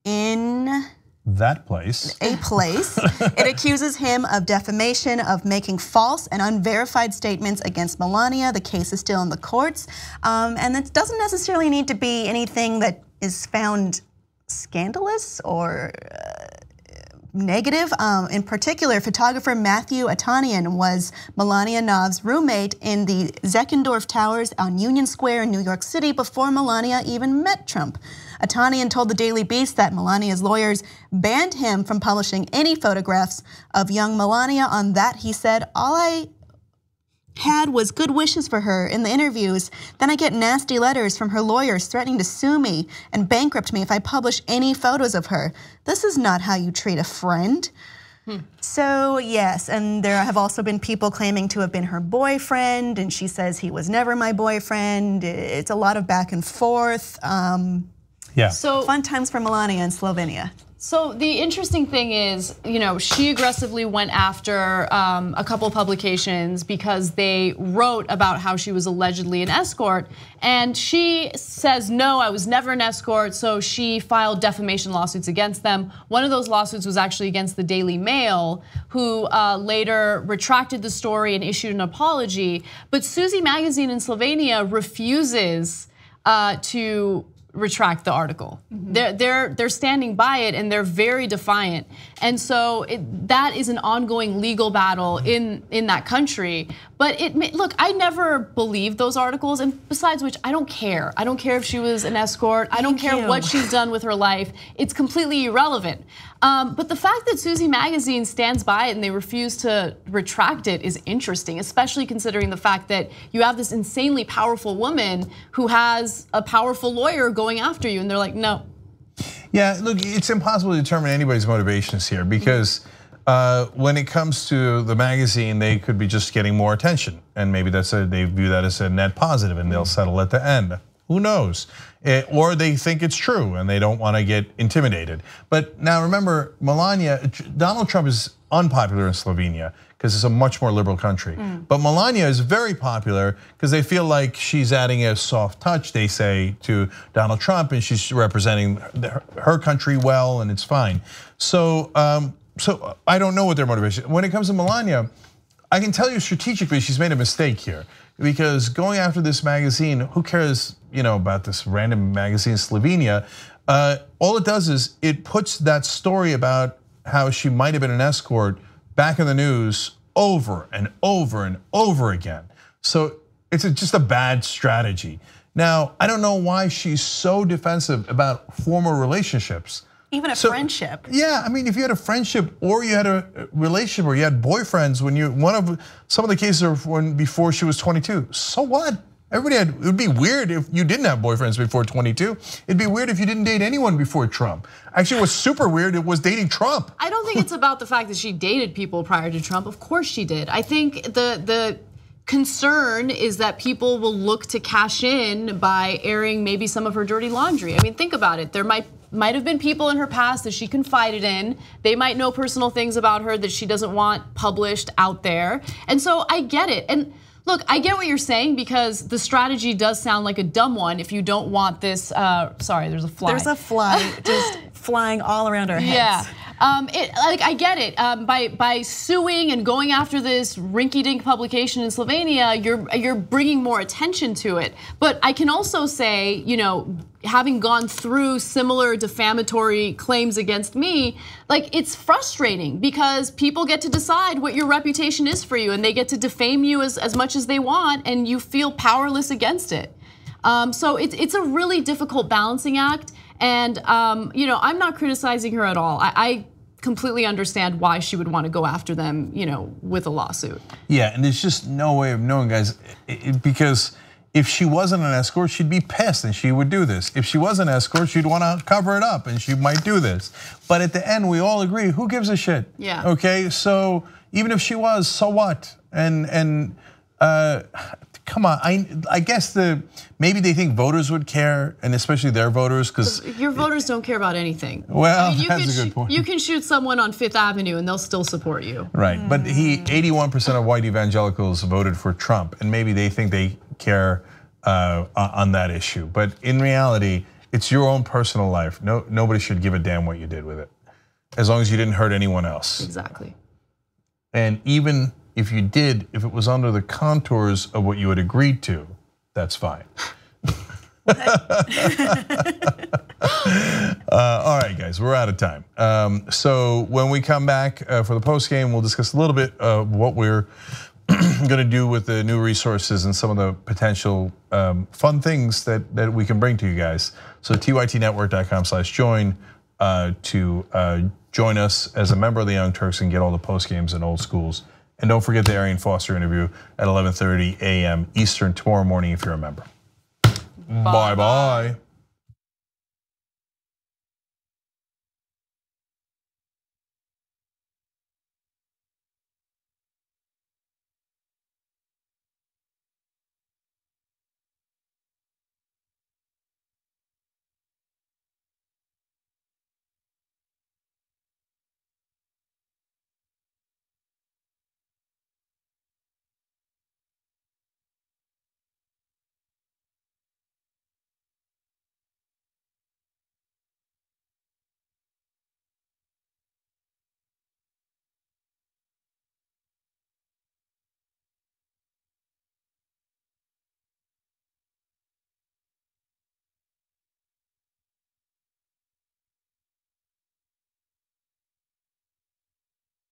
in that place. It accuses him of defamation, of making false and unverified statements against Melania. The case is still in the courts. And it doesn't necessarily need to be anything that is found scandalous or negative. In particular, photographer Matthew Atanian was Melania Nov's roommate in the Zeckendorf Towers on Union Square in New York City before Melania even met Trump. Atanian told the Daily Beast that Melania's lawyers banned him from publishing any photographs of young Melania. On that, he said, all I had was good wishes for her in the interviews. Then I get nasty letters from her lawyers threatening to sue me and bankrupt me if I publish any photos of her. This is not how you treat a friend. So yes, and there have also been people claiming to have been her boyfriend, and she says he was never my boyfriend. It's a lot of back and forth. Yeah. So fun times for Melania in Slovenia. So the interesting thing is, she aggressively went after a couple publications because they wrote about how she was allegedly an escort. And she says, no, I was never an escort. So she filed defamation lawsuits against them. One of those lawsuits was actually against the Daily Mail, who later retracted the story and issued an apology. But Suzy magazine in Slovenia refuses to retract the article. They're standing by it, and they're very defiant. And so that is an ongoing legal battle in that country. But look, I never believed those articles, and besides which, I don't care. I don't care if she was an escort. I don't care what she's done with her life. It's completely irrelevant. But the fact that Susie Magazine stands by it and they refuse to retract it is interesting, especially considering the fact that you have this insanely powerful woman who has a powerful lawyer going after you, and they're like, no. Yeah, look, it's impossible to determine anybody's motivations here because when it comes to the magazine, they could be just getting more attention, and maybe they view that as a net positive, and they'll settle at the end. Who knows? Or they think it's true and they don't want to get intimidated. But now remember, Donald Trump is unpopular in Slovenia because it's a much more liberal country. But Melania is very popular because they feel like she's adding a soft touch, they say, to Donald Trump, and she's representing her country well, and it's fine. So I don't know what their motivation. When it comes to Melania, I can tell you strategically she's made a mistake here. Because going after this magazine, who cares, about this random magazine in Slovenia? All it does is it puts that story about how she might have been an escort back in the news over and over and over again. So it's just a bad strategy. Now, I don't know why she's so defensive about former relationships. Even a friendship. Yeah, I mean, if you had a friendship or you had a relationship or you had boyfriends when some of the cases are when before she was 22. So what? It would be weird if you didn't have boyfriends before 22. It'd be weird if you didn't date anyone before Trump. Actually, what's super weird, it was dating Trump. I don't think it's about the fact that she dated people prior to Trump. Of course she did. I think the concern is that people will look to cash in by airing maybe some of her dirty laundry. I mean, think about it. There might have been people in her past that she confided in. They might know personal things about her that she doesn't want published out there. And so I get it. And look, I get what you're saying because the strategy does sound like a dumb one if you don't want this, sorry, there's a fly. There's a fly just flying all around our heads. Yeah. I get it. By suing and going after this rinky-dink publication in Slovenia, you're bringing more attention to it. But I can also say, having gone through similar defamatory claims against me, it's frustrating because people get to decide what your reputation is for you, and they get to defame you as much as they want, and you feel powerless against it. So it's a really difficult balancing act. And I'm not criticizing her at all. I completely understand why she would want to go after them, with a lawsuit. Yeah, and there's just no way of knowing, guys, because if she wasn't an escort, she'd be pissed and she would do this. If she was an escort, she'd want to cover it up and she might do this. But at the end, we all agree, who gives a shit? Yeah. Okay, so even if she was, so what? And come on, I guess maybe they think voters would care, and especially their voters, because your voters don't care about anything. Well, that's a good point. You can shoot someone on Fifth Avenue and they'll still support you. Right, but 81% of white evangelicals voted for Trump, and maybe they think they care on that issue. But in reality, it's your own personal life. Nobody should give a damn what you did with it, as long as you didn't hurt anyone else. Exactly. And even if you did, if it was under the contours of what you had agreed to, that's fine. All right, guys, we're out of time. So when we come back for the post game, we'll discuss a little bit of what we're going to do with the new resources and some of the potential fun things that we can bring to you guys. So tytnetwork.com/join to join us as a member of the Young Turks and get all the post games and old schools. And don't forget the Arian Foster interview at 11:30 a.m. Eastern tomorrow morning if you're a member. Bye-bye.